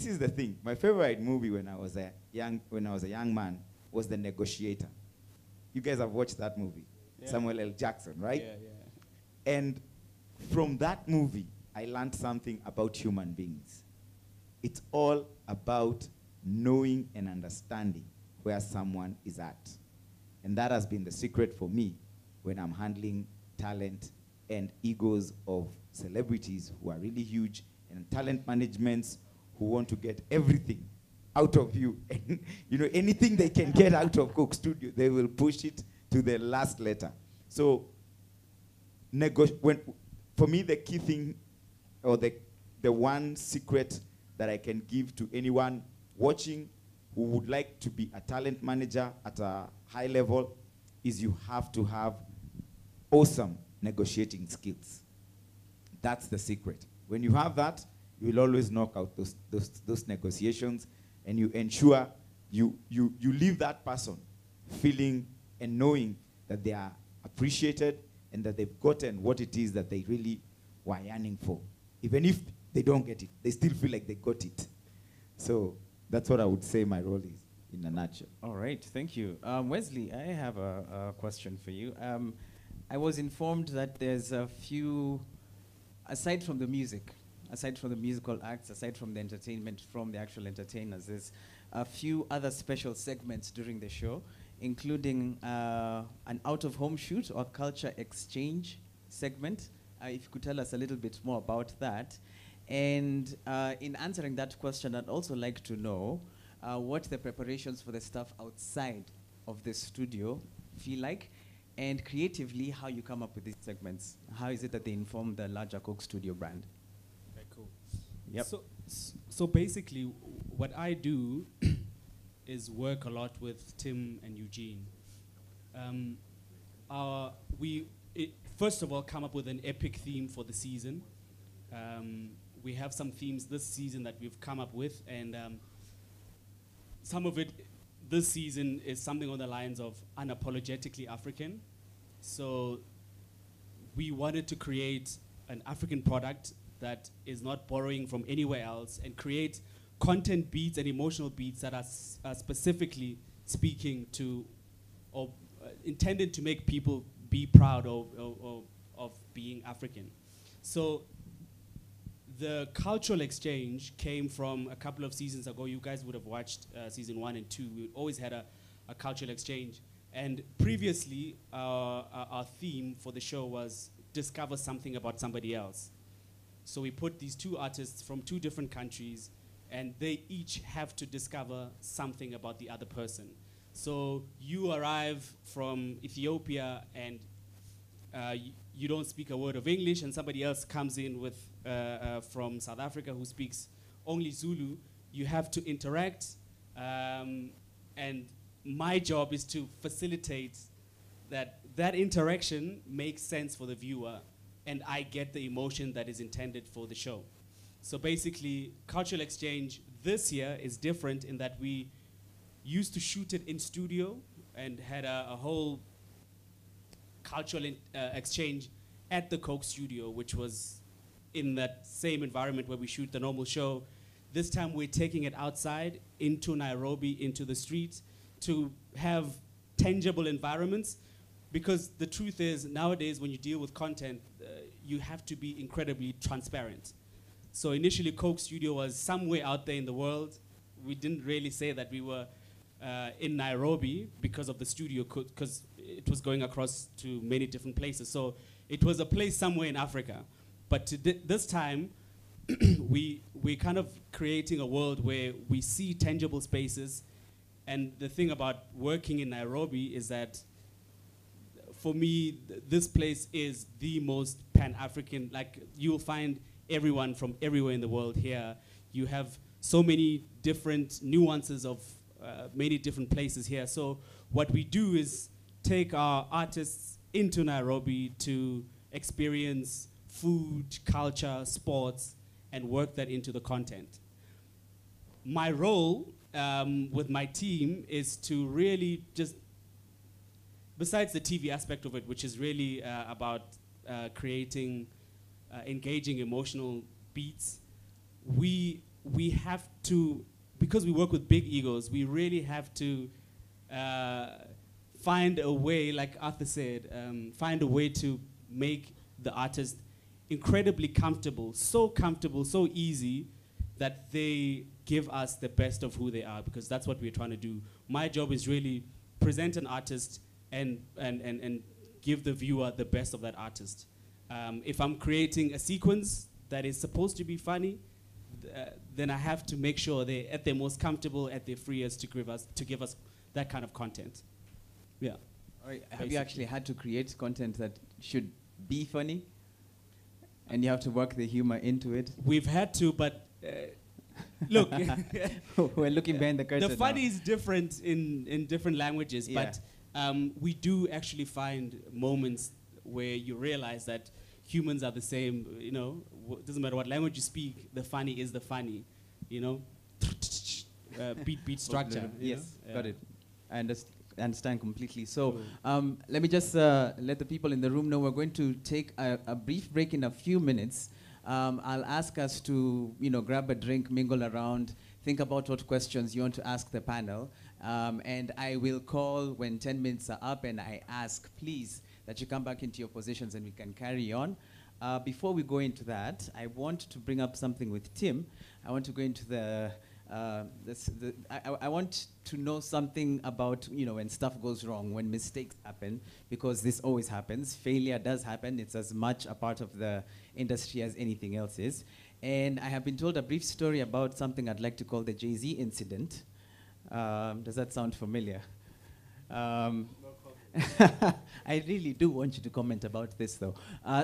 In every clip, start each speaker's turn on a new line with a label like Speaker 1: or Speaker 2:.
Speaker 1: is the thing. My favorite movie when I was a young man was The Negotiator. You guys have watched that movie,
Speaker 2: Yeah.
Speaker 1: Samuel L. Jackson, right?
Speaker 2: Yeah, yeah.
Speaker 1: And from that movie, I learned something about human beings. It's all about knowing and understanding where someone is at. And that has been the secret for me when I'm handling talent and egos of celebrities who are really huge, and talent managements who want to get everything out of you. And anything they can get out of Coke Studio, they will push it to the last letter. So for me, the key thing, or the one secret that I can give to anyone watching who would like to be a talent manager at a high level, is you have to have awesome negotiating skills. That's the secret. When you have that, you will always knock out those negotiations, and you ensure you leave that person feeling and knowing that they are appreciated and that they've gotten what it is that they really were yearning for. Even if they don't get it, they still feel like they got it. So that's what I would say my role is in a nutshell.
Speaker 3: All right, thank you. Wesley, I have a question for you. I was informed that there's a few, aside from the music, aside from the musical acts, aside from the entertainment, from the actual entertainers, there's a few other special segments during the show, including an out-of-home shoot or culture exchange segment. If you could tell us a little bit more about that. And in answering that question, I'd also like to know what the preparations for the stuff outside of the studio feel like, and creatively, how you come up with these segments. How is it that they inform the larger Coke Studio brand?
Speaker 2: Okay, cool.
Speaker 3: Yep.
Speaker 2: So basically, what I do is work a lot with Tim and Eugene. We first of all come up with an epic theme for the season. We have some themes this season that we've come up with, and some of it this season is something on the lines of unapologetically African. So we wanted to create an African product that is not borrowing from anywhere else, and create content beats and emotional beats that are specifically speaking to or intended to make people be proud of being African. So the cultural exchange came from a couple of seasons ago. You guys would have watched season 1 and 2. We always had a cultural exchange. And previously, our theme for the show was discover something about somebody else. So we put these two artists from 2 different countries, and they each have to discover something about the other person. So you arrive from Ethiopia, and you don't speak a word of English, and somebody else comes in with from South Africa who speaks only Zulu. You have to interact, and my job is to facilitate that interaction makes sense for the viewer, and I get the emotion that is intended for the show. So basically, cultural exchange this year is different in that we used to shoot it in studio and had a whole cultural exchange at the Coke Studio, which was in that same environment where we shoot the normal show. This time we're taking it outside into Nairobi, into the streets, to have tangible environments, because the truth is nowadays when you deal with content, you have to be incredibly transparent. So initially Coke Studio was somewhere out there in the world. We didn't really say that we were in Nairobi because of the studio, because it was going across to many different places. So it was a place somewhere in Africa. But this time, we're kind of creating a world where we see tangible spaces. And the thing about working in Nairobi is that, for me, this place is the most Pan-African. Like, you'll find everyone from everywhere in the world here. You have so many different nuances of many different places here. So what we do is take our artists into Nairobi to experience food, culture, sports, and work that into the content. My role with my team is to really just, besides the TV aspect of it, which is really about creating engaging emotional beats, we we have to, because we work with big egos, we really have to find a way, like Arthur said, find a way to make the artist incredibly comfortable, so easy that they give us the best of who they are, because that's what we're trying to do. My job is really present an artist and give the viewer the best of that artist. If I'm creating a sequence that is supposed to be funny, then I have to make sure they're at their most comfortable, at their freest to give us that kind of content. Yeah.
Speaker 3: All right. Have you actually had to create content that should be funny? And you have to work the humor into it?
Speaker 2: We've had to, but look.
Speaker 3: We're looking behind the curtain.
Speaker 2: The funny
Speaker 3: now.
Speaker 2: is different in different languages,
Speaker 3: Yeah.
Speaker 2: but we do actually find moments where you realize that humans are the same. You know, doesn't matter what language you speak, the funny is the funny. You know, beat structure.
Speaker 3: Yes,
Speaker 2: Yeah.
Speaker 3: got it. I understand completely. So let me just let the people in the room know we're going to take a brief break in a few minutes. I'll ask us to, grab a drink, mingle around, think about what questions you want to ask the panel. And I will call when 10 minutes are up, and I ask, please, that you come back into your positions and we can carry on. Before we go into that, I want to bring up something with Tim. I want to go into I want to know something about, when stuff goes wrong, when mistakes happen, because this always happens. Failure does happen. It's as much a part of the industry as anything else is. And I have been told a brief story about something I'd like to call the Jay-Z incident. Does that sound familiar? I really do want you to comment about this, though.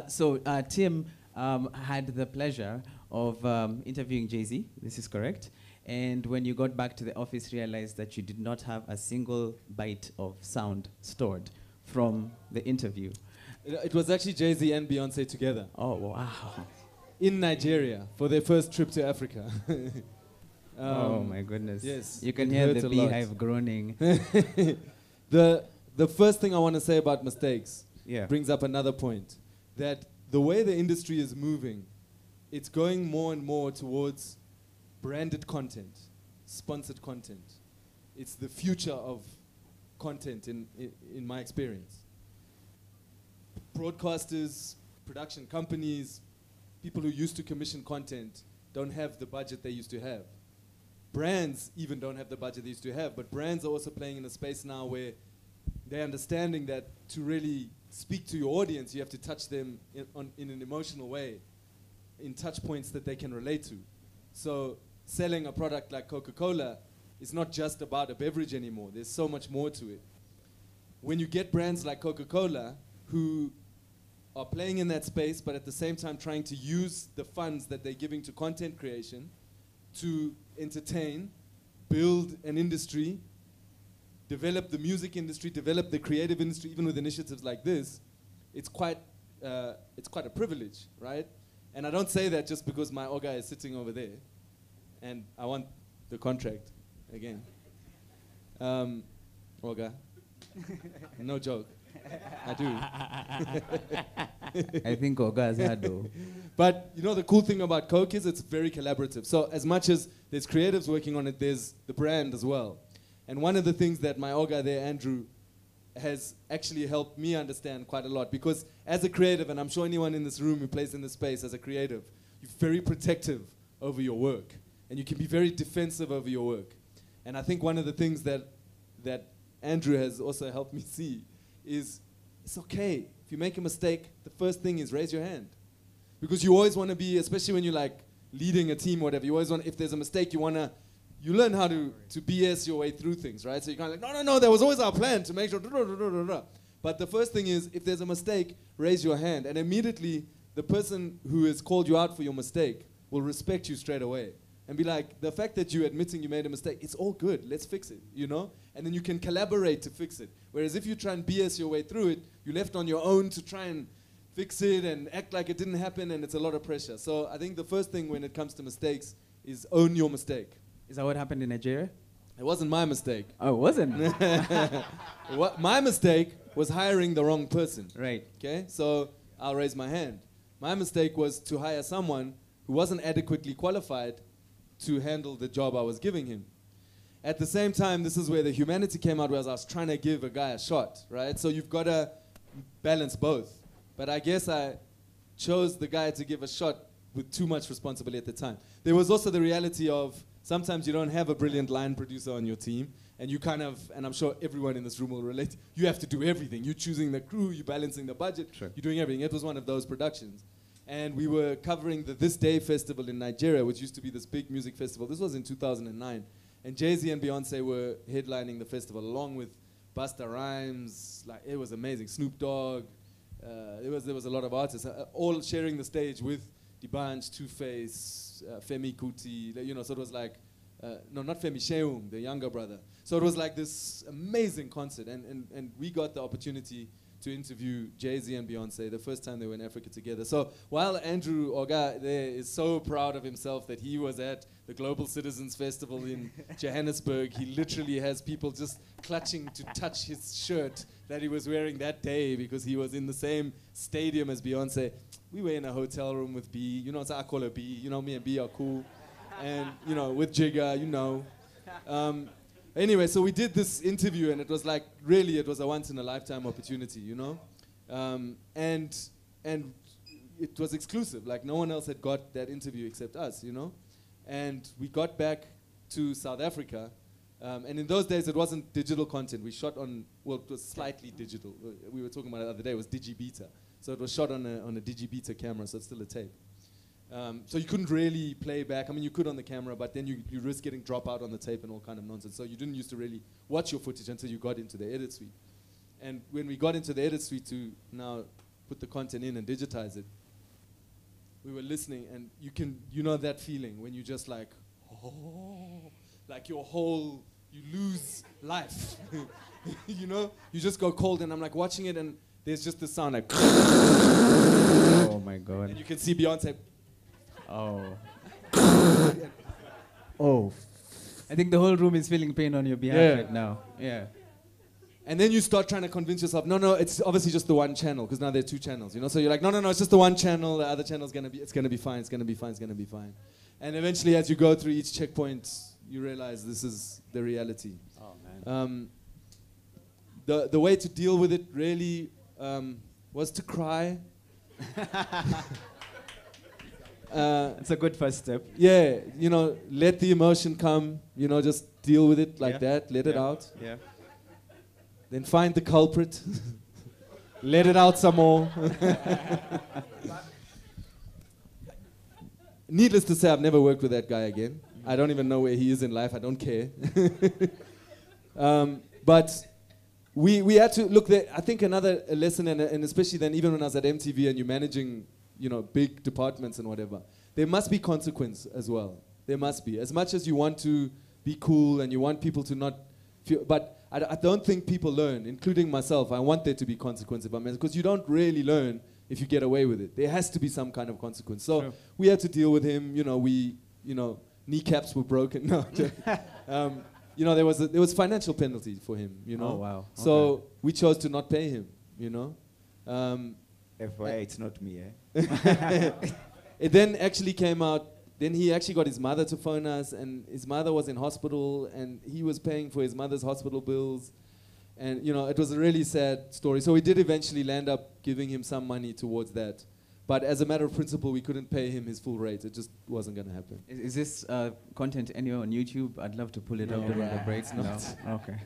Speaker 3: So Tim had the pleasure of interviewing Jay-Z. This is correct. And when you got back to the office, realized that you did not have a single byte of sound stored from the interview.
Speaker 4: It was actually Jay-Z and Beyonce together.
Speaker 3: Oh, wow.
Speaker 4: In Nigeria for their first trip to Africa.
Speaker 3: Oh, my goodness.
Speaker 4: Yes.
Speaker 3: You can
Speaker 4: it
Speaker 3: hear
Speaker 4: hurt
Speaker 3: the
Speaker 4: a lot.
Speaker 3: beehive groaning.
Speaker 4: The first thing I want to say about mistakes
Speaker 3: Yeah.
Speaker 4: brings up another point. That the way the industry is moving, it's going more and more towards branded content, sponsored content. It's the future of content in my experience. Broadcasters, production companies, people who used to commission content don't have the budget they used to have. Brands even don't have the budget they used to have, but brands are also playing in a space now where they're understanding that to really speak to your audience, you have to touch them in an emotional way, in touch points that they can relate to. So selling a product like Coca-Cola is not just about a beverage anymore. There's so much more to it. When you get brands like Coca-Cola who are playing in that space, but at the same time trying to use the funds that they're giving to content creation to entertain, build an industry, develop the music industry, develop the creative industry, even with initiatives like this, it's quite a privilege, right? And I don't say that just because my Oga is sitting over there, and I want the contract again. Oga, no joke, I do.
Speaker 3: I think Oga's had though.
Speaker 4: But the cool thing about Coke is it's very collaborative. So as much as there's creatives working on it, there's the brand as well. And one of the things that my Oga there, Andrew, has actually helped me understand quite a lot, because as a creative, and I'm sure anyone in this room who plays in this space as a creative, you're very protective over your work, and you can be very defensive over your work. And I think one of the things that Andrew has also helped me see is it's okay. If you make a mistake, the first thing is raise your hand. Because you always want to be, especially when you're like leading a team or whatever, you always want, if there's a mistake, you learn how to BS your way through things, right? So you can't no, that was always our plan to make sure, But the first thing is, if there's a mistake, raise your hand. And immediately, the person who has called you out for your mistake will respect you straight away. And be like, the fact that you're admitting you made a mistake, it's all good, let's fix it, And then you can collaborate to fix it. Whereas if you try and BS your way through it, you're left on your own to try and fix it and act like it didn't happen, and it's a lot of pressure. So I think the first thing when it comes to mistakes is own your mistake.
Speaker 3: Is that what happened in Nigeria?
Speaker 4: It wasn't my mistake.
Speaker 3: Oh, it wasn't?
Speaker 4: My mistake was hiring the wrong person.
Speaker 3: Right.
Speaker 4: Okay, so I'll raise my hand. My mistake was to hire someone who wasn't adequately qualified to handle the job I was giving him. At the same time, this is where the humanity came out, whereas I was trying to give a guy a shot, right? So you've got to balance both. But I guess I chose the guy to give a shot with too much responsibility at the time. There was also the reality of sometimes you don't have a brilliant line producer on your team, and you kind of, and I'm sure everyone in this room will relate, you have to do everything. You're choosing the crew, you're balancing the budget,
Speaker 3: Sure.
Speaker 4: you're doing everything. It was one of those productions. And we were covering the This Day Festival in Nigeria, which used to be this big music festival. This was in 2009. And Jay-Z and Beyonce were headlining the festival along with Busta Rhymes. Like, it was amazing. Snoop Dogg. There was a lot of artists all sharing the stage with D'banj, Two-Face, Femi Kuti. You know, so it was like, no, not Femi, Sheung, the younger brother. So it was like this amazing concert. And we got the opportunity to interview Jay-Z and Beyonce the first time they were in Africa together. So while Andrew Oga there is so proud of himself that he was at the Global Citizens Festival in Johannesburg, he literally has people just clutching to touch his shirt that he was wearing that day because he was in the same stadium as Beyonce. We were in a hotel room with B, you know, so I call her B, you know, me and B are cool. And, you know, with Jigga, you know. Anyway, so we did this interview, and it was like, really, it was a once-in-a-lifetime opportunity, you know? And it was exclusive. Like, no one else had got that interview except us, you know? And we got back to South Africa, and in those days, it wasn't digital content. We shot on, well, it was slightly digital. We were talking about it the other day. It was Digibeta. So it was shot on a Digibeta camera, so it's still a tape. So you couldn't really play back. I mean, you could on the camera, but then you risk getting dropout on the tape and all kind of nonsense. So you didn't used to really watch your footage until you got into the edit suite. And when we got into the edit suite to now put the content in and digitize it, we were listening, and you know that feeling when you just like, oh, like you lose life. You know, you just go cold, and I'm like watching it, and there's just the sound like,
Speaker 3: Oh my God.
Speaker 4: and you can see Beyonce.
Speaker 3: Oh. Oh. I think the whole room is feeling pain on your behalf
Speaker 4: Yeah.
Speaker 3: right now. Yeah.
Speaker 4: And then you start trying to convince yourself, no, it's obviously just the one channel, because now there are two channels, you know? So you're like, no, it's just the one channel, the other channel's it's gonna be fine, it's gonna be fine, it's gonna be fine. And eventually, as you go through each checkpoint, you realize this is the reality.
Speaker 3: Oh man.
Speaker 4: The way to deal with it really was to cry.
Speaker 3: It's a good first step.
Speaker 4: Yeah, you know, let the emotion come, you know, just deal with it like that, let it out.
Speaker 3: Yeah.
Speaker 4: Then find the culprit, let it out some more. Needless to say, I've never worked with that guy again. I don't even know where he is in life, I don't care. But we had to look there. I think another lesson, and especially then even when I was at MTV and you're managing, you know, big departments and whatever, there must be consequence as well. There must be. As much as you want to be cool and you want people to not feel, but I don't think people learn, including myself. I want there to be consequence if I'm, because you don't really learn if you get away with it. There has to be some kind of consequence. So we had to deal with him. You know, kneecaps were broken. No. You know, there was financial penalty for him. You know.
Speaker 3: Oh wow.
Speaker 4: So we chose to not pay him. You know.
Speaker 1: FYI, it's not me, eh?
Speaker 4: It then actually came out. Then he actually got his mother to phone us, and his mother was in hospital, and he was paying for his mother's hospital bills. And, you know, it was a really sad story. So we did eventually land up giving him some money towards that. But as a matter of principle, we couldn't pay him his full rate. It just wasn't going to happen.
Speaker 3: Is this content anywhere on YouTube? I'd love to pull it up during the breaks. No. Okay.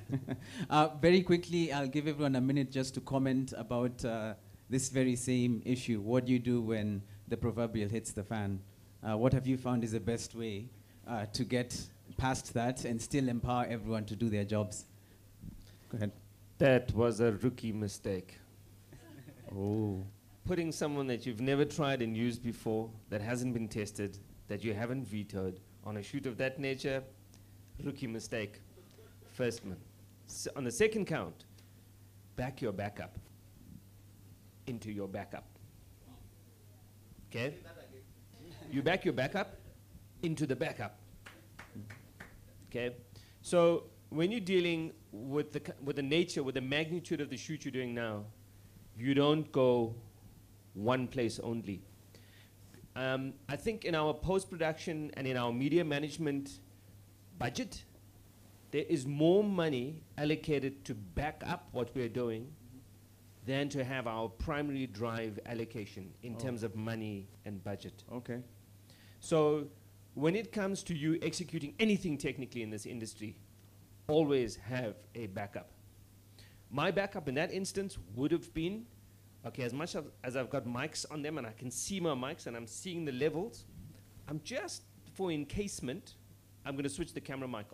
Speaker 3: Very quickly, I'll give everyone a minute just to comment about this very same issue. What do you do when the proverbial hits the fan? What have you found is the best way to get past that and still empower everyone to do their jobs? Go ahead.
Speaker 5: That was a rookie mistake.
Speaker 3: Oh.
Speaker 5: Putting someone that you've never tried and used before, that hasn't been tested, that you haven't vetoed, on a shoot of that nature, rookie mistake. First one. On the second count, back your backup into your backup. Okay? You back your backup into the backup. Okay? So when you're dealing with the nature, with the magnitude of the shoot you're doing now, you don't go one place only. I think in our post-production and in our media management budget, there is more money allocated to back up what we're doing than to have our primary drive allocation in terms of money and budget.
Speaker 3: Okay.
Speaker 5: So when it comes to you executing anything technically in this industry, always have a backup. My backup in that instance would have been, okay, as much as I've got mics on them and I can see my mics and I'm seeing the levels, I'm just, for encasement, I'm going to switch the camera mic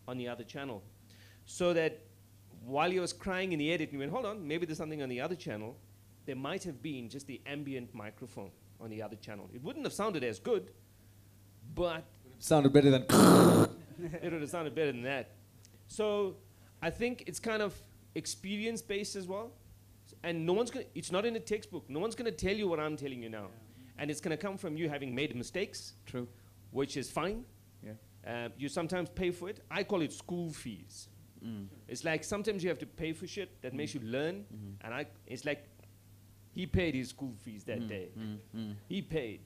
Speaker 5: on the other channel. So that while he was crying in the edit, and he went, hold on, maybe there's something on the other channel, there might have been just the ambient microphone on the other channel. It wouldn't have sounded as good, but
Speaker 4: Sounded better than.
Speaker 5: it would have sounded better than that. So I think it's kind of experience-based as well. And no one's going to, it's not in a textbook. No one's going to tell you what I'm telling you now. And it's going to come from you having made mistakes,
Speaker 3: True.
Speaker 5: which is fine.
Speaker 3: Yeah.
Speaker 5: You sometimes pay for it. I call it school fees. It's like sometimes you have to pay for shit that makes you learn. And it's like he paid his school fees that day. He paid.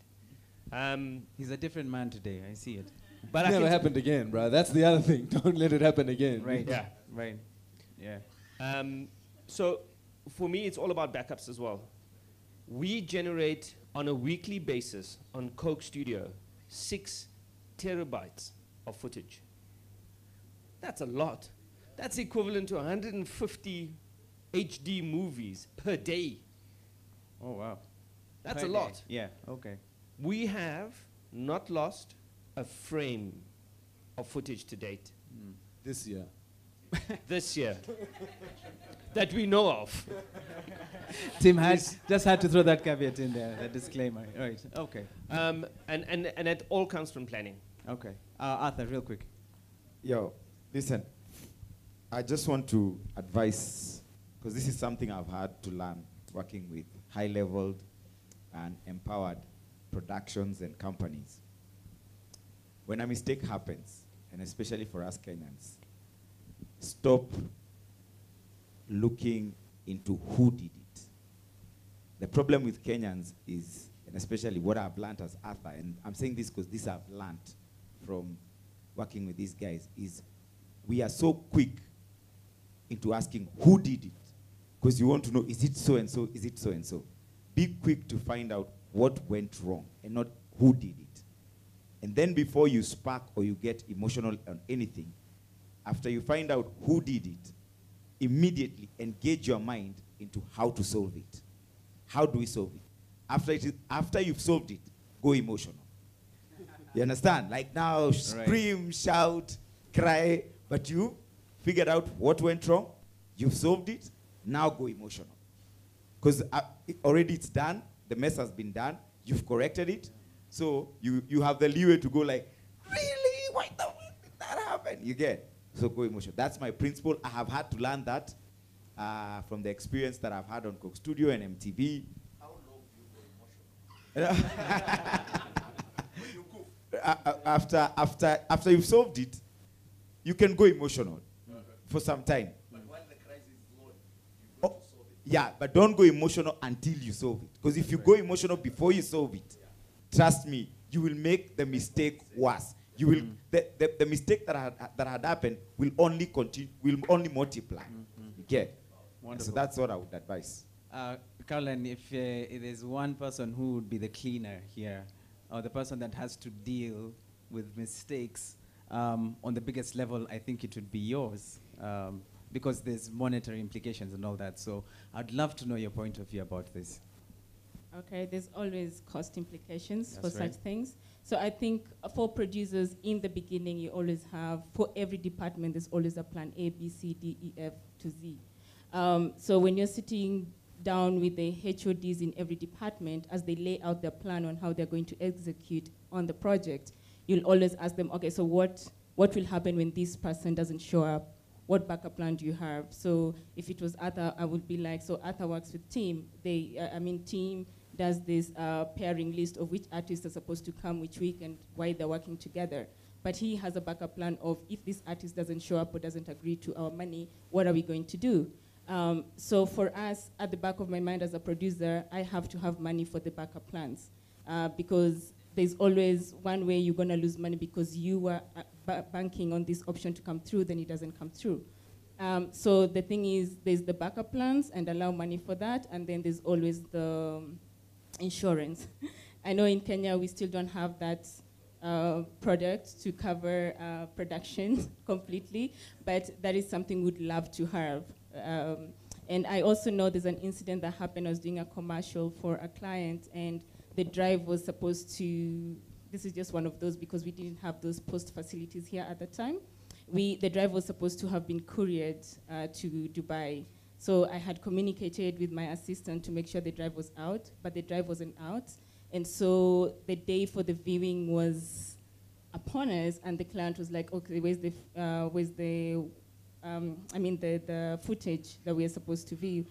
Speaker 3: He's a different man today. I see it.
Speaker 5: But
Speaker 4: It
Speaker 5: I
Speaker 4: never
Speaker 5: can
Speaker 4: happened again, bro. That's the other thing. Don't let it happen again.
Speaker 3: Right.
Speaker 5: Yeah.
Speaker 3: Right. Yeah.
Speaker 5: So for me, it's all about backups as well. We generate on a weekly basis on Coke Studio 6 terabytes of footage. That's a lot. That's equivalent to 150 HD movies per day.
Speaker 3: Oh wow.
Speaker 5: That's
Speaker 3: Per
Speaker 5: a
Speaker 3: day.
Speaker 5: lot.
Speaker 3: Yeah. Okay.
Speaker 5: We have not lost a frame of footage to date
Speaker 4: This year.
Speaker 5: this year that we know of.
Speaker 3: Tim just had to throw that caveat in there, that disclaimer. Right. Okay.
Speaker 5: And it all comes from planning.
Speaker 3: Okay. Arthur, real quick.
Speaker 1: Yo, listen, I just want to advise, because this is something I've had to learn working with high-leveled and empowered productions and companies. When a mistake happens, and especially for us Kenyans, stop looking into who did it. The problem with Kenyans is, and especially what I've learned as Arthur, and I'm saying this because this I've learned from working with these guys, is we are so quick into asking who did it, because you want to know, is it so and so, is it so and so? Be quick to find out what went wrong and not who did it. And then before you spark or you get emotional on anything, after you find out who did it, immediately engage your mind into how to solve it. How do we solve it? After you've solved it, go emotional. You understand? Like now, scream, shout, cry, but you figured out what went wrong, you've solved it, now go emotional. Because already it's done, the mess has been done, you've corrected it, so you have the leeway to go like, really? Why the fuck did that happen? You get? So go emotional. That's my principle. I have had to learn that from the experience that I've had on Coke Studio and MTV. How long do you go emotional? After you've solved it, you can go emotional for some time. But when the crisis is low, you've got to solve it. Yeah, but don't go emotional until you solve it. Because if you go emotional before you solve it, trust me, you will make the mistake worse. You will the mistake that had happened will only continue, will only multiply. You get?
Speaker 3: Wonderful.
Speaker 1: So that's what I would advise.
Speaker 3: Caroline, if there's one person who would be the cleaner here, or the person that has to deal with mistakes on the biggest level, I think it would be yours, because there's monetary implications and all that. So I'd love to know your point of view about this.
Speaker 6: Okay, there's always cost implications
Speaker 3: That's
Speaker 6: for
Speaker 3: right.
Speaker 6: such things. So I think for producers, in the beginning, you always have, for every department, there's always a plan A, B, C, D, E, F to Z. So when you're sitting down with the HODs in every department, as they lay out their plan on how they're going to execute on the project, you'll always ask them, okay, so what will happen when this person doesn't show up? What backup plan do you have? So if it was Arthur, I would be like, so Arthur works with Team. Team does this pairing list of which artists are supposed to come which week and why they're working together. But he has a backup plan of if this artist doesn't show up or doesn't agree to our money, what are we going to do? So for us, at the back of my mind as a producer, I have to have money for the backup plans. because there's always one way you're going to lose money because you were banking on this option to come through, then it doesn't come through. So the thing is, there's the backup plans and allow money for that, and then there's always the insurance. I know in Kenya we still don't have that product to cover production completely, but that is something we'd love to have. And I also know there's an incident that happened. I was doing a commercial for a client, and the drive was supposed to, this is just one of those because we didn't have those post facilities here at the time. The drive was supposed to have been couriered to Dubai. So I had communicated with my assistant to make sure the drive was out, but the drive wasn't out. And so the day for the viewing was upon us, and the client was like, okay, where's the footage that we are supposed to view?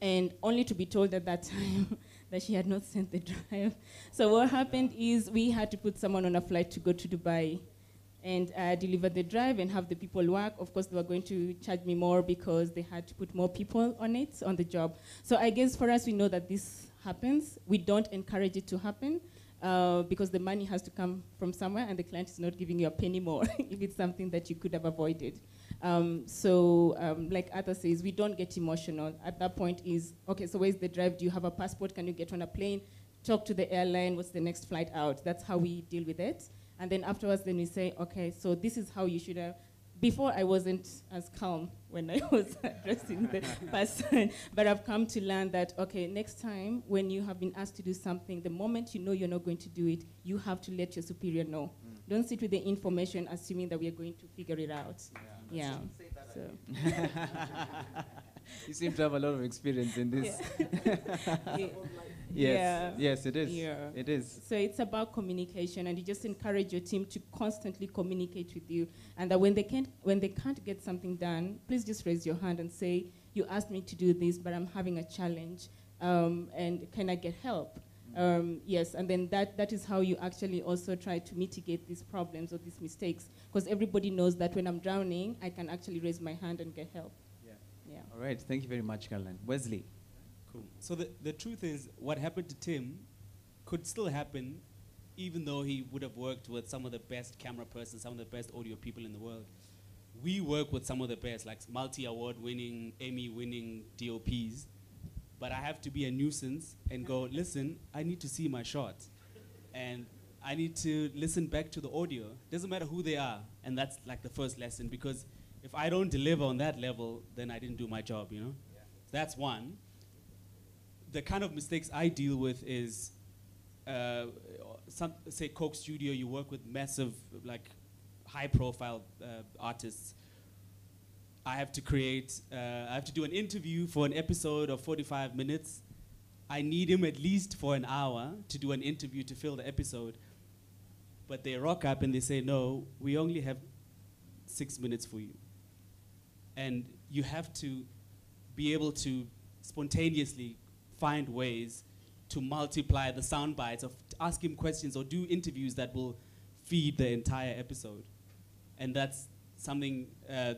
Speaker 6: And only to be told at that time that she had not sent the drive. So what happened is we had to put someone on a flight to go to Dubai and deliver the drive and have the people work. Of course, they were going to charge me more because they had to put more people on it, on the job. So I guess for us, we know that this happens. We don't encourage it to happen because the money has to come from somewhere, and the client is not giving you a penny more if it's something that you could have avoided. Like Arthur says, we don't get emotional. At that point is, okay, so where's the drive? Do you have a passport? Can you get on a plane? Talk to the airline. What's the next flight out? That's how we deal with it. And then afterwards, then we say, okay, so this is how you should have. Before, I wasn't as calm when I was addressing the person, but I've come to learn that, okay, next time when you have been asked to do something, the moment you know you're not going to do it, you have to let your superior know. Don't sit with the information assuming that we are going to figure it out. Yeah. So.
Speaker 3: You seem to have a lot of experience in this. Yes, it is.
Speaker 6: Yeah.
Speaker 3: It is.
Speaker 6: So it's about communication, and you just encourage your team to constantly communicate with you, and that when they can't get something done, please just raise your hand and say, you asked me to do this, but I'm having a challenge, and can I get help? Yes, and then that is how you actually also try to mitigate these problems or these mistakes, because everybody knows that when I'm drowning, I can actually raise my hand and get help. Yeah.
Speaker 3: All right. Thank you very much, Caroline. Wesley.
Speaker 2: Cool. So the truth is, what happened to Tim could still happen, even though he would have worked with some of the best camera persons, some of the best audio people in the world. We work with some of the best, like multi-award winning, Emmy winning DOPs. But I have to be a nuisance and go, listen, I need to see my shot. And I need to listen back to the audio. Doesn't matter who they are. And that's like the first lesson, because if I don't deliver on that level, then I didn't do my job, you know? Yeah. That's one. The kind of mistakes I deal with is, say Coke Studio, you work with massive, like high profile artists. I have to do an interview for an episode of 45 minutes. I need him at least for an hour to do an interview to fill the episode. But they rock up and they say, no, we only have 6 minutes for you. And you have to be able to spontaneously find ways to multiply the sound bites, of ask him questions or do interviews that will feed the entire episode. And that's something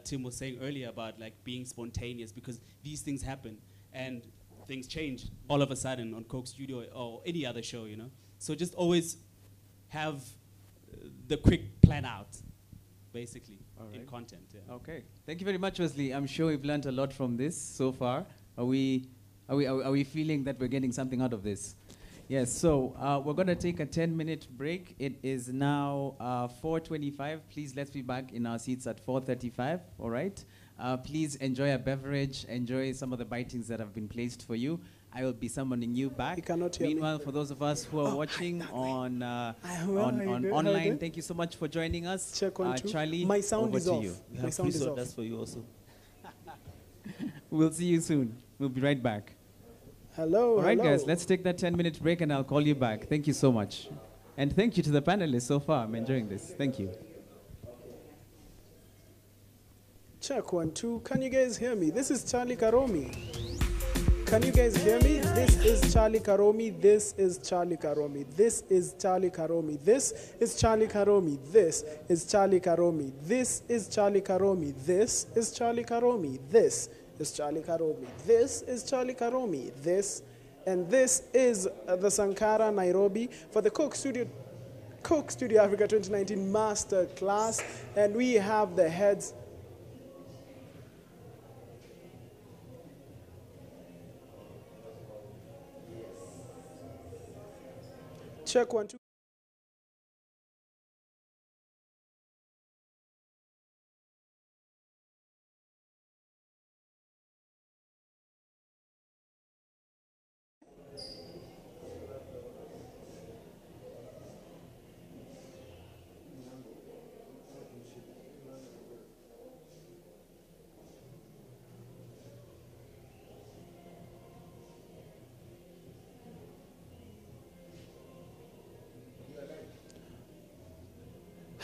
Speaker 2: Tim was saying earlier about like being spontaneous, because these things happen and things change all of a sudden on Coke Studio or any other show, you know? So just always have the quick plan out, basically, in content. Yeah.
Speaker 3: Okay. Thank you very much, Wesley. I'm sure we've learned a lot from this so far. Are we feeling that we're getting something out of this? Yes, so we're going to take a 10-minute break. It is now 4:25. Please, let's be back in our seats at 4:35, all right? Please enjoy a beverage, enjoy some of the bitings that have been placed for you. I will be summoning you back.
Speaker 7: You cannot hear
Speaker 3: Meanwhile,
Speaker 7: me.
Speaker 3: for those of us who are watching on online, thank you so much for joining us.
Speaker 7: Check 1, 2.
Speaker 3: Charlie,
Speaker 7: My sound
Speaker 3: over
Speaker 7: is
Speaker 3: to
Speaker 7: off.
Speaker 3: you.
Speaker 7: My sound is off.
Speaker 8: That's for you also.
Speaker 3: We'll see you soon. We'll be right back.
Speaker 7: Hello.
Speaker 3: All right,
Speaker 7: hello.
Speaker 3: guys, let's take that 10-minute break and I'll call you back. Thank you so much. And thank you to the panelists so far. I'm enjoying this. Thank you.
Speaker 7: Check 1, 2. Can you guys hear me? This is Charlie Karomi. Can you guys hear me? This is Charlie Karomi. This is Charlie Karomi. This is Charlie Karomi. This is Charlie Karomi. This is Charlie Karomi. This is Charlie Karomi. This is Charlie Karomi. This is Charlie Karomi. This is Charlie Karomi. This And this is the Sankara Nairobi for the Coke Studio Africa 2019 Master Class. And we have the heads. Check 1, 2.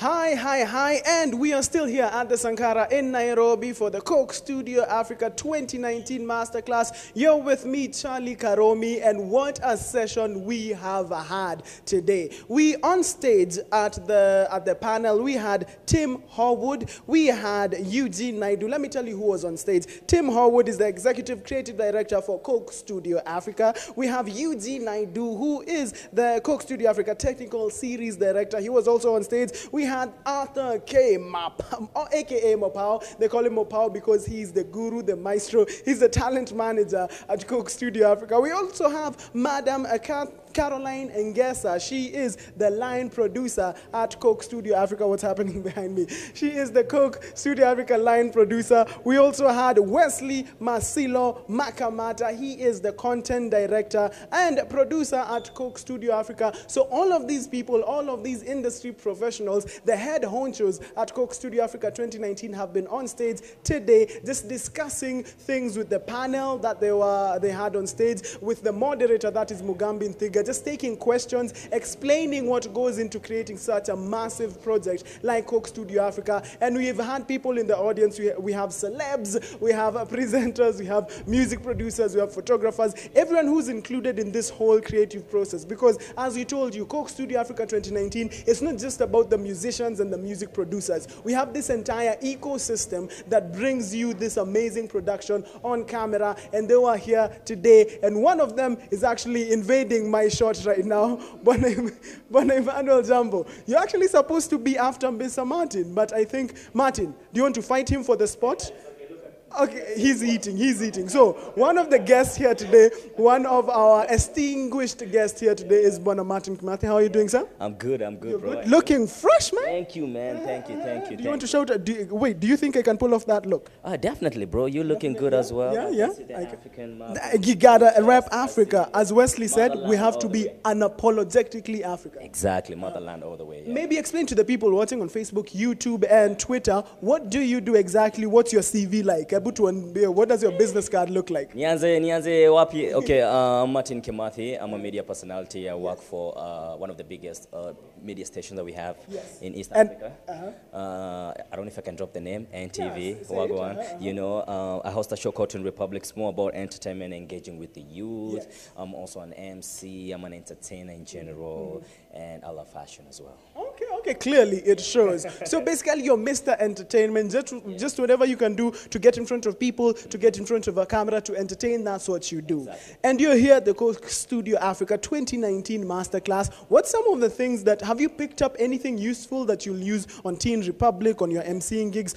Speaker 7: Hi, and we are still here at the Sankara in Nairobi for the Coke Studio Africa 2019 Masterclass. You're with me, Charlie Karomi, and what a session we have had today. We on stage at the panel, we had Tim Horwood, we had Eugene Naidu. Let me tell you who was on stage. Tim Horwood is the Executive Creative Director for Coke Studio Africa. We have Eugene Naidu, who is the Coke Studio Africa Technical Series Director. He was also on stage. We had Arthur K. Map, aka Mopao. They call him Mopao because he's the guru, the maestro. He's the talent manager at Coke Studio Africa. We also have Madam Caroline Ngesa. She is the line producer at Coke Studio Africa. What's happening behind me? She is the Coke Studio Africa line producer. We also had Wesley Masilo Makamata. He is the content director and producer at Coke Studio Africa. So all of these people, all of these industry professionals, the head honchos at Coke Studio Africa 2019 have been on stage today just discussing things with the panel that they had on stage, with the moderator, that is Mugambi Nthiga, just taking questions, explaining what goes into creating such a massive project like Coke Studio Africa. And we've had people in the audience. We have celebs, we have presenters, we have music producers, we have photographers, everyone who's included in this whole creative process. Because as we told you, Coke Studio Africa 2019, it's not just about the musicians and the music producers. We have this entire ecosystem that brings you this amazing production on camera, and they were here today. And one of them is actually invading my shot right now. Bwana Emmanuel Jambo. You're actually supposed to be after Mr. Martin, but I think, Martin, do you want to fight him for the spot? Okay, he's eating. So, one of the guests here today, one of our distinguished guests here today is Bwana Martin Kimathi. How are you doing, sir?
Speaker 8: I'm good, bro.
Speaker 7: Good. Looking fresh, man.
Speaker 8: Thank you, man. Thank you.
Speaker 7: Do you want to shout? Do you think I can pull off that look?
Speaker 8: Definitely, bro. You're looking good as well.
Speaker 7: Yeah.
Speaker 8: African
Speaker 7: You gotta rep Africa. As Wesley said, we have to be unapologetically African.
Speaker 8: Exactly, motherland all the way. Yeah.
Speaker 7: Maybe explain to the people watching on Facebook, YouTube, and Twitter, what do you do exactly? What's your CV like? What does your business card look like?
Speaker 8: Nianze wapi? Okay, I'm Martin Kimathi. I'm a media personality. I work for one of the biggest media stations that we have in East Africa. I don't know if I can drop the name, NTV, Wagwan. You know, I host a show called Twin Republic. It's more about entertainment, engaging with the youth. I'm also an MC. I'm an entertainer in general, and I love fashion as well.
Speaker 7: Okay, clearly it shows. So basically you're Mr. Entertainment, just whatever you can do to get in front of people, to get in front of a camera, to entertain, that's what you do. Exactly. And you're here at the Coke Studio Africa 2019 Masterclass. What's some of the things that, have you picked up anything useful that you'll use on Teen Republic, on your MCing gigs?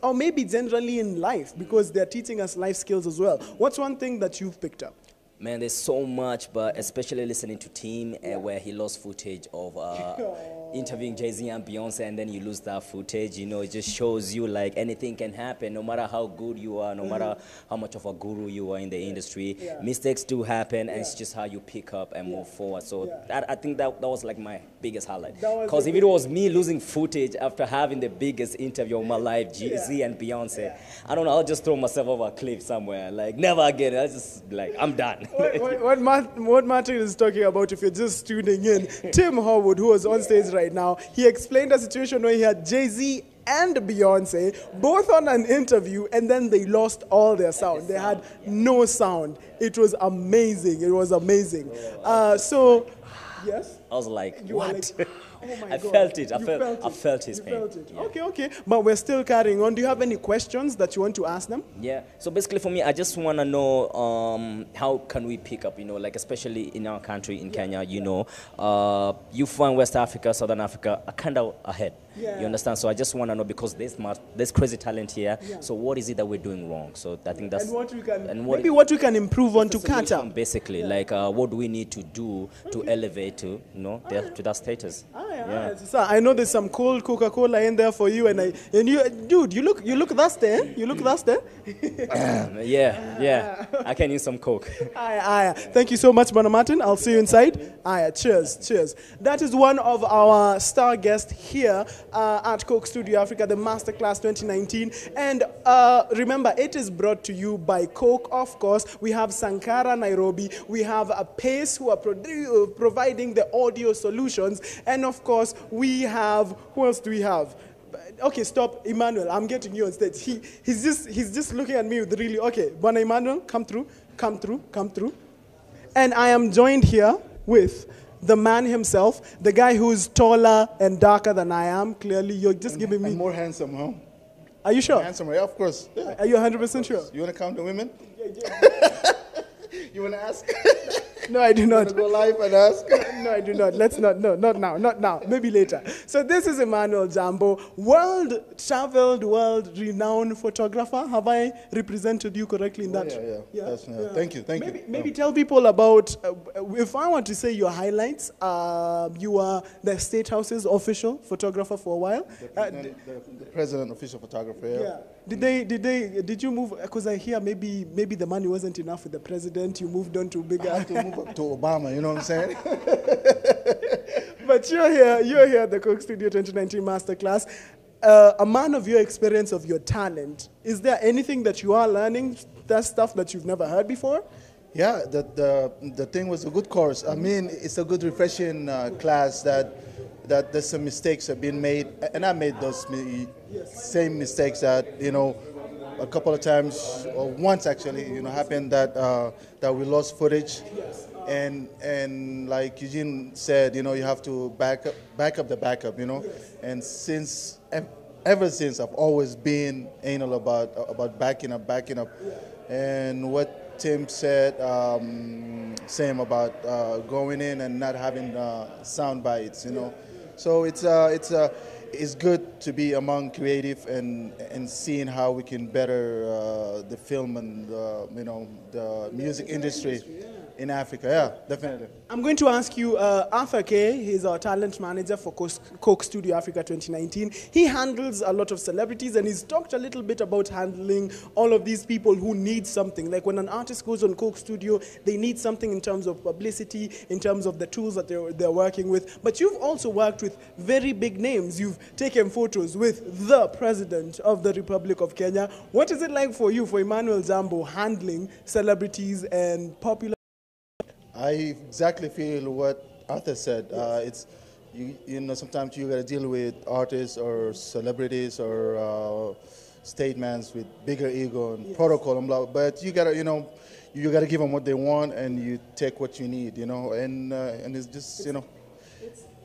Speaker 7: or maybe generally in life, because they're teaching us life skills as well. What's one thing that you've picked up?
Speaker 8: Man, there's so much, but especially listening to Tim, where he lost footage of interviewing Jay-Z and Beyonce, and then you lose that footage. You know, it just shows you like anything can happen, no matter how good you are, no matter how much of a guru you are in the industry. Mistakes do happen, and it's just how you pick up and move forward. So I think that was like my biggest highlight. Because if it was me losing footage after having the biggest interview of my life, Jay-Z and Beyonce, I don't know, I'll just throw myself over a cliff somewhere. Like, never again. I just like, I'm done.
Speaker 7: What Martin is talking about, if you're just tuning in, Tim Horwood, who is on stage right now, he explained a situation where he had Jay-Z and Beyonce both on an interview, and then they lost all their sound. They had no sound. It was amazing. So, yes?
Speaker 8: I was like, what?
Speaker 7: Oh my
Speaker 8: I
Speaker 7: God.
Speaker 8: felt it. I
Speaker 7: You
Speaker 8: felt his
Speaker 7: You
Speaker 8: pain.
Speaker 7: felt it. Okay, okay. But we're still carrying on. Do you have any questions that you want to ask them?
Speaker 8: Yeah. So basically, for me, I just want to know how can we pick up, like especially in our country, in Kenya, you find West Africa, Southern Africa are kind of ahead.
Speaker 7: Yeah.
Speaker 8: You understand? So I just want to know, because there's crazy talent here.
Speaker 7: Yeah.
Speaker 8: So what is it that we're doing wrong? So I think that's
Speaker 7: And what we can,
Speaker 8: and what
Speaker 7: maybe what we can improve on to
Speaker 8: the
Speaker 7: catch
Speaker 8: solution,
Speaker 7: up.
Speaker 8: basically, like what do we need to do to elevate to to that status?
Speaker 7: Yeah. So I know there's some cold Coca-Cola in there for you, and you, dude, you look thirsty. Eh? You look thirsty.
Speaker 8: yeah. I can use some Coke.
Speaker 7: Aye. Thank you so much, Bwana Martin. I'll see you inside. Aye, cheers. That is one of our star guests here at Coke Studio Africa, the Masterclass 2019. And remember, it is brought to you by Coke, of course. We have Sankara Nairobi. We have Pace, who are providing the audio solutions. And of course, we have, who else do we have? Okay, stop, Emmanuel. I'm getting you on stage. He's just looking at me with really, okay, Bwana Emmanuel, come through. And I am joined here with the man himself, the guy who's taller and darker than I am. Clearly, you're just giving me.
Speaker 9: I'm more handsome, huh?
Speaker 7: Are you sure?
Speaker 9: Handsome, yeah, of course. Yeah.
Speaker 7: Are you 100% sure?
Speaker 9: You want to count the women? You want to ask?
Speaker 7: No, I do not.
Speaker 9: You want to go live and ask?
Speaker 7: No, I do not. Let's not. No, not now. Maybe later. So this is Emmanuel Jambo, world-traveled, world-renowned photographer. Have I represented you correctly in that?
Speaker 9: Yeah. Thank you.
Speaker 7: Maybe tell people about, if I want to say your highlights, you were the State House's official photographer for a while.
Speaker 9: The president, official photographer, yeah.
Speaker 7: Did you move, because I hear maybe the money wasn't enough with the president, you moved on to bigger.
Speaker 9: I have to move up to Obama, you know what I'm saying?
Speaker 7: But you're here at the Coke Studio 2019 Masterclass. A man of your experience, of your talent, is there anything that you are learning, that stuff that you've never heard before?
Speaker 9: Yeah, the thing was a good course. I mean, it's a good refreshing class that there's some mistakes have been made, and I made those same mistakes that, a couple of times, or once actually, happened that we lost footage. And like Eugene said, you have to back up the backup, And ever since, I've always been anal about backing up. And what Tim said, same about going in and not having sound bites, So it's good to be among creative and seeing how we can better the film and the music industry in Africa. Yeah, definitely.
Speaker 7: I'm going to ask you, Arthur Kay, he's our talent manager for Coke Studio Africa 2019. He handles a lot of celebrities, and he's talked a little bit about handling all of these people who need something. Like when an artist goes on Coke Studio, they need something in terms of publicity, in terms of the tools that they're working with. But you've also worked with very big names. You've taken photos with the President of the Republic of Kenya. What is it like for you, for Emmanuel Jambo, handling celebrities and popular?
Speaker 9: I exactly feel what Arthur said. It's sometimes you got to deal with artists or celebrities or statements with bigger ego and protocol and blah. But you gotta you gotta give them what they want, and you take what you need. And it's just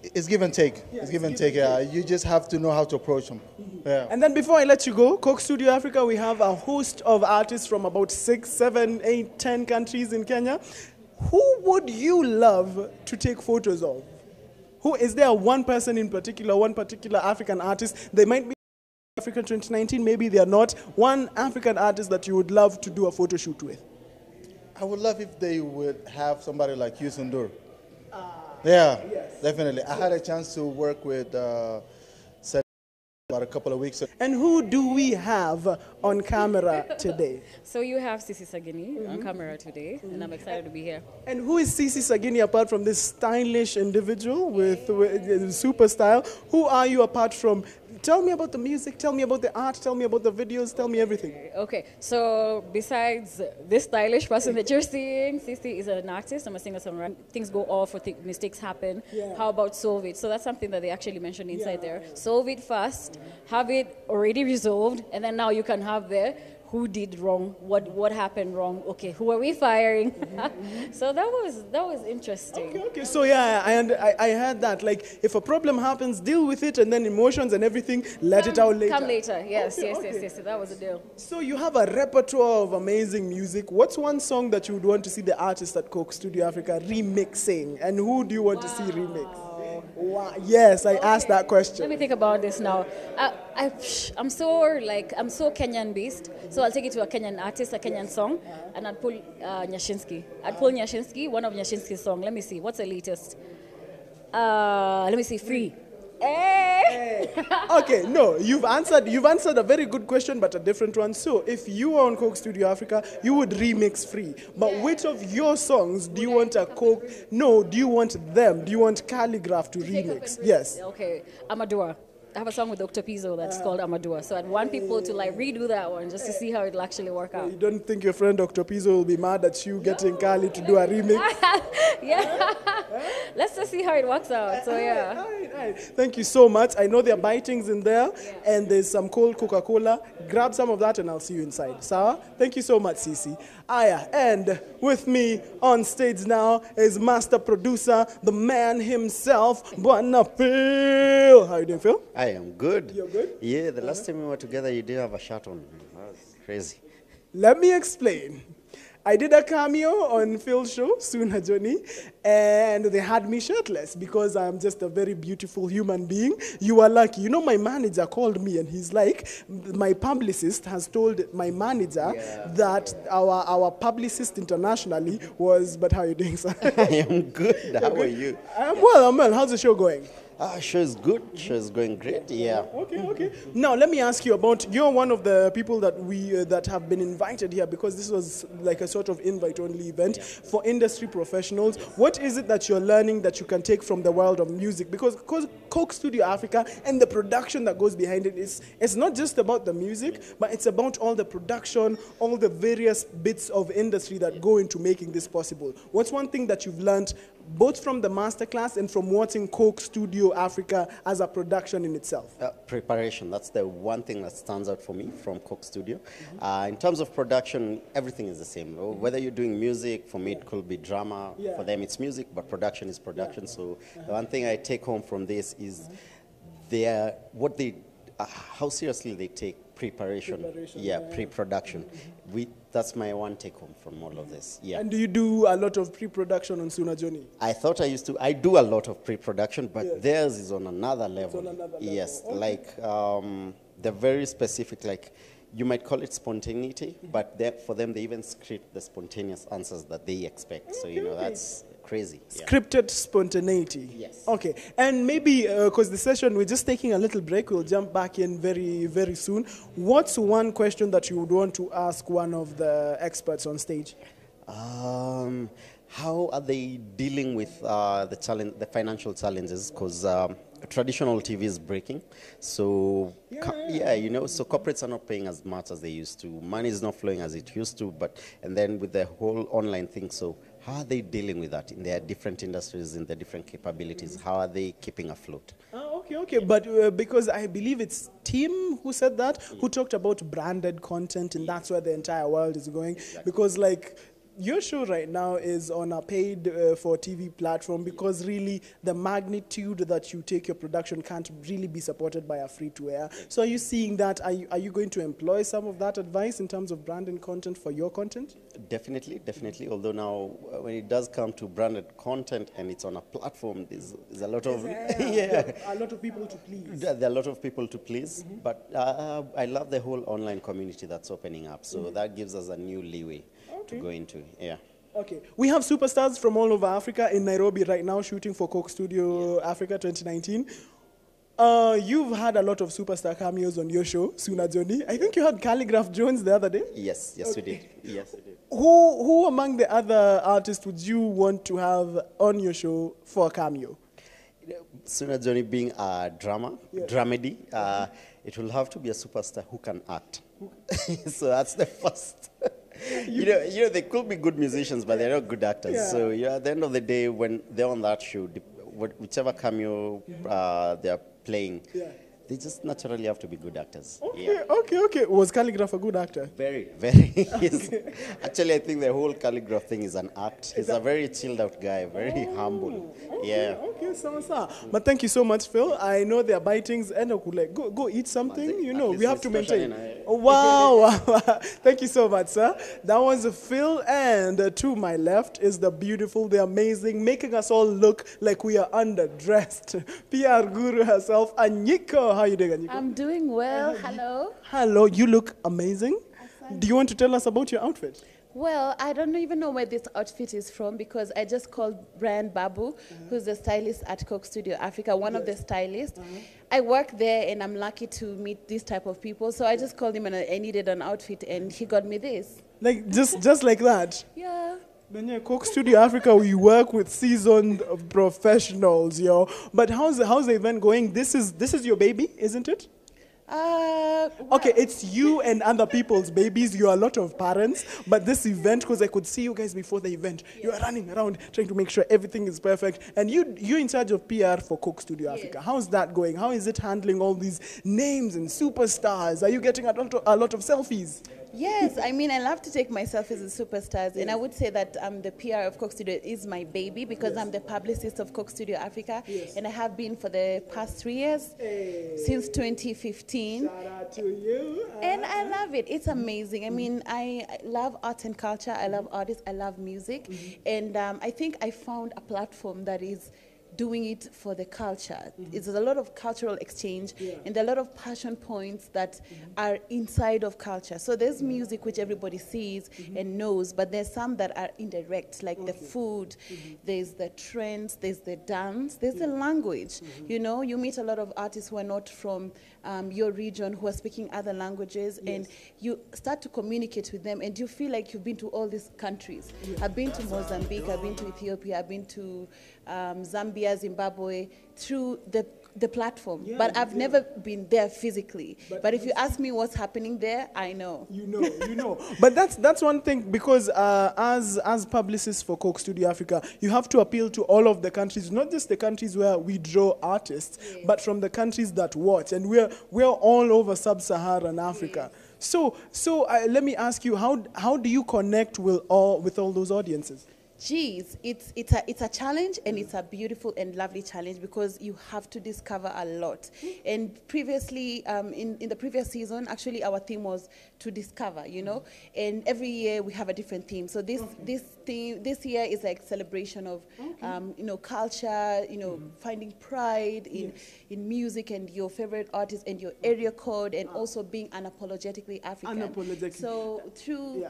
Speaker 9: it's give and take. It's give and take. Yeah, you just have to know how to approach them. Yeah.
Speaker 7: And then before I let you go, Coke Studio Africa, we have a host of artists from about 6, 7, 8, 10 countries in Kenya. Who would you love to take photos of? Who is there one person in particular, one particular African artist? They might be Africa 2019, maybe they are not. One African artist that you would love to do a photo shoot with?
Speaker 9: I would love if they would have somebody like Youssou N'Dour. Yeah, definitely. I had a chance to work with about a couple of weeks ago.
Speaker 7: And who do we have on camera today?
Speaker 10: So you have Sisi Sagini on camera today, and I'm excited to be here.
Speaker 7: And who is Sisi Sagini apart from this stylish individual with super style? Who are you apart from? Tell me about the music, tell me about the art, tell me about the videos, tell me everything.
Speaker 10: Okay, so besides this stylish person that you're seeing, Sisi is an artist, I'm a singer-songwriter. Things go off, or mistakes happen. Yeah. How about solve it? So that's something that they actually mentioned inside there. Solve it fast, have it already resolved, and then now you can have the who did wrong, what happened wrong, okay, who are we firing? So that was interesting.
Speaker 7: Okay, so yeah, I heard that. Like, if a problem happens, deal with it, and then emotions and everything, let it out later.
Speaker 10: Come later, yes,
Speaker 7: Okay,
Speaker 10: yes,
Speaker 7: okay.
Speaker 10: yes, that was the deal.
Speaker 7: So you have a repertoire of amazing music. What's one song that you would want to see the artist at Coke Studio Africa remixing, and who do you want to see remix? Wow. Yes, I asked that question.
Speaker 10: Let me think about this now. I'm so Kenyan based, so I'll take it to a Kenyan artist, a Kenyan song, and I'd pull Nyashinsky. I'd pull Nyashinsky, one of Nyashinsky's songs. Let me see, what's the latest? Let me see, Free. Hey.
Speaker 7: Okay, no, you've answered a very good question, but a different one. So, if you were on Coke Studio Africa, you would remix Free. But which of your songs do you want a Coke? No, do you want them? Do you want Calligraph to remix? Yes.
Speaker 10: Okay, Amadua. I have a song with Dr. Pizzo that's called Amadua. So I'd want people to like redo that one just to see how it'll actually work out.
Speaker 7: You don't think your friend Dr. Pizzo will be mad at you getting Kali to do a remix?
Speaker 10: Yeah. Let's just see how it works out. So yeah.
Speaker 7: All right. Thank you so much. I know there are bitings in there, and there's some cold Coca-Cola. Grab some of that and I'll see you inside. Sawa? Thank you so much, Cece. Aya, and with me on stage now is master producer, the man himself, Bwana Phil. How you doing, Phil?
Speaker 11: I am good.
Speaker 7: You're good?
Speaker 11: Yeah, the last time we were together, you didn't have a shirt on. That was crazy.
Speaker 7: Let me explain. I did a cameo on Phil's show, Suna Johnny, and they had me shirtless because I'm just a very beautiful human being. You are lucky. You know, my manager called me and he's like, my publicist has told my manager that our publicist internationally was, but how are you doing, sir?
Speaker 11: I am good. How are you?
Speaker 7: I'm well. How's the show going?
Speaker 11: Show is good. Show is going great. Yeah.
Speaker 7: Okay. Now let me ask you about. You're one of the people that we that have been invited here because this was like a sort of invite-only event for industry professionals. What is it that you're learning that you can take from the world of music? Because Coke Studio Africa and the production that goes behind it it's not just about the music, but it's about all the production, all the various bits of industry that go into making this possible. What's one thing that you've learned both from the masterclass and from watching Coke Studio Africa as a production in itself?
Speaker 11: Preparation. That's the one thing that stands out for me from Coke Studio. In terms of production, everything is the same. Whether you're doing music, for me it could be drama. For them it's music, but production is production. So the one thing I take home from this is how seriously they take preparation. Pre-production. That's my one take home from all of this. Yeah.
Speaker 7: And do you do a lot of pre-production on Suna Johnny?
Speaker 11: I thought I used to. I do a lot of pre-production, but theirs is on another level. Yes, okay. Like they're very specific. Like you might call it spontaneity, but for them they even script the spontaneous answers that they expect. So that's crazy.
Speaker 7: Scripted spontaneity.
Speaker 11: Yes.
Speaker 7: Okay. And maybe because the session, we're just taking a little break. We'll jump back in very, very soon. What's one question that you would want to ask one of the experts on stage?
Speaker 11: How are they dealing with the financial challenges? Because traditional TV is breaking. So, so corporates are not paying as much as they used to. Money is not flowing as it used to. And then with the whole online thing, so how are they dealing with that in their different industries, in their different capabilities? How are they keeping afloat?
Speaker 7: Okay. But because I believe it's Tim who said that, who talked about branded content, and that's where the entire world is going. Because like, your show right now is on a paid for TV platform because really the magnitude that you take your production can't really be supported by a free-to-air. So are you seeing that? Are you going to employ some of that advice in terms of branded content for your content?
Speaker 11: Definitely. Although now when it does come to branded content and it's on a platform, there's a lot of
Speaker 7: a lot of people to please.
Speaker 11: There are a lot of people to please, but I love the whole online community that's opening up. So that gives us a new leeway to go into. Yeah.
Speaker 7: Okay. We have superstars from all over Africa in Nairobi right now shooting for Coke Studio Africa 2019. You've had a lot of superstar cameos on your show, Suna Johnny. I think you had Calligraph Jones the other day.
Speaker 11: Yes, we did. Yes, we did.
Speaker 7: Who among the other artists would you want to have on your show for a cameo?
Speaker 11: Suna Johnny being a dramedy, it will have to be a superstar who can act. So that's the first. They could be good musicians, but they're not good actors. Yeah. So at the end of the day, when they're on that show, whichever cameo they're playing, They just naturally have to be good actors.
Speaker 7: Okay, okay. Was Calligraph a good actor?
Speaker 11: Very, very. Yes. Actually, I think the whole Calligraph thing is an act. He's a very chilled out guy, very humble. Yeah.
Speaker 7: Okay, so. But thank you so much, Phil. I know there are bitings, and I could like go eat something. You know, we have to maintain. Oh, wow. Thank you so much, sir. That was Phil, and to my left is the beautiful, the amazing, making us all look like we are underdressed. PR guru herself, Anyiko. How are you doing, Anyiko?
Speaker 12: I'm doing well. Hello.
Speaker 7: Hello. You look amazing. Do you want to tell us about your outfit?
Speaker 12: Well, I don't even know where this outfit is from because I just called Brian Babu, who's the stylist at Coke Studio Africa, one of the stylists. I work there and I'm lucky to meet this type of people. So I just called him and I needed an outfit and he got me this.
Speaker 7: Like just like that?
Speaker 12: Yeah.
Speaker 7: Then yeah, Coke Studio Africa, we work with seasoned professionals, yo. But how's the event going? This is your baby, isn't it? Okay, it's you and other people's babies. You are a lot of parents, but this event, because I could see you guys before the event, you are running around trying to make sure everything is perfect. And you're in charge of PR for Coke Studio Africa. How's that going? How is it handling all these names and superstars? Are you getting a lot of selfies?
Speaker 12: Yes, I mean, I love to take my selfies with superstars, and I would say that the PR of Coke Studio is my baby because I'm the publicist of Coke Studio Africa, and I have been for the past 3 years, since 2015.
Speaker 7: Shout out to you.
Speaker 12: And I love it. It's amazing. I mean, I love arts and culture. I love artists. I love music. And I think I found a platform that is doing it for the culture. It's a lot of cultural exchange and a lot of passion points that are inside of culture. So there's music which everybody sees and knows, but there's some that are indirect, like the food, there's the trends, there's the dance, there's the language. You know, you meet a lot of artists who are not from your region, who are speaking other languages, and you start to communicate with them, and you feel like you've been to all these countries. I've been to Mozambique, I've been to Ethiopia, I've been to Zambia, Zimbabwe, through the platform, but I've never been there physically. But if you ask me what's happening there, I know.
Speaker 7: You know. But that's one thing, because as publicists for Coke Studio Africa, you have to appeal to all of the countries, not just the countries where we draw artists, but from the countries that watch, and we're all over sub-Saharan Africa. So let me ask you, how do you connect with all those audiences?
Speaker 12: Geez, it's a challenge, and it's a beautiful and lovely challenge because you have to discover a lot. And previously, in the previous season, actually our theme was to discover, you know. And every year we have a different theme. So this year is like celebration of you know, culture, you know, finding pride in music and your favorite artist and your area code, and also being unapologetically African.
Speaker 7: Unapologetically.
Speaker 12: So through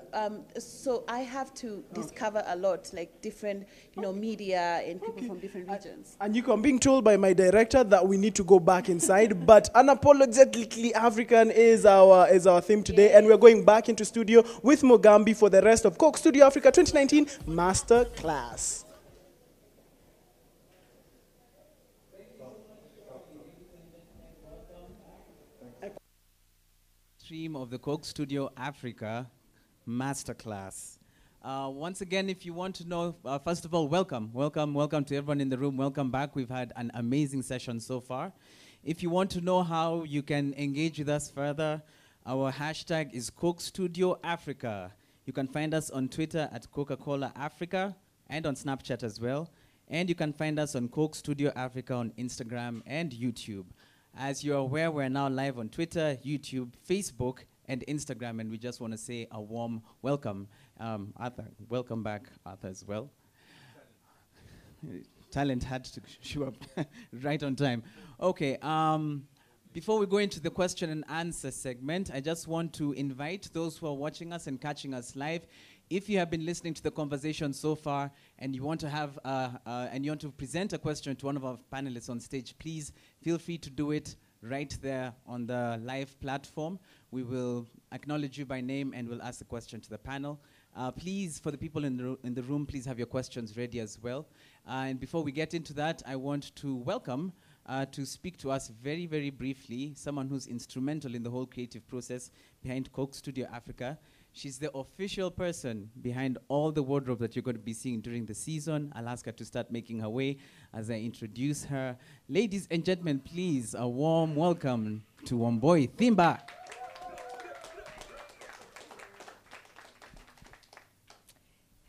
Speaker 12: so I have to discover a lot, like different, you know, media and people from different regions.
Speaker 7: And I'm being told by my director that we need to go back inside, but unapologetically African is our theme today, and we're going back into studio with Mugambi for the rest of Coke Studio Africa 2019 Master Class.
Speaker 3: Stream of the Coke Studio Africa Masterclass. Once again, if you want to know, first of all, welcome to everyone in the room. Welcome back. We've had an amazing session so far. If you want to know how you can engage with us further, our hashtag is Coke Studio Africa. You can find us on Twitter at Coca-Cola Africa and on Snapchat as well. And you can find us on Coke Studio Africa on Instagram and YouTube. As you're aware, we're now live on Twitter, YouTube, Facebook, and Instagram, and we just want to say a warm welcome. Arthur, welcome back, Arthur, as well. Talent had to show up right on time. Okay, before we go into the question and answer segment, I just want to invite those who are watching us and catching us live. If you have been listening to the conversation so far and you want to have and you want to present a question to one of our panelists on stage, please feel free to do it right there on the live platform. We will acknowledge you by name and we'll ask the question to the panel. Please, for the people in the room, please have your questions ready as well. And before we get into that, I want to welcome to speak to us very, very briefly someone who's instrumental in the whole creative process behind Coke Studio Africa. She's the official person behind all the wardrobe that you're going to be seeing during the season. I'll ask her to start making her way as I introduce her. Ladies and gentlemen, please, a warm welcome to Wambui Thimba.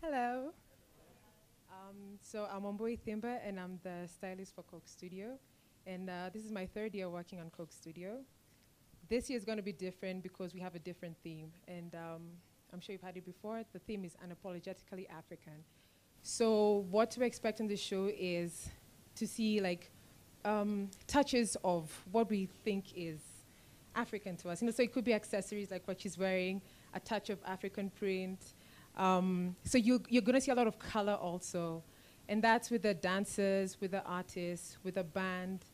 Speaker 13: Hello. So I'm Wambui Thimba, and I'm the stylist for Coke Studio. And this is my third year working on Coke Studio. This year is going to be different because we have a different theme. And I'm sure you've had it before. The theme is Unapologetically African. So what to expect in this show is to see like touches of what we think is African to us. So it could be accessories like what she's wearing, a touch of African print. So you're going to see a lot of color also. And that's with the dancers, with the artists, with the band,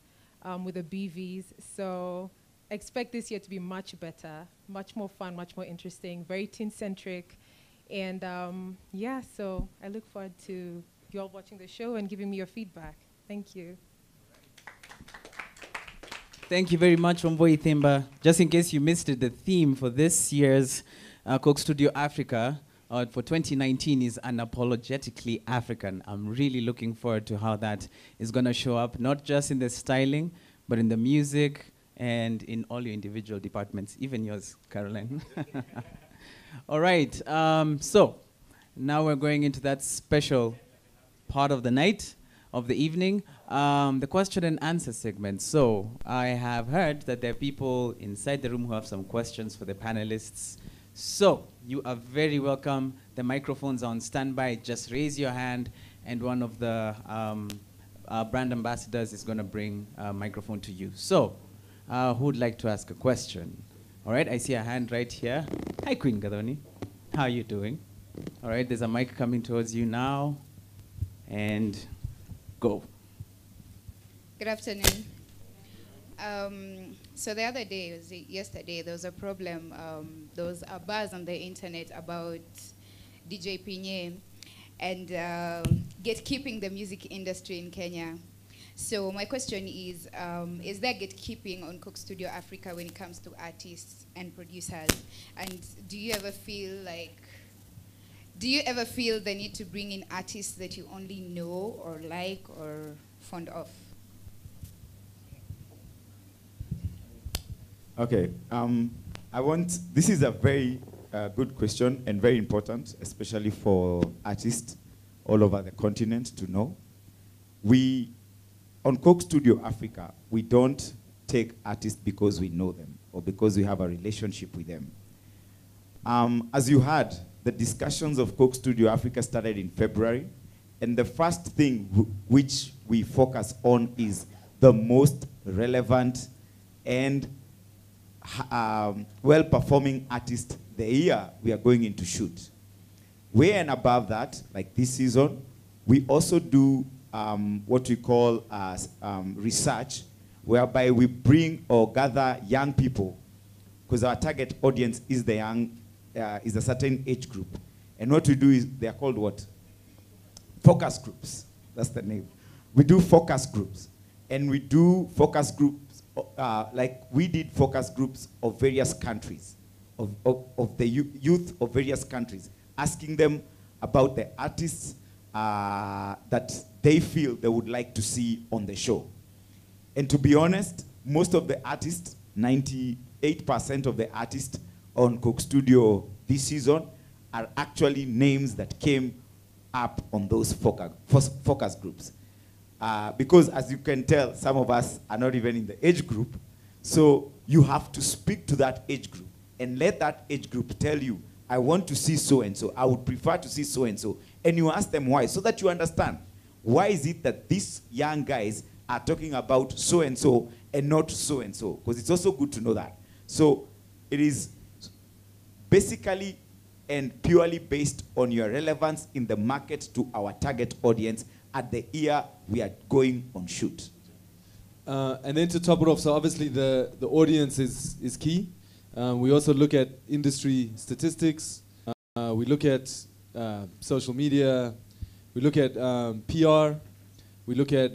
Speaker 13: with the BVs. So expect this year to be much better, much more fun, much more interesting, very teen-centric. And yeah, so I look forward to you all watching the show and giving me your feedback. Thank you.
Speaker 3: Thank you very much, Wambui Thimba. Just in case you missed it, the theme for this year's Coke Studio Africa for 2019 is Unapologetically African. I'm really looking forward to how that is going to show up, not just in the styling, but in the music and in all your individual departments, even yours, Caroline. All right, so now we're going into that special part of the night, of the evening, the question and answer segment. So I have heard that there are people inside the room who have some questions for the panelists. So you are very welcome. The microphones are on standby. Just raise your hand, and one of the brand ambassadors is going to bring a microphone to you. So who would like to ask a question? All right, I see a hand right here. Hi, Queen Gadoni. How are you doing? All right, there's a mic coming towards you now. And go.
Speaker 14: Good afternoon. So the other day, was it yesterday, there was a problem. There was a buzz on the internet about DJ Pinye and gatekeeping the music industry in Kenya. So my question is there gatekeeping on Coke Studio Africa when it comes to artists and producers? And do you ever feel the need to bring in artists that you only know or like or fond of?
Speaker 1: Okay, this is a very good question and very important, especially for artists all over the continent to know. On Coke Studio Africa, we don't take artists because we know them or because we have a relationship with them. As you heard, the discussions of Coke Studio Africa started in February, and the first thing which we focus on is the most relevant and well-performing artist the year we are going into shoot. Way and above that, like this season, we also do what we call research, whereby we bring or gather young people, because our target audience is the young, is a certain age group. And what we do is, they are called what? Focus groups. That's the name. We do focus groups. And we do focus groups, like we did focus groups of various countries, of the youth of various countries, asking them about the artists that they feel they would like to see on the show. And to be honest, most of the artists, 98% of the artists on Coke Studio this season are actually names that came up on those focus groups. Because as you can tell, some of us are not even in the age group. So you have to speak to that age group and let that age group tell you, I want to see so-and-so. I would prefer to see so-and-so. And you ask them why, so that you understand. Why is it that these young guys are talking about so-and-so and not so-and-so? Because it's also good to know that. So it is basically and purely based on your relevance in the market to our target audience at the year we are going on shoot.
Speaker 4: And then to top it off, so obviously the audience is key. We also look at industry statistics. We look at social media. We look at PR. We look at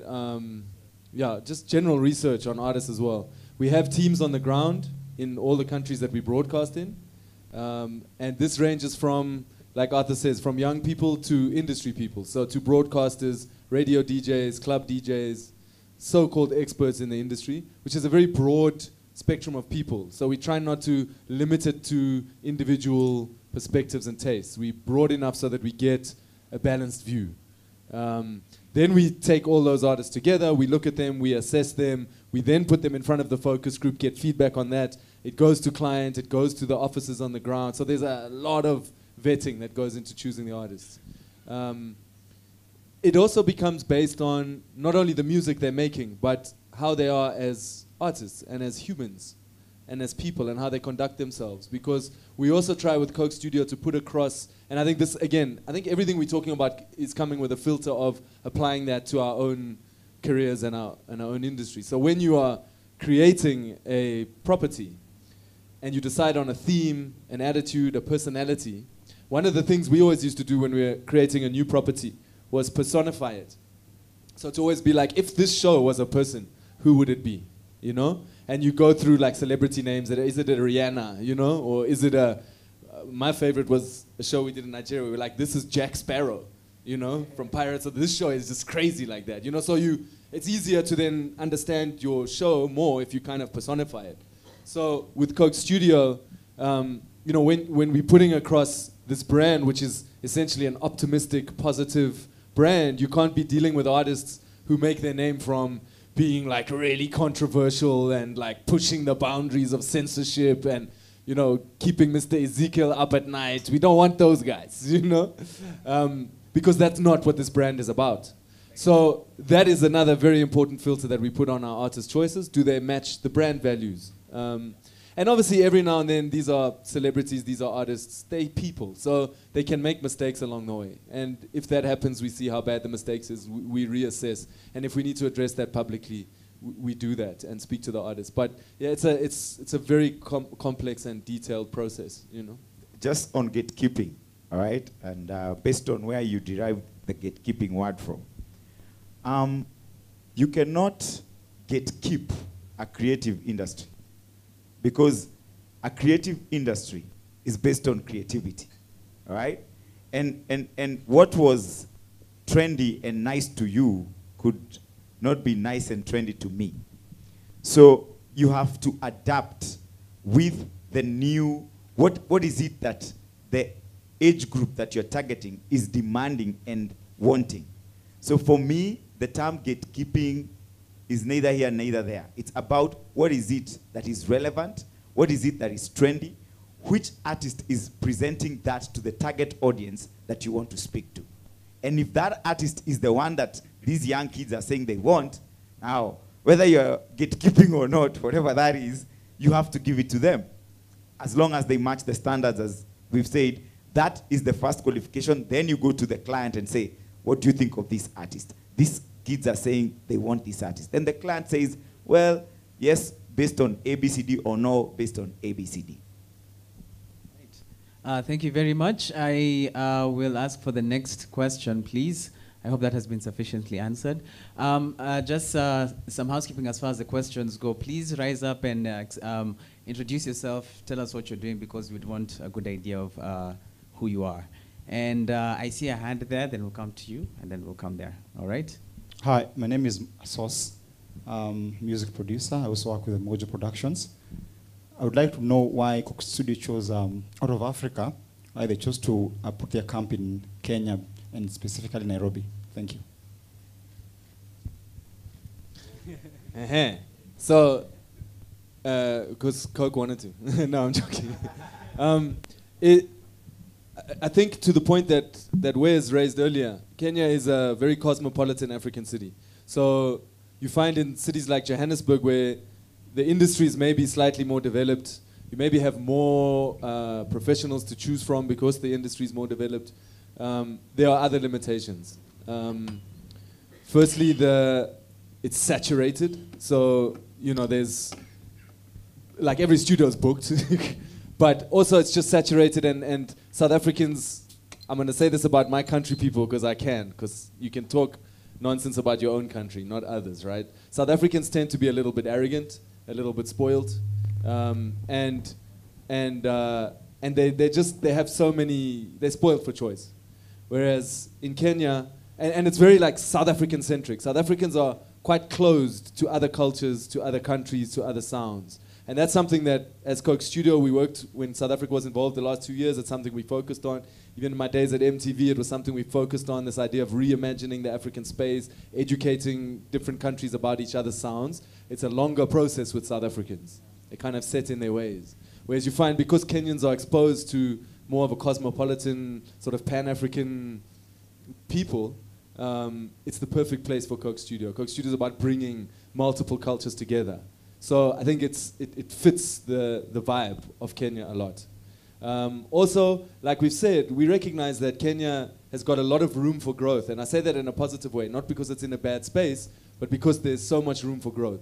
Speaker 4: just general research on artists as well. We have teams on the ground in all the countries that we broadcast in. And this ranges from, like Arthur says, from young people to industry people. So to broadcasters, radio DJs, club DJs, so-called experts in the industry, which is a very broad spectrum of people. So we try not to limit it to individual perspectives and tastes. We're broad enough so that we get a balanced view. Then we take all those artists together, we look at them, we assess them, we then put them in front of the focus group, get feedback on that. It goes to client, it goes to the offices on the ground. So there's a lot of vetting that goes into choosing the artists. It also becomes based on not only the music they're making, but how they are as artists and as humans and as people and how they conduct themselves. Because we also try with Coke Studio to put across, and I think this, again, I think everything we're talking about is coming with a filter of applying that to our own careers and our own industry. So when you are creating a property and you decide on a theme, an attitude, a personality, one of the things we always used to do when we were creating a new property was personify it. So to always be like, if this show was a person, who would it be? You know? And you go through like celebrity names. Is it a Rihanna, you know? Or is it a... my favorite was a show we did in Nigeria. We were like, this is Jack Sparrow, you know, from Pirates. So this show is just crazy like that, you know? So it's easier to then understand your show more if you kind of personify it. So with Coke Studio, you know, when we're putting across this brand, which is essentially an optimistic, positive brand, you can't be dealing with artists who make their name from being like really controversial and like pushing the boundaries of censorship and, you know, keeping Mr. Ezekiel up at night. We don't want those guys, you know, because that's not what this brand is about. So that is another very important filter that we put on our artist choices. Do they match the brand values? And obviously every now and then these are celebrities, these are artists, they people. So they can make mistakes along the way. And if that happens, we see how bad the mistakes is, we reassess. And if we need to address that publicly, we do that and speak to the artists. But yeah, it's a very complex and detailed process, you know.
Speaker 1: Just on gatekeeping, all right? And based on where you derive the gatekeeping word from, you cannot gatekeep a creative industry, because a creative industry is based on creativity, all right? And what was trendy and nice to you could not be nice and trendy to me. So you have to adapt with the new, what is it that the age group that you're targeting is demanding and wanting. So for me, the term gatekeeping is neither here, neither there. It's about what is it that is relevant, what is it that is trendy, which artist is presenting that to the target audience that you want to speak to. And if that artist is the one that these young kids are saying they want, now, whether you're gatekeeping or not, whatever that is, you have to give it to them. As long as they match the standards, as we've said, that is the first qualification. Then you go to the client and say, what do you think of this artist? These kids are saying they want this artist. Then the client says, well, yes, based on ABCD, or no, based on ABCD.
Speaker 3: Thank you very much. I will ask for the next question, please. I hope that has been sufficiently answered. Just some housekeeping as far as the questions go. Please rise up and introduce yourself. Tell us what you're doing, because we'd want a good idea of who you are. And I see a hand there, then we'll come to you, and then we'll come there. All right?
Speaker 15: Hi, my name is Sos, music producer. I also work with Mojo Productions. I would like to know why Coke Studio chose, out of Africa, why they chose to put their camp in Kenya and specifically Nairobi. Thank you.
Speaker 4: So, because Coke wanted to. No, I'm joking. I think to the point that Wes raised earlier, Kenya is a very cosmopolitan African city. So you find in cities like Johannesburg, where the industry is maybe slightly more developed, you maybe have more professionals to choose from because the industry is more developed. There are other limitations. Firstly, it's saturated. So, you know, there's, like every studio is booked. But also it's just saturated, and South Africans, I'm going to say this about my country people because I can, because you can talk nonsense about your own country, not others, right? South Africans tend to be a little bit arrogant, a little bit spoiled, and and they have so many, they're spoiled for choice. Whereas in Kenya, and it's very like South African centric. South Africans are quite closed to other cultures, to other countries, to other sounds. And that's something that, as Coke Studio, we worked when South Africa was involved the last 2 years. It's something we focused on. Even in my days at MTV, it was something we focused on, this idea of reimagining the African space, educating different countries about each other's sounds. It's a longer process with South Africans. They kind of set in their ways. Whereas you find, because Kenyans are exposed to more of a cosmopolitan, sort of Pan-African people, it's the perfect place for Coke Studio. Coke Studio is about bringing multiple cultures together. So I think it fits the vibe of Kenya a lot. Also, like we've said, we recognize that Kenya has got a lot of room for growth. And I say that in a positive way, not because it's in a bad space, but because there's so much room for growth.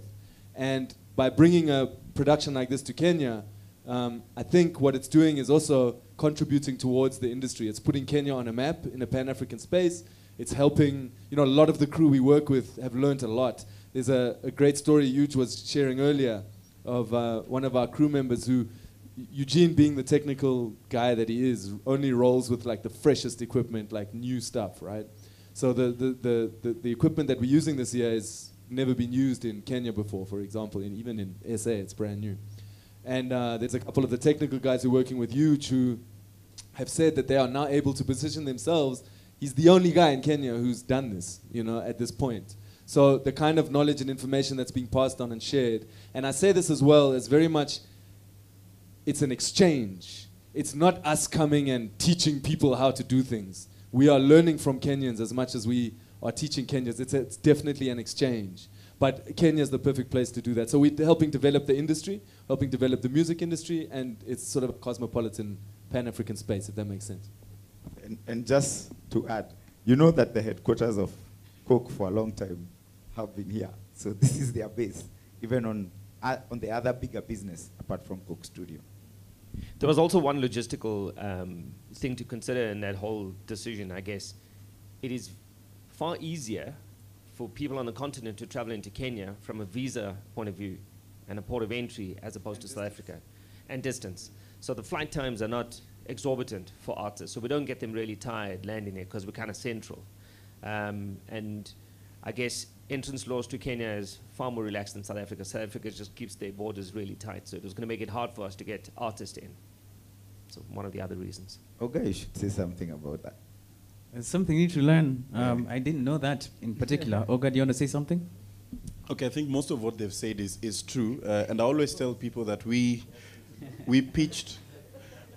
Speaker 4: And by bringing a production like this to Kenya, I think what it's doing is also contributing towards the industry. It's putting Kenya on a map in a Pan-African space. It's helping, a lot of the crew we work with have learned a lot. There's a great story Huge was sharing earlier of one of our crew members who, Eugene being the technical guy that he is, only rolls with like the freshest equipment, like new stuff, right? So the equipment that we're using this year has never been used in Kenya before, for example, and even in SA, it's brand new. And there's a couple of the technical guys who are working with Huge who have said that they are now able to position themselves. He's the only guy in Kenya who's done this, at this point. So the kind of knowledge and information that's being passed on and shared, and I say this as well, as very much, it's an exchange. It's not us coming and teaching people how to do things. We are learning from Kenyans as much as we are teaching Kenyans. It's definitely an exchange. But Kenya is the perfect place to do that. So we're helping develop the industry, helping develop the music industry, and it's sort of a cosmopolitan Pan-African space, if that makes sense.
Speaker 1: And just to add, you know that the headquarters of Coke for a long time have been here. So this is their base, even on the other bigger business apart from Coke Studio.
Speaker 5: There was also one logistical thing to consider in that whole decision, I guess. It is far easier for people on the continent to travel into Kenya from a visa point of view and a port of entry as opposed to South Africa, and distance. So the flight times are not exorbitant for artists, so we don't get them really tired landing there because we're kind of central. And I guess entrance laws to Kenya is far more relaxed than South Africa. South Africa just keeps their borders really tight, so it was going to make it hard for us to get artists in. So one of the other reasons.
Speaker 1: Okay, you should say something about that.
Speaker 3: It's something you need to learn. I didn't know that in particular. Olga, do you want to say something?
Speaker 16: Okay, I think most of what they've said is true. And I always tell people that we pitched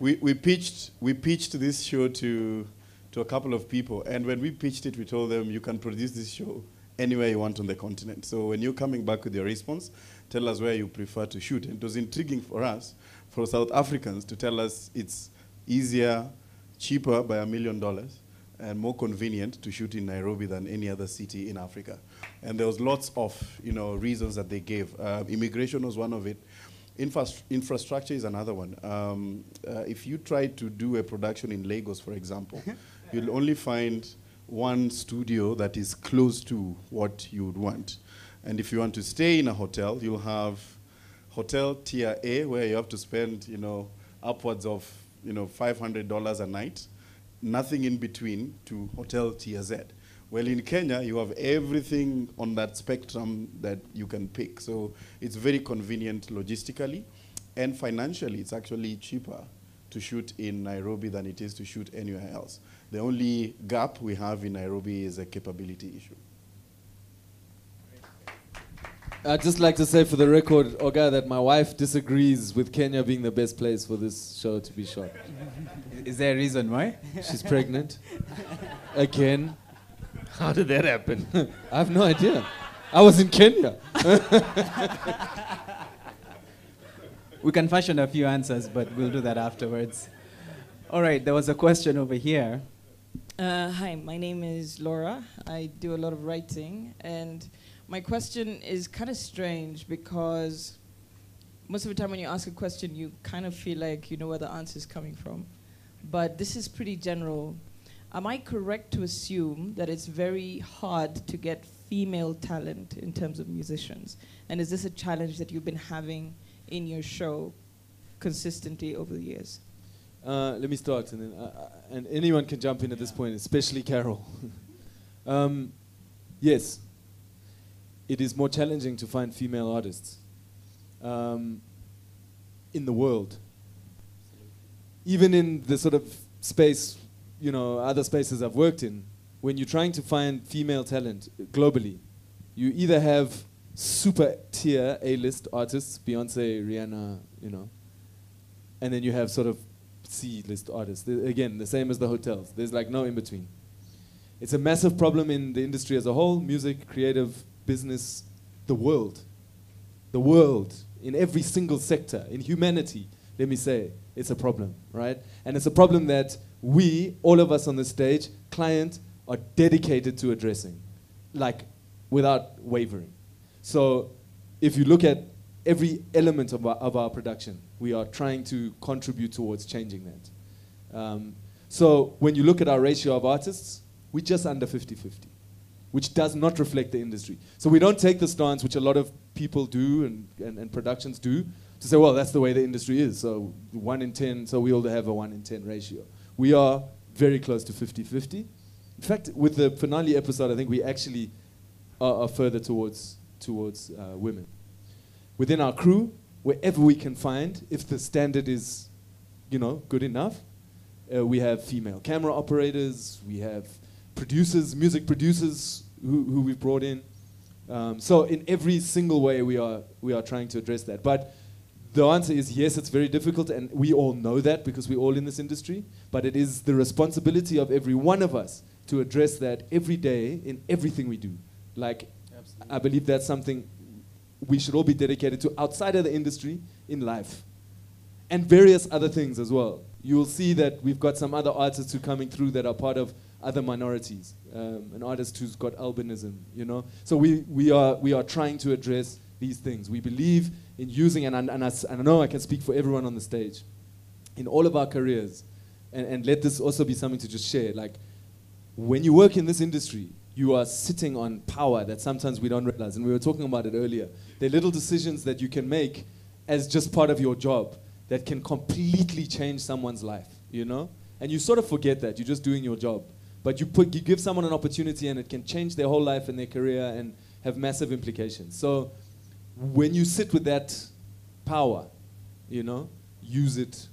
Speaker 16: this show to a couple of people. And when we pitched it, we told them, you can produce this show anywhere you want on the continent. So when you're coming back with your response, tell us where you prefer to shoot. And it was intriguing for us, for South Africans, to tell us it's easier, cheaper by $1 million, and more convenient to shoot in Nairobi than any other city in Africa. And there was lots of reasons that they gave. Immigration was one of it. Infrastructure is another one. If you try to do a production in Lagos, for example, you'll only find one studio that is close to what you would want. And if you want to stay in a hotel, you'll have hotel tier A, where you have to spend upwards of $500 a night. Nothing in between to hotel tier Z. Well, in Kenya, you have everything on that spectrum that you can pick. So it's very convenient logistically, and financially, it's actually cheaper to shoot in Nairobi than it is to shoot anywhere else. The only gap we have in Nairobi is a capability issue.
Speaker 4: I'd just like to say for the record, Olga, that my wife disagrees with Kenya being the best place for this show to be shot.
Speaker 3: Is there a reason why?
Speaker 4: She's pregnant. Again.
Speaker 5: How did that happen?
Speaker 4: I have no idea. I was in Kenya.
Speaker 3: We can fashion a few answers, but we'll do that afterwards. All right, there was a question over here.
Speaker 17: Hi, my name is Laura. I do a lot of writing, and my question is kind of strange because most of the time when you ask a question, you kind of feel like you know where the answer is coming from. But this is pretty general. Am I correct to assume that it's very hard to get female talent in terms of musicians? And is this a challenge that you've been having in your show consistently over the years?
Speaker 4: Let me start, and then and anyone can jump in at this point, especially Carol. Yes, it is more challenging to find female artists in the world. Even in the sort of space, you know, other spaces I've worked in, when you're trying to find female talent globally, you either have super tier A-list artists, Beyonce, Rihanna, you know, and then you have sort of C-list artists. Again, the same as the hotels. There's like no in between. It's a massive problem in the industry as a whole, music, creative, business, the world. The world, in every single sector, in humanity, let me say, it's a problem, right? And it's a problem that we, all of us on the stage, client, are dedicated to addressing, like without wavering. So if you look at every element of our production, we are trying to contribute towards changing that. So when you look at our ratio of artists, we're just under 50-50, which does not reflect the industry. So we don't take the stance, which a lot of people do and productions do, to say, well, that's the way the industry is. So 1 in 10, so we all have a 1 in 10 ratio. We are very close to 50-50. In fact, with the finale episode, I think we actually are further towards women. Within our crew, wherever we can find, if the standard is, you know, good enough, we have female camera operators, we have producers, music producers who we've brought in. So in every single way, we are trying to address that. But the answer is yes, it's very difficult, and we all know that because we're all in this industry. But it is the responsibility of every one of us to address that every day in everything we do. Like, I believe that's something we should all be dedicated to outside of the industry in life. And various other things as well. You will see that we've got some other artists who are coming through that are part of other minorities. An artist who's got albinism, you know. So we are trying to address these things. We believe in using, and I know I can speak for everyone on the stage, in all of our careers, and let this also be something to just share. Like, when you work in this industry, you are sitting on power that sometimes we don't realize, and we were talking about it earlier. There are little decisions that you can make as just part of your job that can completely change someone's life, you know? And you sort of forget that, you're just doing your job. But you give someone an opportunity and it can change their whole life and their career and have massive implications. So when you sit with that power, you know, use it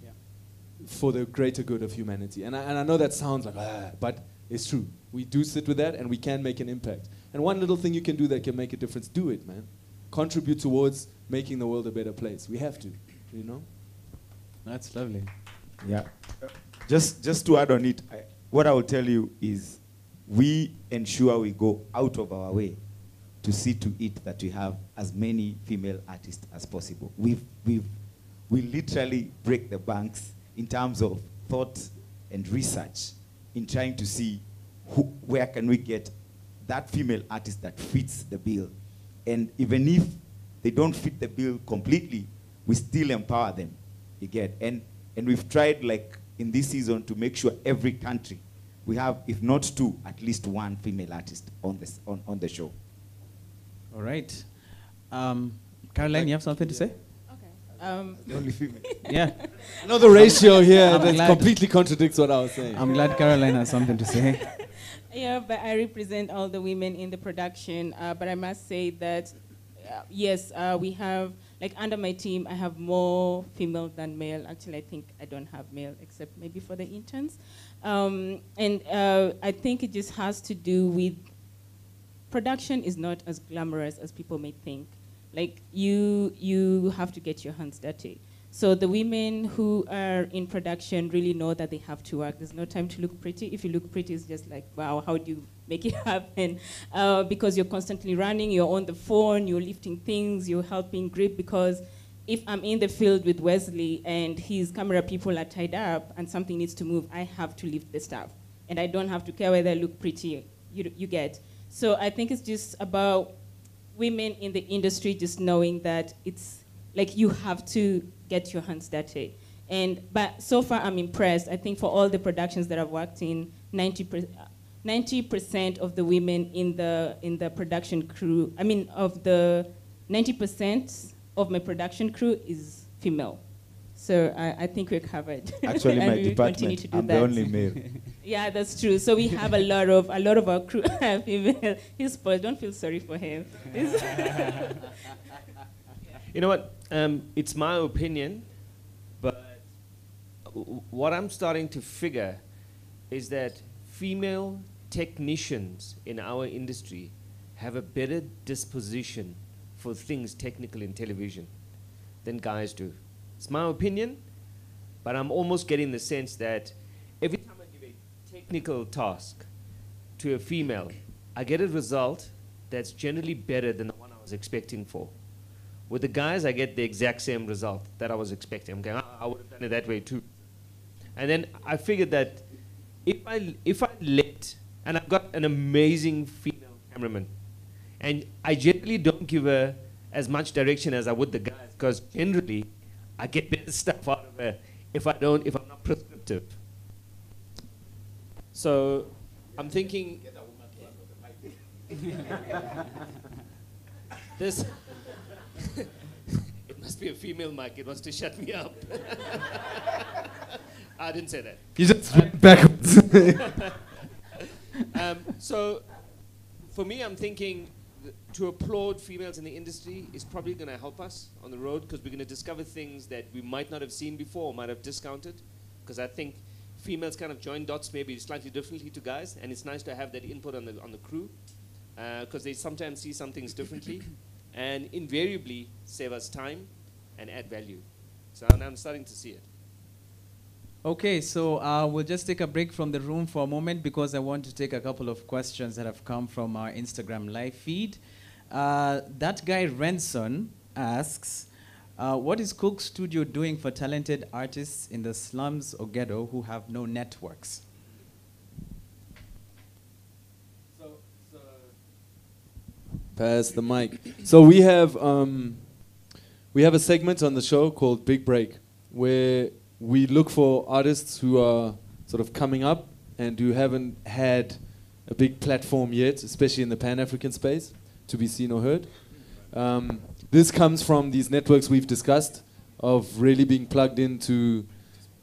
Speaker 4: for the greater good of humanity. And I know that sounds like, but it's true. We do sit with that and we can make an impact. And one little thing you can do that can make a difference, do it, man. Contribute towards making the world a better place. We have to, you know?
Speaker 3: That's lovely.
Speaker 1: Yeah. Just to add on it, what I will tell you is we ensure we go out of our way to see to it that we have as many female artists as possible. We literally break the banks in terms of thought and research in trying to see where can we get that female artist that fits the bill. And even if they don't fit the bill completely, we still empower them, you get. And we've tried, like, in this season to make sure every country we have, if not two, at least one female artist on the show.
Speaker 3: All right. Caroline, you have something to say?
Speaker 1: The only female.
Speaker 3: Yeah.
Speaker 4: I know the ratio here
Speaker 3: I'm
Speaker 4: that
Speaker 3: glad.
Speaker 4: completely contradicts what I was saying.
Speaker 3: I'm glad Caroline has something to say.
Speaker 6: Yeah, but I represent all the women in the production. But I must say that, yes, we have, like under my team, I have more female than male. Actually, I think I don't have male except maybe for the interns. And I think it just has to do with production is not as glamorous as people may think. Like, you have to get your hands dirty. So the women who are in production really know that they have to work. There's no time to look pretty. If you look pretty, it's just like, wow, how do you make it happen? Because you're constantly running, you're on the phone, you're lifting things, you're helping grip. Because if I'm in the field with Wesley and his camera people are tied up and something needs to move, I have to lift the stuff. And I don't have to care whether I look pretty, you get. So I think it's just about women in the industry just knowing that it's like you have to get your hands dirty. But so far I'm impressed. I think for all the productions that I've worked in, 90% of the women in the production crew, I mean of the 90% of my production crew is female. So I think we're covered.
Speaker 1: Actually,
Speaker 6: And
Speaker 1: my
Speaker 6: we will continue
Speaker 1: department,
Speaker 6: to do
Speaker 1: I'm
Speaker 6: that.
Speaker 1: the only male.
Speaker 6: Yeah, that's true. So we have a lot of our crew are female. He's spoiled. Don't feel sorry for him.
Speaker 5: You know what? It's my opinion, but what I'm starting to figure is that female technicians in our industry have a better disposition for things technical in television than guys do. It's my opinion, but I'm almost getting the sense that every time I give a technical task to a female, I get a result that's generally better than the one I was expecting for. With the guys, I get the exact same result that I was expecting. I'm going, I would have done it that way too. And then I figured that if I let, and I've got an amazing female cameraman, and I generally don't give her as much direction as I would the guys, because generally I get better stuff out of her if I'm not prescriptive. So I'm thinking this it must be a female mic. It wants to shut me up. I didn't say that.
Speaker 4: You just went backwards.
Speaker 5: So for me, I'm thinking to applaud females in the industry is probably going to help us on the road, because we're going to discover things that we might not have seen before or might have discounted, because I think females kind of join dots maybe slightly differently to guys, and it's nice to have that input on the crew, because they sometimes see some things differently and invariably save us time and add value. So I'm starting to see it.
Speaker 3: Okay, so we'll just take a break from the room for a moment because I want to take a couple of questions that have come from our Instagram live feed. That guy Renson asks, what is Coke Studio doing for talented artists in the slums or ghetto who have no networks?
Speaker 4: Pass the mic. So we have a segment on the show called Big Break, where we look for artists who are sort of coming up and who haven't had a big platform yet, especially in the Pan-African space, to be seen or heard. This comes from these networks we've discussed of really being plugged into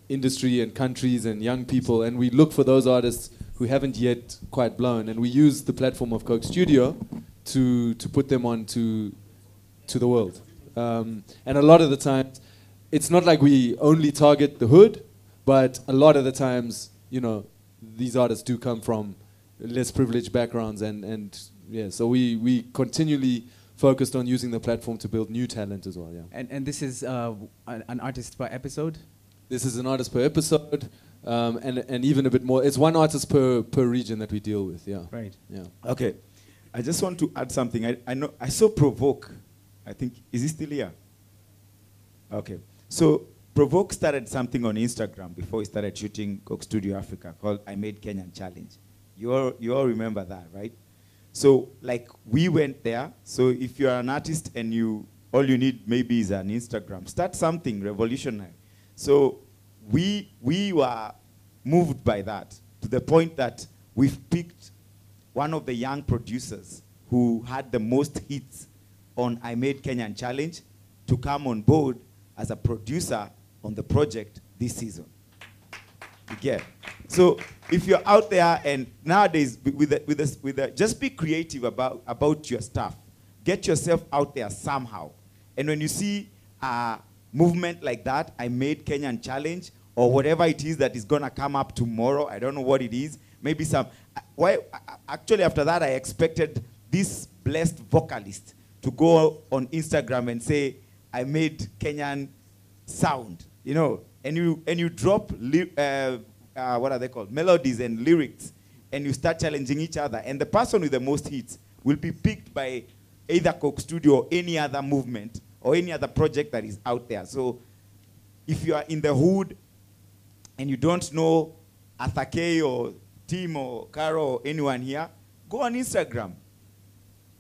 Speaker 4: industry and countries and young people, and we look for those artists who haven't yet quite blown, and we use the platform of Coke Studio to put them on to the world. And a lot of the times, it's not like we only target the hood, but a lot of the times, you know, these artists do come from less privileged backgrounds, and yeah, so we continually focused on using the platform to build new talent as well. Yeah.
Speaker 3: And this is an artist per episode?
Speaker 4: This is an artist per episode, and even a bit more. It's one artist per region that we deal with. Yeah.
Speaker 3: Right.
Speaker 4: Yeah.
Speaker 1: Okay. I just want to add something. I know I saw Provoke. I think, is he still here? Okay. So Provoke started something on Instagram before he started shooting Coke Studio Africa called I Made Kenyan Challenge. You all remember that, right? So like we went there. So if you're an artist and all you need maybe is an Instagram, start something revolutionary. So we were moved by that to the point that we've picked one of the young producers who had the most hits on I Made Kenyan Challenge to come on board as a producer on the project this season. You get? So if you're out there and nowadays just be creative about your stuff. Get yourself out there somehow. And when you see a movement like that, I Made Kenyan Challenge, or whatever it is that is gonna come up tomorrow, I don't know what it is, maybe some, actually after that I expected this blessed vocalist to go on Instagram and say, I made Kenyan sound, you know, and you drop, what are they called, melodies and lyrics, and you start challenging each other, and the person with the most hits will be picked by either Coke Studio or any other movement or any other project that is out there. So if you are in the hood and you don't know Athake or Tim or Caro or anyone here, go on Instagram.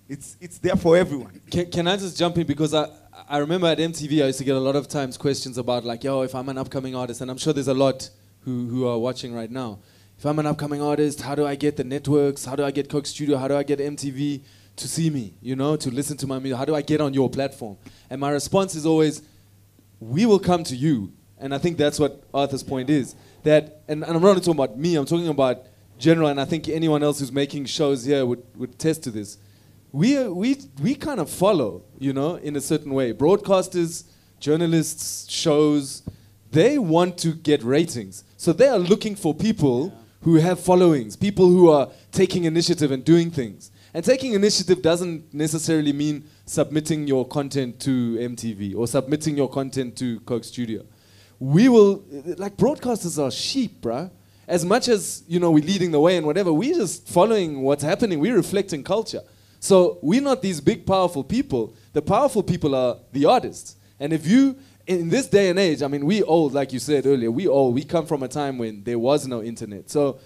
Speaker 1: It's there for everyone.
Speaker 4: Can I just jump in? Because I remember at MTV I used to get a lot of times questions about like, yo, if I'm an upcoming artist, and I'm sure there's a lot who are watching right now. If I'm an upcoming artist, how do I get the networks? How do I get Coke Studio? How do I get MTV to see me, you know, to listen to my music? How do I get on your platform? And my response is always, we will come to you. And I think that's what Arthur's point is. That, and I'm not talking about me, I'm talking about general, and I think anyone else who's making shows here would attest to this. We kind of follow, you know, in a certain way. Broadcasters, journalists, shows, they want to get ratings. So they are looking for people who have followings, people who are taking initiative and doing things. And taking initiative doesn't necessarily mean submitting your content to MTV or submitting your content to Coke Studio. We will, like, broadcasters are sheep, bruh. As much as, you know, we're leading the way and whatever, we're just following what's happening. We're reflecting culture. So we're not these big, powerful people. The powerful people are the artists. And if you, in this day and age, I mean, we old, like you said earlier, we come from a time when there was no internet. So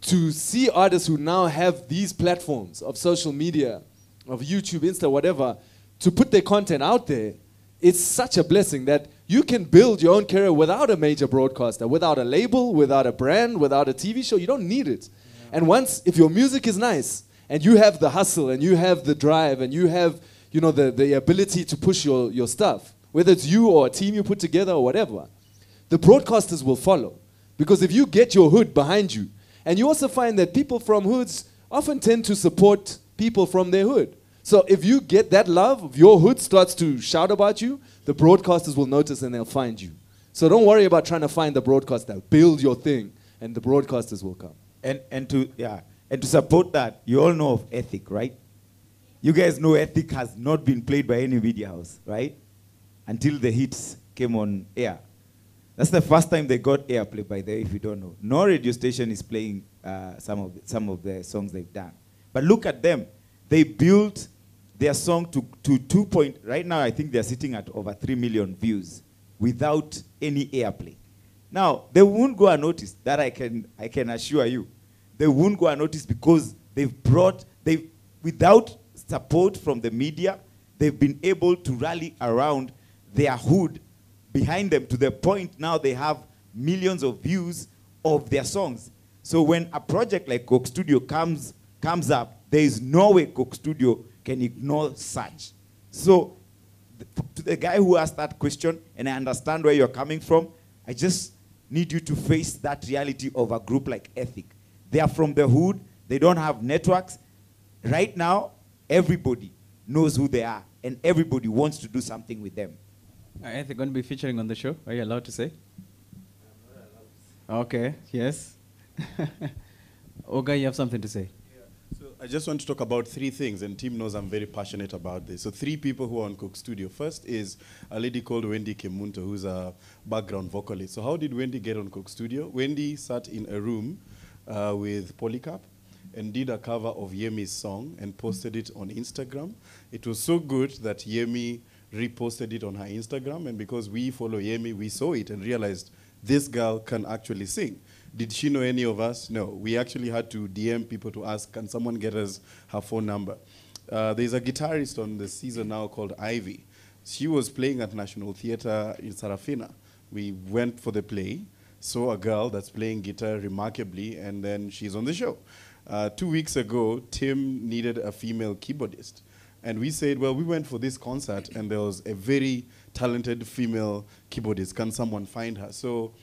Speaker 4: to see artists who now have these platforms of social media, of YouTube, Insta, whatever, to put their content out there, it's such a blessing that you can build your own career without a major broadcaster, without a label, without a brand, without a TV show. You don't need it. Yeah. And once, if your music is nice, and you have the hustle, and you have the drive, and you have, you know, the ability to push your stuff, whether it's you or a team you put together or whatever, the broadcasters will follow. Because if you get your hood behind you, and you also find that people from hoods often tend to support people from their hood. So if you get that love, if your hood starts to shout about you, the broadcasters will notice and they'll find you. So don't worry about trying to find the broadcaster. Build your thing, and the broadcasters will come.
Speaker 1: And to support that, you all know of Ethic, right? You guys know Ethic has not been played by any media house, right? Until the hits came on air. That's the first time they got airplay, by the way, if you don't know. No radio station is playing some of the songs they've done. But look at them. They built their song to 2 point. Right now, I think they're sitting at over 3 million views without any airplay. Now, they won't go unnoticed. That I can assure you. They won't go unnoticed because without support from the media, they've been able to rally around their hood behind them to the point now they have millions of views of their songs. So when a project like Coke Studio comes up, there is no way Coke Studio can ignore such. So to the guy who asked that question, and I understand where you're coming from, I just need you to face that reality of a group like Ethic. They are from the hood. They don't have networks. Right now, everybody knows who they are, and everybody wants to do something with them.
Speaker 3: Are Ethic going to be featuring on the show? Are you allowed to say? Okay, yes. Oga, you have something to say?
Speaker 16: So I just want to talk about 3 things, and Tim knows I'm very passionate about this. So 3 people who are on Coke Studio. First is a lady called Wendy Kemunto, who's a background vocalist. So how did Wendy get on Coke Studio? Wendy sat in a room with Polycarp and did a cover of Yemi's song and posted it on Instagram. It was so good that Yemi reposted it on her Instagram, and because we follow Yemi, we saw it and realized this girl can actually sing. Did she know any of us? No. We actually had to DM people to ask, can someone get us her phone number? There's a guitarist on the season now called Ivy. She was playing at National Theatre in Sarafina. We went for the play, saw a girl that's playing guitar remarkably, and then she's on the show. 2 weeks ago, Tim needed a female keyboardist. And we said, well, we went for this concert, and there was a very talented female keyboardist. Can someone find her? So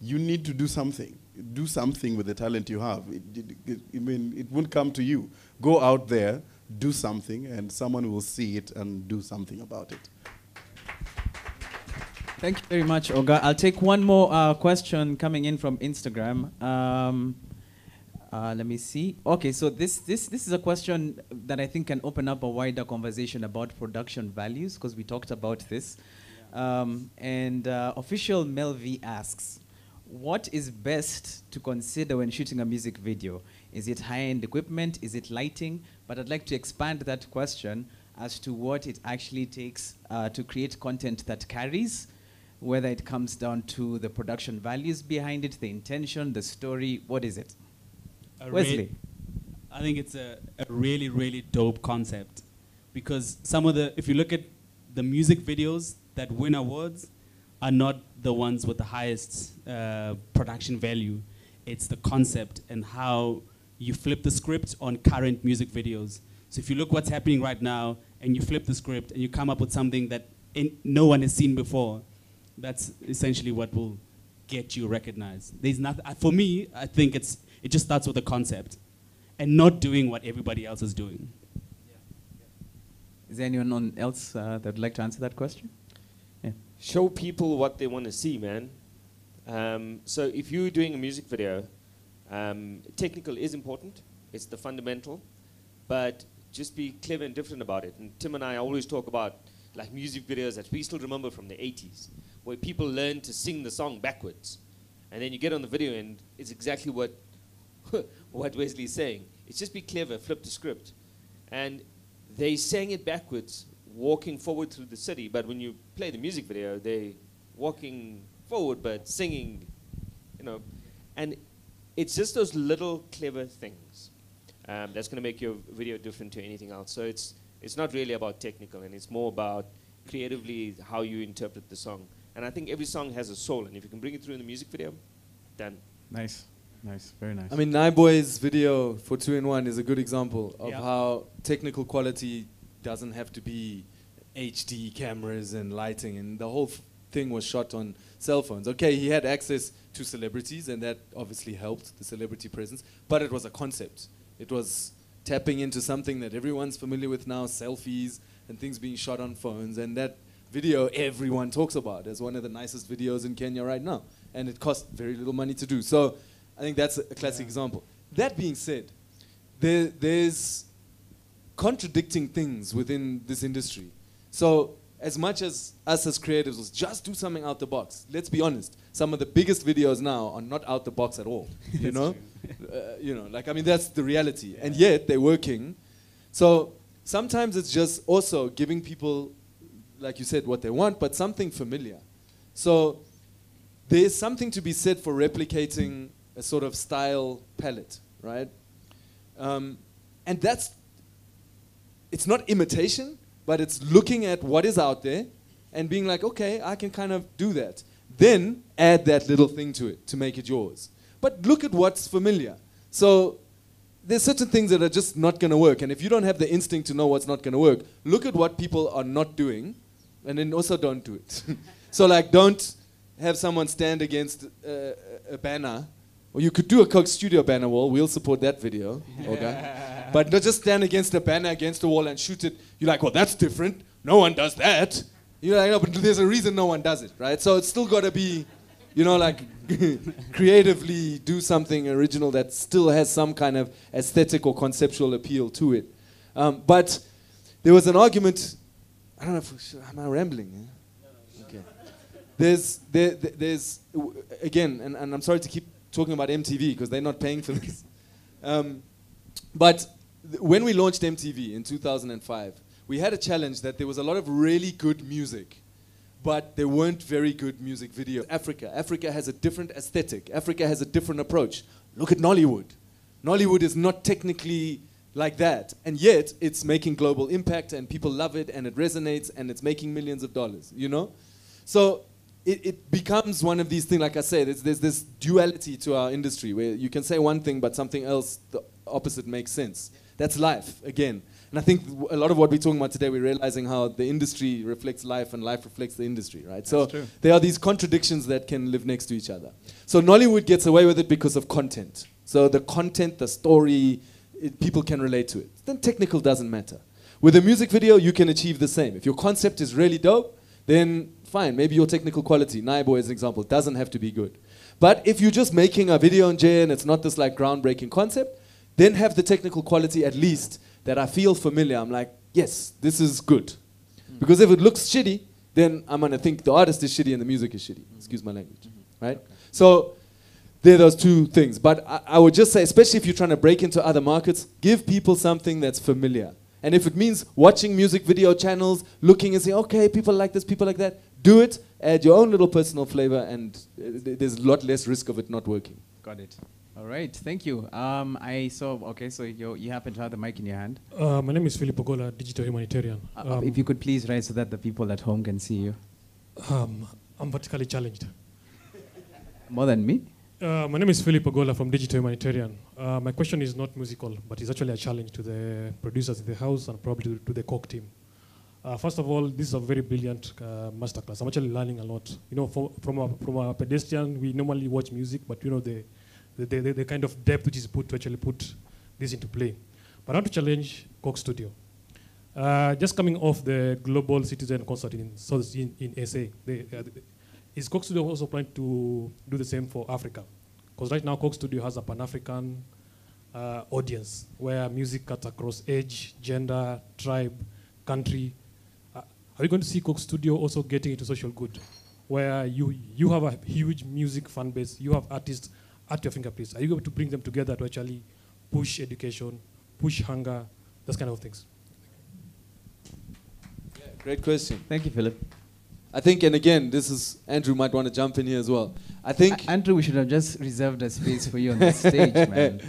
Speaker 16: you need to do something. Do something with the talent you have. It won't come to you. Go out there, do something, and someone will see it and do something about it.
Speaker 3: Thank you very much, Oga. I'll take one more question coming in from Instagram. Let me see. Okay, so this is a question that I think can open up a wider conversation about production values, because we talked about this. Official Mel V asks, what is best to consider when shooting a music video? Is it high-end equipment? Is it lighting? But I'd like to expand that question as to what it actually takes to create content that carries, whether it comes down to the production values behind it, the intention, the story. What is it? Wesley.
Speaker 2: I think it's a really, really dope concept, because if you look at the music videos that win awards, are not the ones with the highest production value. It's the concept and how you flip the script on current music videos. So if you look what's happening right now, and you flip the script and you come up with something that no one has seen before, That's essentially what will get you recognized. There's nothing, for me, I think it just starts with a concept and not doing what everybody else is doing.
Speaker 3: Is there anyone else that would like to answer that question? Yeah.
Speaker 5: Show people what they want to see, man. So if you're doing a music video, technical is important. It's the fundamental. But just be clever and different about it. And Tim and I always talk about like music videos that we still remember from the 80s, where people learn to sing the song backwards. And then you get on the video and it's exactly what what Wesley's saying. It's just be clever, flip the script. And they sang it backwards, walking forward through the city, but when you play the music video, they walking forward but singing, you know. And it's just those little clever things that's going to make your video different to anything else. So it's not really about technical, and it's more about creatively how you interpret the song. And I think every song has a soul, and if you can bring it through in the music video, done.
Speaker 3: Nice. Nice, very nice.
Speaker 4: I mean, Naiboy's video for 2-in-1 is a good example of how technical quality doesn't have to be HD cameras and lighting, and the whole thing was shot on cell phones. Okay, he had access to celebrities, and that obviously helped the celebrity presence, but it was a concept. It was tapping into something that everyone's familiar with now, selfies and things being shot on phones, and that video everyone talks about as one of the nicest videos in Kenya right now, and it cost very little money to do. So I think that's a classic example. That being said, there's contradicting things within this industry. So as much as us as creatives was just do something out the box, let's be honest, some of the biggest videos now are not out the box at all, you know? You know, like, I mean, that's the reality. And yet they're working. So sometimes it's just also giving people, like you said, what they want, but something familiar. So there's something to be said for replicating a sort of style palette, right? And it's not imitation, but it's looking at what is out there and being like, okay, I can kind of do that. Then add that little thing to it to make it yours. But look at what's familiar. So there's certain things that are just not going to work. And if you don't have the instinct to know what's not going to work, look at what people are not doing and then also don't do it. So like, don't have someone stand against a banner. Or you could do a Coke Studio banner wall. We'll support that video, okay? But don't just stand against a banner against a wall and shoot it. You're like, well, that's different. No one does that. You're like, no, but there's a reason no one does it, right? So it's still got to be, you know, like creatively do something original that still has some kind of aesthetic or conceptual appeal to it. But there was an argument. I don't know if am I rambling? Yeah? Okay. There's again, and I'm sorry to keep talking about MTV because they're not paying for this. But when we launched MTV in 2005, we had a challenge that there was a lot of really good music, but there weren't very good music videos. Africa has a different aesthetic. Africa has a different approach. Look at Nollywood. Nollywood is not technically like that, and yet it's making global impact, and people love it, and it resonates, and it's making millions of dollars, you know? So it becomes one of these things, like I said, there's this duality to our industry where you can say one thing, but something else, the opposite makes sense. That's life, again. And I think a lot of what we're talking about today, we're realizing how the industry reflects life and life reflects the industry, right? So there are these contradictions that can live next to each other. So Nollywood gets away with it because of content. So the content, the story, people can relate to it. Then technical doesn't matter. With a music video, you can achieve the same. If your concept is really dope, then fine, maybe your technical quality, Naiboy as an example, doesn't have to be good. But if you're just making a video on Jay and it's not this like groundbreaking concept, then have the technical quality at least that I feel familiar. I'm like, yes, this is good. Because if it looks shitty, then I'm going to think the artist is shitty and the music is shitty. Excuse my language, right? So there are those two things. But I would just say, especially if you're trying to break into other markets, give people something that's familiar. And if it means watching music video channels, looking and saying, okay, people like this, people like that, do it, add your own little personal flavor, and there's a lot less risk of it not working.
Speaker 3: Got it. All right, thank you. I saw, okay, so you happen to have the mic in your hand.
Speaker 18: My name is Philip Ogola, digital humanitarian.
Speaker 3: If you could please rise so that the people at home can see you.
Speaker 18: I'm vertically challenged.
Speaker 3: More than me?
Speaker 18: My name is Philip Ogola from Digital Humanitarian. My question is not musical, but it's actually a challenge to the producers in the house and probably to the Coke team. First of all, this is a very brilliant masterclass. I'm actually learning a lot. You know, from a pedestrian, we normally watch music, but you know the kind of depth which is put to actually put this into play. But I want to challenge Coke Studio. Just coming off the Global Citizen concert in SA, is Coke Studio also planning to do the same for Africa? Because right now Coke Studio has a Pan-African audience where music cuts across age, gender, tribe, country. Are you going to see Coke Studio also getting into social good, where you have a huge music fan base, you have artists at your fingertips? Are you going to bring them together to actually push education, push hunger, those kind of things?
Speaker 4: Yeah, great question.
Speaker 3: Thank you, Philip.
Speaker 4: I think, and again, this is, Andrew might want to jump in here as well. I think...
Speaker 3: Andrew, we should have just reserved a space for you on the stage, man.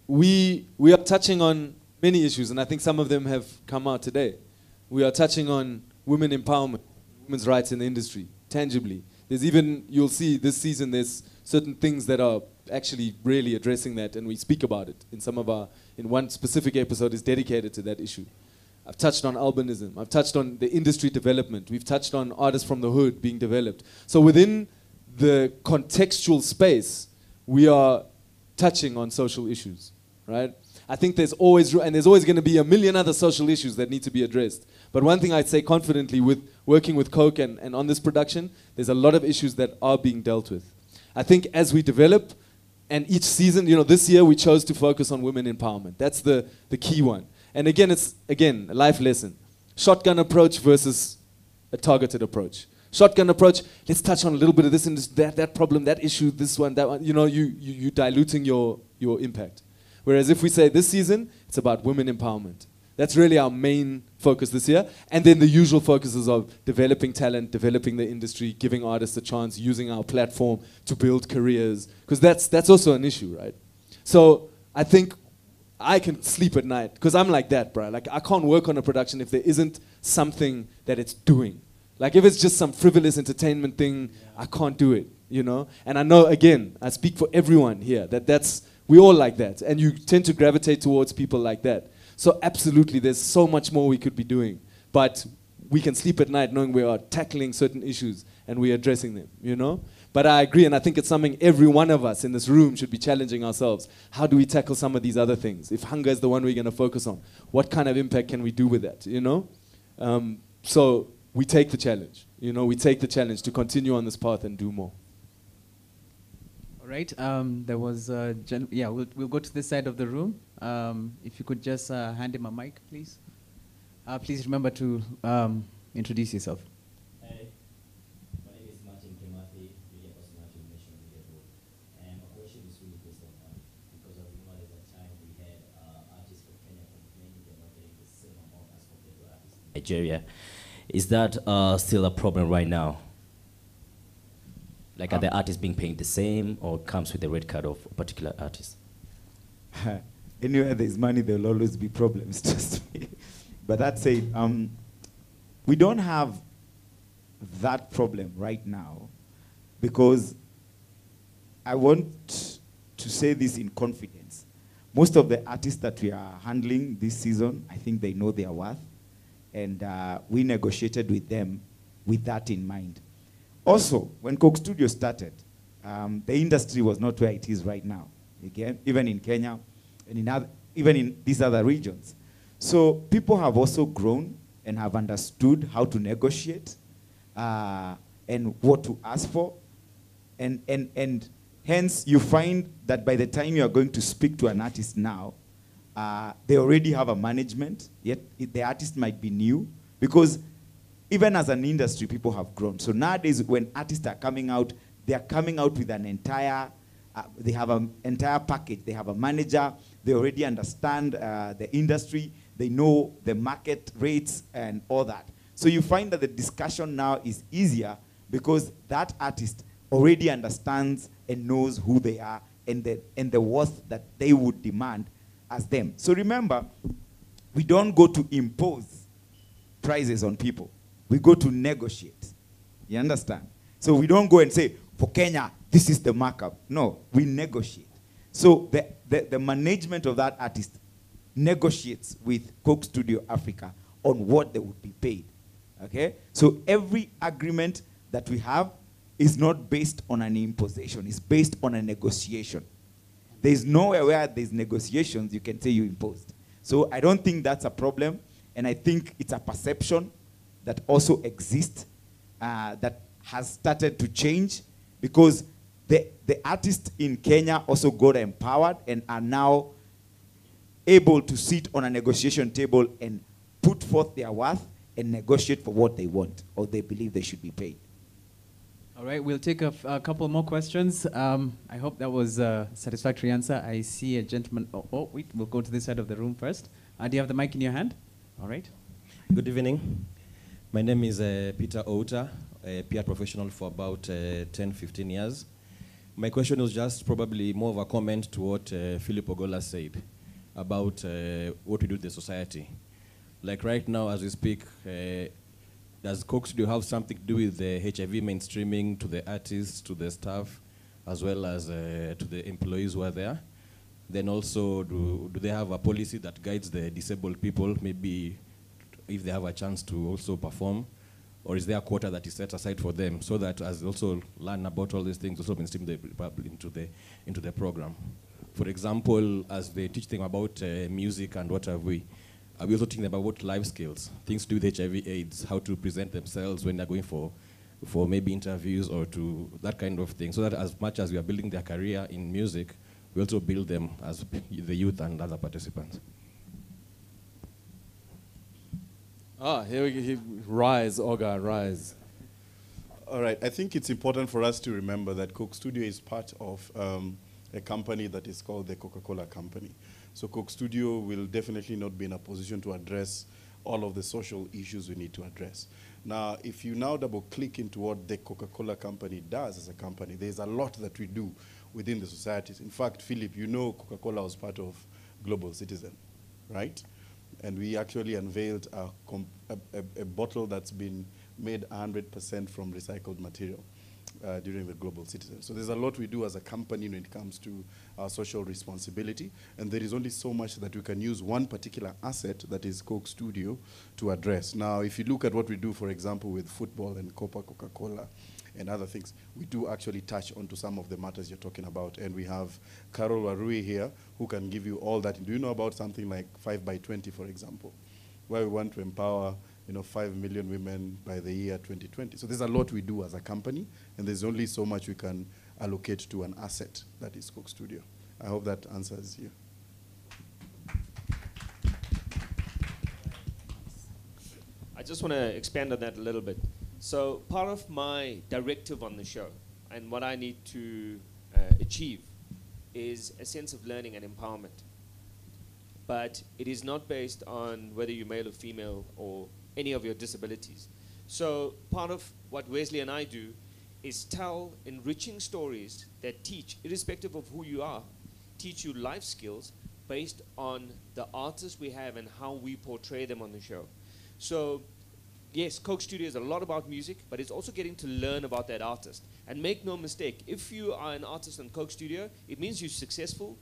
Speaker 4: We are touching on many issues, and I think some of them have come out today. We are touching on women empowerment, women's rights in the industry, tangibly. There's even, you'll see this season, there's certain things that are actually really addressing that, and we speak about it in some of our, in one specific episode is dedicated to that issue. I've touched on albinism. I've touched on the industry development. We've touched on artists from the hood being developed. So within the contextual space, we are touching on social issues, right? I think there's always, and there's always going to be a million other social issues that need to be addressed. But one thing I'd say confidently with working with Coke and on this production, there's a lot of issues that are being dealt with. I think as we develop, and each season, you know, this year we chose to focus on women empowerment. That's the key one. And again, it's, again, a life lesson. Shotgun approach versus a targeted approach. Shotgun approach, let's touch on a little bit of this and this, that problem, that issue, this one, that one. You know, you diluting your impact. Whereas if we say this season, it's about women empowerment. That's really our main focus this year. And then the usual focuses of developing talent, developing the industry, giving artists a chance, using our platform to build careers. Because that's also an issue, right? So I think I can sleep at night, because I'm like that, bro. Like, I can't work on a production if there isn't something that it's doing. Like, if it's just some frivolous entertainment thing, I can't do it, you know? And I know, again, I speak for everyone here, we all like that. And you tend to gravitate towards people like that. So absolutely, there's so much more we could be doing. But we can sleep at night knowing we are tackling certain issues and we're addressing them, you know? But I agree, and I think it's something every one of us in this room should be challenging ourselves. How do we tackle some of these other things? If hunger is the one we're going to focus on, what kind of impact can we do with that, you know? So we take the challenge, you know? We take the challenge to continue on this path and do more.
Speaker 3: All right, there was yeah, we'll go to this side of the room. If you could just hand him a mic, please. Please remember to introduce yourself.
Speaker 19: Hey, my name is Martin Kimathi, Media Personality National Media Group. And my question is really based on because I remember there's a time we had artists from Kenya complaining they're not getting the same amount as compared to artists in Nigeria. Is that still a problem right now? Like, are the artists being paid the same, or comes with the red card of a particular artist?
Speaker 1: Anywhere there's money, there will always be problems, trust me. But that said, we don't have that problem right now, because I want to say this in confidence. Most of the artists that we are handling this season, I think they know their worth, and we negotiated with them with that in mind. Also, when Coke Studio started, the industry was not where it is right now, again, even in Kenya and even in these other regions. So people have also grown and have understood how to negotiate and what to ask for. And hence, you find that by the time you are going to speak to an artist now, they already have a management, yet the artist might be new, because even as an industry, people have grown. So nowadays, when artists are coming out, they are coming out with an entire, they have an entire package. They have a manager. They already understand the industry. They know the market rates and all that. So you find that the discussion now is easier because that artist already understands and knows who they are and the worth that they would demand as them. So remember, we don't go to impose prices on people. We go to negotiate. You understand? So we don't go and say, for Kenya, this is the markup. No, we negotiate. So the management of that artist negotiates with Coke Studio Africa on what they would be paid. Okay? So every agreement that we have is not based on an imposition. It's based on a negotiation. There's nowhere where there's negotiations you can say you imposed. So I don't think that's a problem, and I think it's a perception that also exists that has started to change, because the artists in Kenya also got empowered and are now able to sit on a negotiation table and put forth their worth and negotiate for what they want or they believe they should be paid.
Speaker 3: All right, we'll take a couple more questions. I hope that was a satisfactory answer. I see a gentleman. Wait, we'll go to this side of the room first. Do you have the mic in your hand? All right.
Speaker 20: Good evening. My name is Peter Outa, a PR professional for about 10, 15 years. My question was just probably more of a comment to what Philip Ogola said about what we do in the society. Like right now, as we speak, does Coke Studio have something to do with the HIV mainstreaming to the artists, to the staff, as well as to the employees who are there? Then also, do they have a policy that guides the disabled people, maybe if they have a chance to also perform? Or is there a quota that is set aside for them so that as they also learn about all these things, also mainstream the public into the program? For example, as they teach them about music and what have we, are we also teaching them about life skills, things to do with HIV AIDS, how to present themselves when they're going for maybe interviews or to that kind of thing, so that as much as we are building their career in music, we also build them as the youth and other participants.
Speaker 4: Here we go. Rise, Oga, rise.
Speaker 16: All right, I think it's important for us to remember that Coke Studio is part of a company that is called the Coca-Cola Company. So Coke Studio will definitely not be in a position to address all of the social issues we need to address. Now, if you now double-click into what the Coca-Cola Company does as a company, there's a lot that we do within the societies. In fact, Philip, you know Coca-Cola was part of Global Citizen, right? And we actually unveiled a bottle that's been made 100% from recycled material during the Global Citizen. So there's a lot we do as a company when it comes to our social responsibility, and there is only so much that we can use one particular asset, that is Coke Studio, to address. Now, if you look at what we do, for example, with football and Coca-Cola and other things, we do actually touch onto some of the matters you're talking about. And we have Carol Warui here, who can give you all that. Do you know about something like 5x20, for example, where we want to empower 5 million women by the year 2020. So there's a lot we do as a company, and there's only so much we can allocate to an asset that is Coke Studio. I hope that answers you.
Speaker 5: I just want to expand on that a little bit. So part of my directive on the show and what I need to achieve is a sense of learning and empowerment. But it is not based on whether you're male or female or any of your disabilities. So part of what Wesley and I do is tell enriching stories that teach, irrespective of who you are, teach you life skills based on the artists we have and how we portray them on the show. So yes, Coke Studio is a lot about music, but it's also getting to learn about that artist. And make no mistake, if you are an artist on Coke Studio, it means you're successful,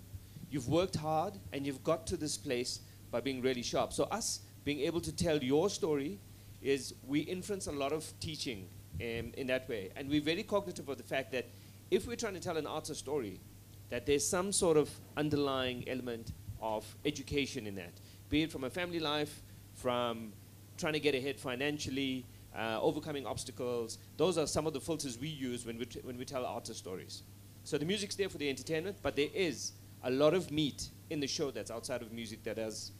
Speaker 5: you've worked hard, and you've got to this place by being really sharp. So us being able to tell your story is we inference a lot of teaching in that way. And we're very cognitive of the fact that if we're trying to tell an artist story, that there's some sort of underlying element of education in that, be it from a family life, from trying to get ahead financially, overcoming obstacles. Those are some of the filters we use when we tell artist stories. So the music's there for the entertainment, but there is a lot of meat in the show that's outside of music that has,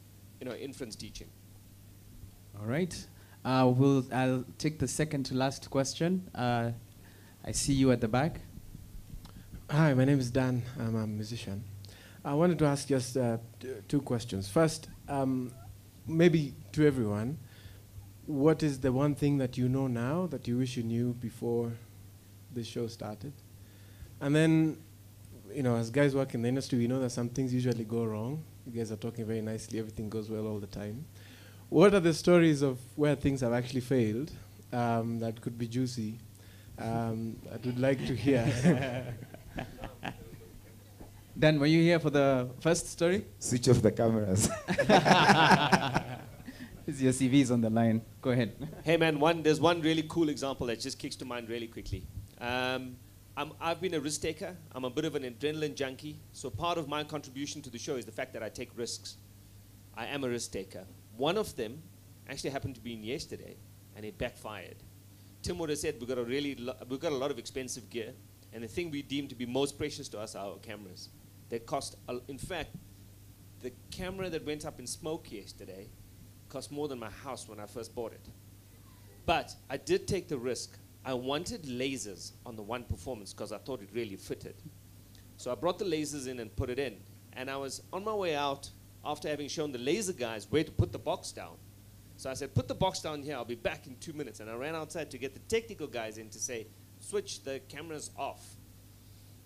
Speaker 5: inference teaching.
Speaker 3: All right. I'll take the second to last question. I see you at the back.
Speaker 21: Hi, my name is Dan. I'm a musician. I wanted to ask just two questions. First, maybe to everyone, what is the one thing that you know now that you wish you knew before the show started? And then, as guys work in the industry, we know that some things usually go wrong. You guys are talking very nicely. Everything goes well all the time. What are the stories of where things have actually failed that could be juicy? I would like to hear.
Speaker 3: Dan, were you here for the first story?
Speaker 1: Switch off the cameras.
Speaker 3: Your CV is on the line. Go ahead.
Speaker 8: Hey man, there's one really cool example that just kicks to mind really quickly. I've been a risk taker. I'm a bit of an adrenaline junkie. So part of my contribution to the show is the fact that I take risks. I am a risk taker. One of them actually happened to be in yesterday, and it backfired. Tim would have said we've got a lot of expensive gear, and the thing we deem to be most precious to us are our cameras. They cost, in fact, the camera that went up in smoke yesterday cost more than my house when I first bought it. But I did take the risk. I wanted lasers on the one performance because I thought it really fitted. So I brought the lasers in and put it in. And I was on my way out after having shown the laser guys where to put the box down. So I said, put the box down here, I'll be back in 2 minutes. And I ran outside to get the technical guys in to say, switch the cameras off.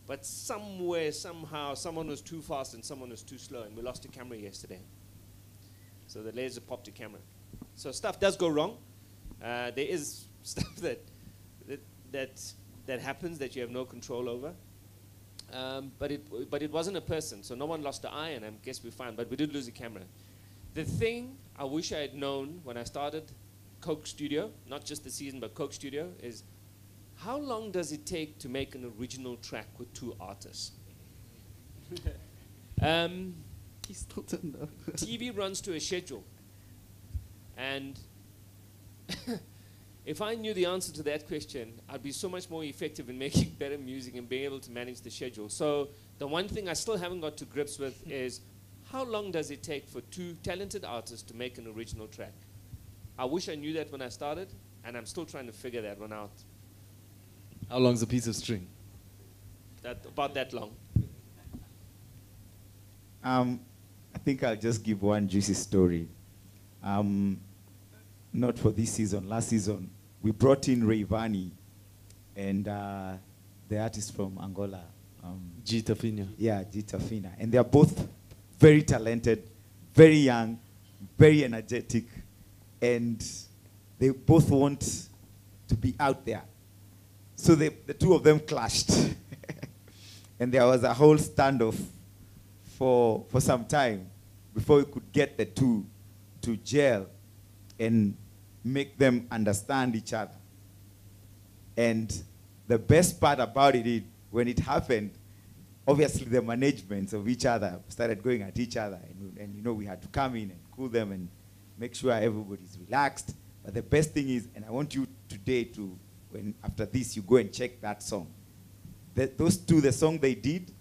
Speaker 8: But somewhere, somehow, someone was too fast and someone was too slow, and we lost a camera yesterday. So the laser popped the camera. So stuff does go wrong. There is stuff that happens that you have no control over. But it wasn't a person, so no one lost an eye, and I guess we're fine. But we did lose a camera. The thing I wish I had known when I started Coke Studio, not just the season, but Coke Studio, is how long does it take to make an original track with 2 artists? TV runs to a schedule. And if I knew the answer to that question, I'd be so much more effective in making better music and being able to manage the schedule. So the one thing I still haven't got to grips with is how long does it take for 2 talented artists to make an original track? I wish I knew that when I started, and I'm still trying to figure that one out.
Speaker 4: How long's a piece of string?
Speaker 8: About that long.
Speaker 1: I think I'll just give one juicy story. Not for this season, last season, we brought in Rayvanny and the artist from Angola.
Speaker 4: Gita Fina.
Speaker 1: Yeah, Gita Fina. And they're both very talented, very young, very energetic, and they both want to be out there. So the 2 of them clashed. And there was a whole standoff for some time before we could get the 2 to gel and make them understand each other. And the best part about it, when it happened, obviously the managements of each other started going at each other. And you know, we had to come in and cool them and make sure everybody's relaxed. But the best thing is, and I want you today to, when after this you go and check that song. Those 2, the song they did,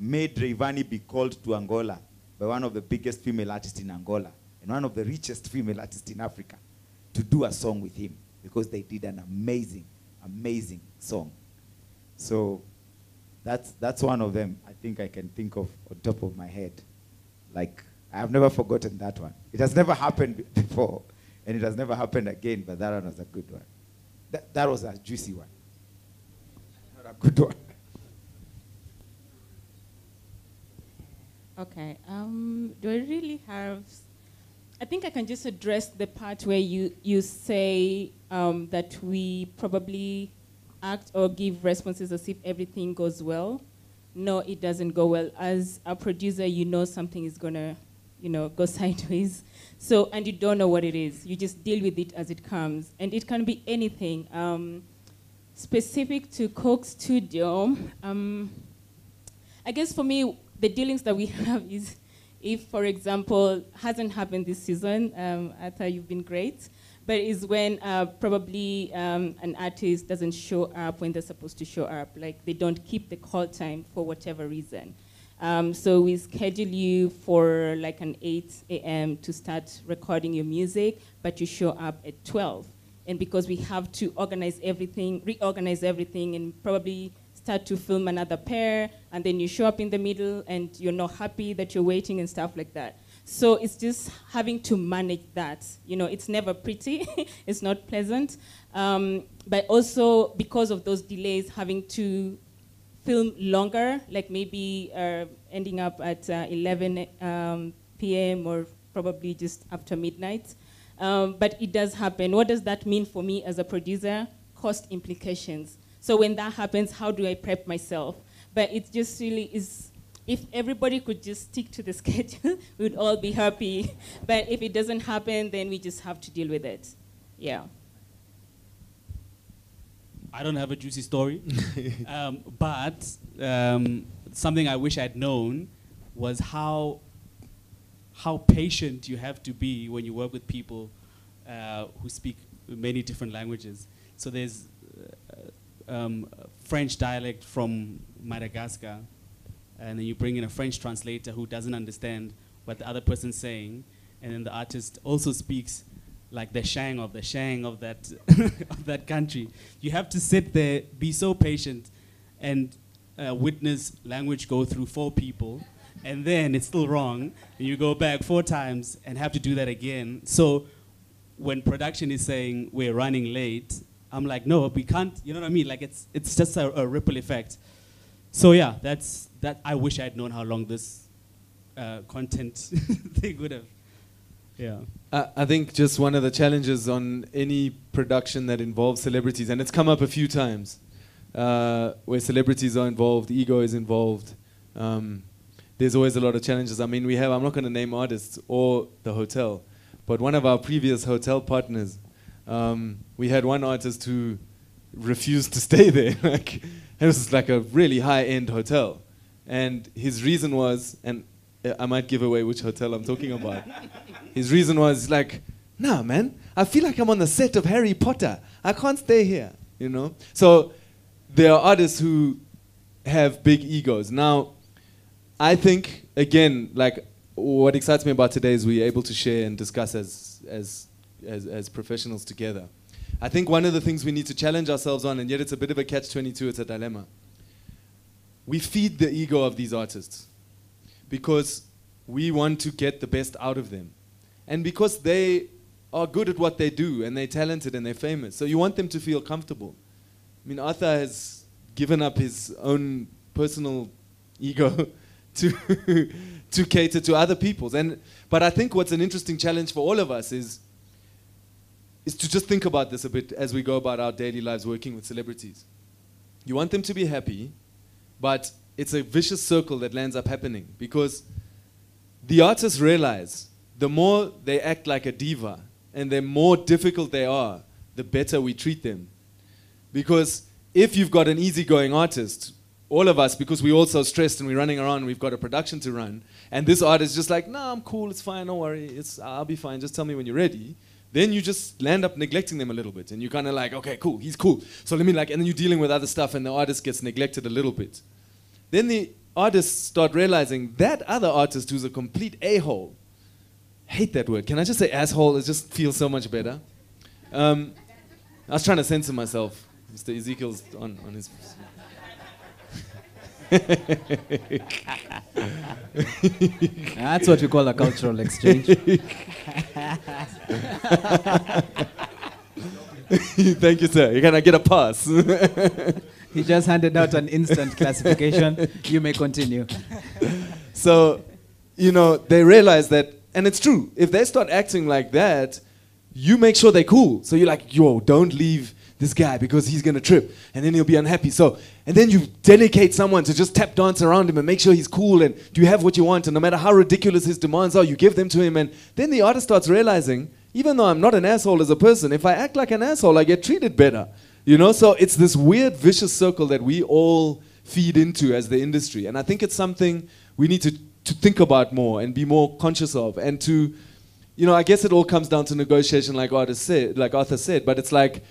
Speaker 1: made Rayvanny be called to Angola by one of the biggest female artists in Angola and one of the richest female artists in Africa to do a song with him because they did an amazing, amazing song. So that's one of them I think I can think of on top of my head. Like, I have never forgotten that one. It has never happened before, and it has never happened again, but that one was a good one. That was a juicy one. Not a good one.
Speaker 6: Okay. Do I really have? I think I can just address the part where you say that we probably act or give responses as if everything goes well. No, it doesn't go well. As a producer, you know something is gonna, go sideways. So, and you don't know what it is. You just deal with it as it comes, and it can be anything. Specific to Coke Studio, I guess for me, the dealings that we have is, if, for example, hasn't happened this season, Arthur, you've been great, but is when probably an artist doesn't show up when they're supposed to show up, like they don't keep the call time for whatever reason. So we schedule you for like an 8 a.m. to start recording your music, but you show up at 12. And because we have to organize everything, reorganize everything, and probably start to film another pair, and then you show up in the middle and you're not happy that you're waiting and stuff like that. So it's just having to manage that. It's never pretty, it's not pleasant. But also because of those delays, having to film longer, like maybe ending up at 11 p.m. or probably just after midnight. But it does happen. What does that mean for me as a producer? Cost implications. So when that happens, how do I prep myself? But it just really is if everybody could just stick to the schedule, we'd all be happy. But if it doesn't happen, then we just have to deal with it. Yeah.
Speaker 2: I don't have a juicy story, but something I wish I'd known was how patient you have to be when you work with people who speak many different languages. So there's French dialect from Madagascar, and then you bring in a French translator who doesn't understand what the other person's saying, and then the artist also speaks like the shang of that of that country. You have to sit there, be so patient, and witness language go through 4 people, and then it's still wrong, and you go back 4 times and have to do that again. So when production is saying we're running late, I'm like, no, we can't. You know what I mean? Like it's just a ripple effect. So yeah, that's that. I wish I'd known how long this content thing would have. Yeah.
Speaker 4: I think just one of the challenges on any production that involves celebrities, and it's come up a few times, where celebrities are involved, ego is involved. There's always a lot of challenges. I mean, I'm not going to name artists or the hotel, but one of our previous hotel partners, we had one artist who refused to stay there. Like, it was like a really high-end hotel. And his reason was, and I might give away which hotel I'm talking about. His reason was like, nah, man, I feel like I'm on the set of Harry Potter. I can't stay here, you know? So there are artists who have big egos. Now, I think, again, like what excites me about today is we're able to share and discuss as professionals together. I think one of the things we need to challenge ourselves on, and yet it's a bit of a catch-22, it's a dilemma. We feed the ego of these artists because we want to get the best out of them. And because they are good at what they do, and they're talented and they're famous. So you want them to feel comfortable. I mean, Arthur has given up his own personal ego to cater to other people's. But I think what's an interesting challenge for all of us is to just think about this a bit as we go about our daily lives working with celebrities. You want them to be happy, but it's a vicious circle that lands up happening because the artists realize the more they act like a diva and the more difficult they are, the better we treat them. Because if you've got an easygoing artist, all of us, because we're all so stressed and we're running around, we've got a production to run, and this artist is just like, no, I'm cool, it's fine, don't worry, I'll be fine, just tell me when you're ready. Then you just land up neglecting them a little bit, and you're kind of like, okay, cool, he's cool. So let me and then you're dealing with other stuff, and the artist gets neglected a little bit. Then the artists start realizing that other artist who's a complete a-hole, hate that word. Can I just say asshole? It just feels so much better. I was trying to censor myself. Mr. Ezekiel's on his...
Speaker 3: That's what we call a cultural exchange.
Speaker 4: Thank you, sir. You're going to get a pass.
Speaker 3: He just handed out an instant classification. You may continue.
Speaker 4: So, you know, they realize that, and it's true, if they start acting like that, you make sure they're cool. So you're like, yo, don't leave this guy because he's going to trip and then he'll be unhappy. So, and then you delegate someone to just tap dance around him and make sure he's cool and do you have what you want, and no matter how ridiculous his demands are, you give them to him. And then the artist starts realizing, even though I'm not an asshole as a person, if I act like an asshole, I get treated better. You know, so it's this weird vicious circle that we all feed into as the industry. And I think it's something we need to think about more and be more conscious of, and to, you know, I guess it all comes down to negotiation like Arthur said, but it's like,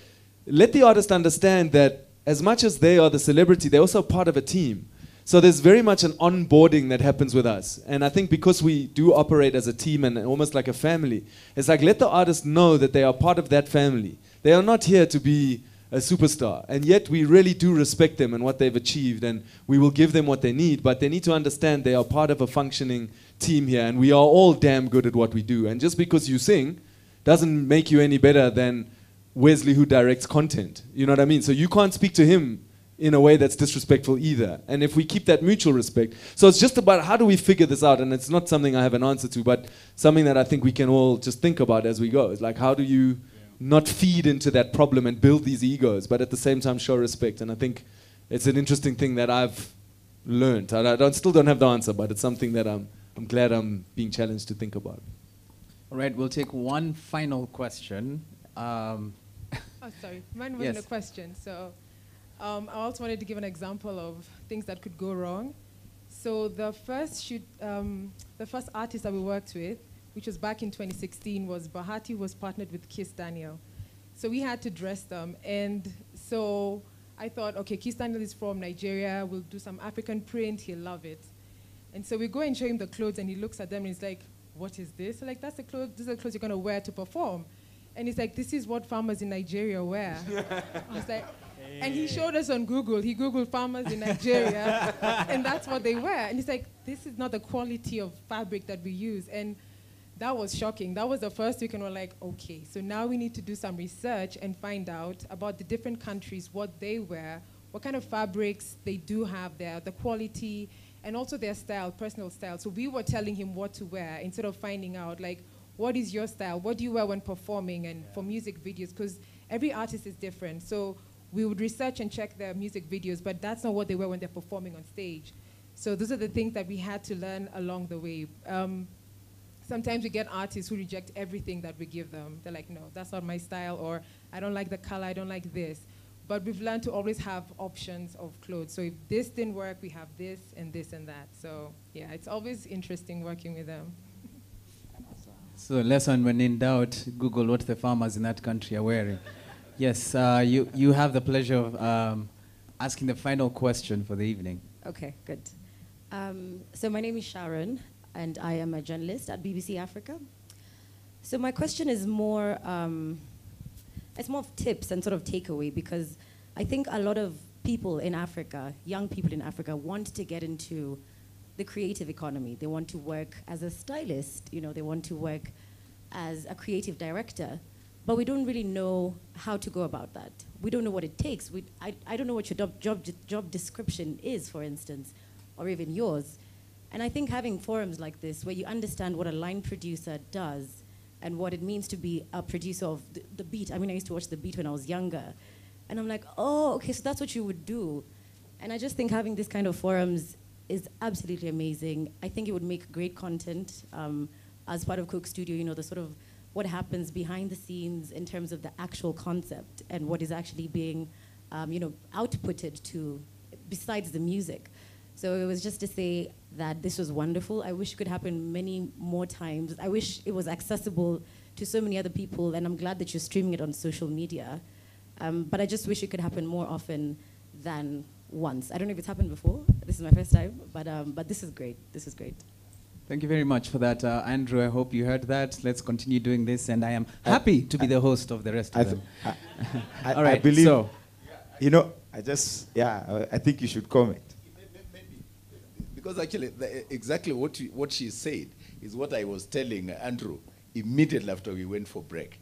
Speaker 4: let the artist understand that as much as they are the celebrity, they're also part of a team. So there's very much an onboarding that happens with us. And I think because we do operate as a team and almost like a family, it's like, let the artist know that they are part of that family. They are not here to be a superstar. And yet we really do respect them and what they've achieved, and we will give them what they need, but they need to understand they are part of a functioning team here, and we are all damn good at what we do. And just because you sing doesn't make you any better than Wesley who directs content. You know what I mean? So you can't speak to him in a way that's disrespectful either. And if we keep that mutual respect, so it's just about how do we figure this out, and it's not something I have an answer to, but something that I think we can all just think about as we go. It's like, how do you not feed into that problem and build these egos, but at the same time show respect? And I think it's an interesting thing that I've learned? Still don't have the answer, but it's something that I'm glad I'm being challenged to think about.
Speaker 3: All right, we'll take one final question.
Speaker 13: Oh, sorry. Mine wasn't
Speaker 3: Yes.
Speaker 13: a question. So I also wanted to give an example of things that could go wrong. So the first artist that we worked with, which was back in 2016, was Bahati was partnered with Kiss Daniel. So we had to dress them. And so I thought, okay, Kiss Daniel is from Nigeria. We'll do some African print. He'll love it. And so we go and show him the clothes, and he looks at them, and he's like, what is this? So like, that's the clothes. These are the clothes you're going to wear to perform. And he's like, this is what farmers in Nigeria wear. I was like, and he showed us on Google. He Googled farmers in Nigeria, and that's what they wear. And he's like, this is not the quality of fabric that we use. And that was shocking. That was the first week, and we're like, okay, so now we need to do some research and find out about the different countries, what they wear, what kind of fabrics they do have there, the quality, and also their style, personal style. So we were telling him what to wear instead of finding out, like, what is your style? What do you wear when performing and for music videos? Because every artist is different. So we would research and check their music videos, but that's not what they wear when they're performing on stage. So those are the things that we had to learn along the way. Sometimes we get artists who reject everything that we give them. They're like, no, that's not my style, or I don't like the color, I don't like this. But we've learned to always have options of clothes. So if this didn't work, we have this and this and that. So yeah, it's always interesting working with them.
Speaker 3: So lesson, when in doubt, Google what the farmers in that country are wearing. Yes, you have the pleasure of asking the final question for the evening.
Speaker 9: Okay, good. So my name is Sharon, and I am a journalist at BBC Africa. So my question is more, it's more of tips and sort of takeaway, because I think a lot of people in Africa, young people in Africa, want to get into the creative economy. They want to work as a stylist, you know, they want to work as a creative director, but we don't really know how to go about that. We don't know what it takes. I don't know what your job description is, for instance, or even yours. And I think having forums like this, where you understand what a line producer does and what it means to be a producer of the beat. I mean, I used to watch The Beat when I was younger. And I'm like, oh, okay, so that's what you would do. And I just think having this kind of forums is absolutely amazing. I think it would make great content as part of Coke Studio, you know, the sort of what happens behind the scenes in terms of the actual concept and what is actually being, you know, outputted to, besides the music. So it was just to say that this was wonderful. I wish it could happen many more times. I wish it was accessible to so many other people, and I'm glad that you're streaming it on social media. But I just wish it could happen more often than once. I don't know if it's happened before. This is my first time, but this is great. This is great.
Speaker 3: Thank you very much for that, Andrew. I hope you heard that. Let's continue doing this, and I am happy to be the host of the rest of them. All right,
Speaker 1: I believe,
Speaker 3: so.
Speaker 1: You know, I think you should comment.
Speaker 22: Because actually, exactly what she said is what I was telling Andrew immediately after we went for break,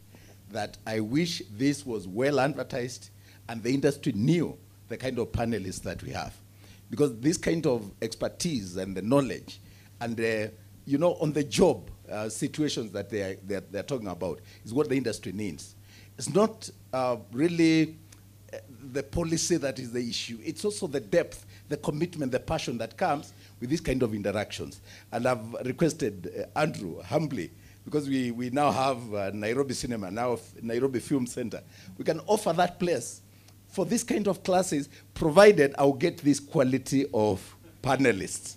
Speaker 22: that I wish this was well advertised and the industry knew the kind of panelists that we have. Because this kind of expertise and the knowledge and you know, on the job situations that they're talking about is what the industry needs. It's not really the policy that is the issue. It's also the depth, the commitment, the passion that comes with these kind of interactions. And I've requested Andrew humbly, because we now have Nairobi Cinema, now Nairobi Film Center. We can offer that place for this kind of classes, provided I'll get this quality of panelists.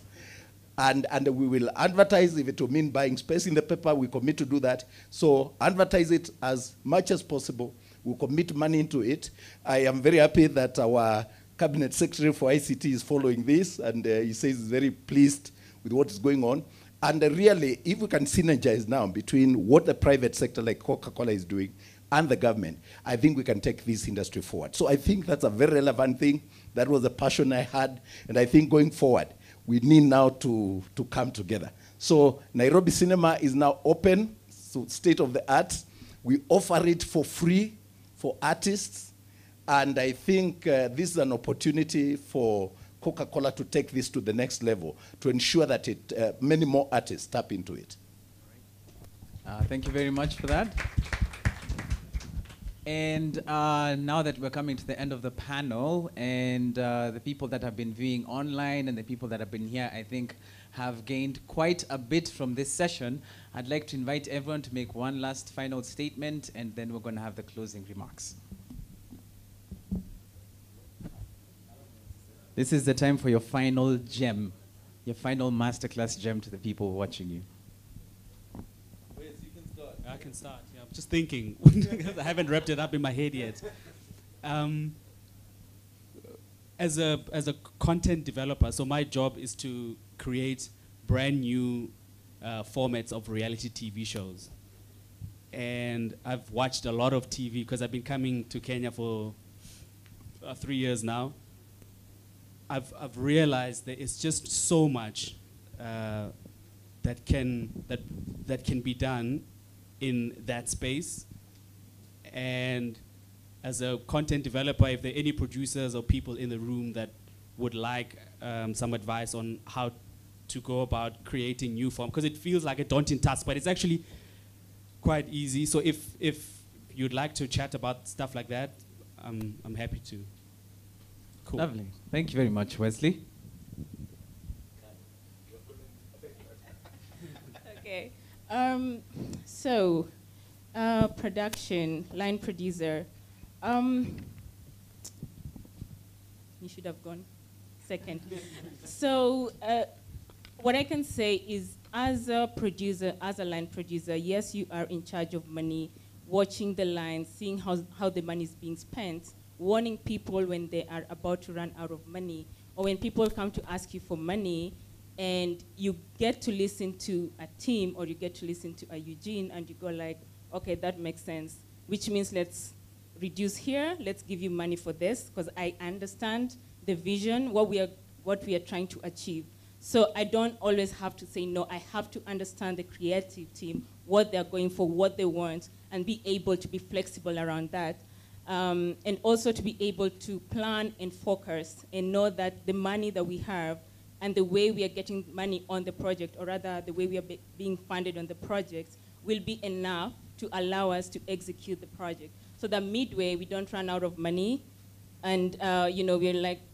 Speaker 22: And we will advertise. If it will mean buying space in the paper, we commit to do that. So advertise it as much as possible. We'll commit money into it. I am very happy that our Cabinet Secretary for ICT is following this, and he says he's very pleased with what is going on. And really, if we can synergize now between what the private sector like Coca-Cola is doing and the government, I think we can take this industry forward. So I think that's a very relevant thing. That was a passion I had, and I think going forward, we need now to come together. So Nairobi Cinema is now open, so state of the art. We offer it for free for artists, and I think this is an opportunity for Coca-Cola to take this to the next level, to ensure that many more artists tap into it.
Speaker 3: Thank you very much for that. And now that we're coming to the end of the panel, and the people that have been viewing online and the people that have been here, I think, have gained quite a bit from this session, I'd like to invite everyone to make one last final statement, and then we're going to have the closing remarks. This is the time for your final gem, your final masterclass gem to the people watching you.
Speaker 2: I can start. Yeah, I'm just thinking. I haven't wrapped it up in my head yet. As a content developer, so my job is to create brand new formats of reality TV shows. And I've watched a lot of TV because I've been coming to Kenya for 3 years now. I've realized that it's just so much that can be done in that space. And as a content developer, if there are any producers or people in the room that would like some advice on how to go about creating new form, because it feels like a daunting task, but it's actually quite easy. So if you'd like to chat about stuff like that, I'm happy to. Cool.
Speaker 3: Lovely. Thank you very much, Wesley.
Speaker 6: Okay. Production, line producer. You should have gone second. So, what I can say is, as a producer, as a line producer, yes, you are in charge of money, watching the lines, seeing how the money is being spent, warning people when they are about to run out of money, or when people come to ask you for money, and you get to listen to a team, or you get to listen to a Eugene, and you go like, okay, that makes sense, which means let's reduce here, let's give you money for this, because I understand the vision, what we are trying to achieve. So I don't always have to say no. I have to understand the creative team, what they're going for, what they want, and be able to be flexible around that. And also to be able to plan and focus and know that the money that we have and the way we are getting money on the project, or rather the way we are being funded on the project, will be enough to allow us to execute the project. So that midway, we don't run out of money, and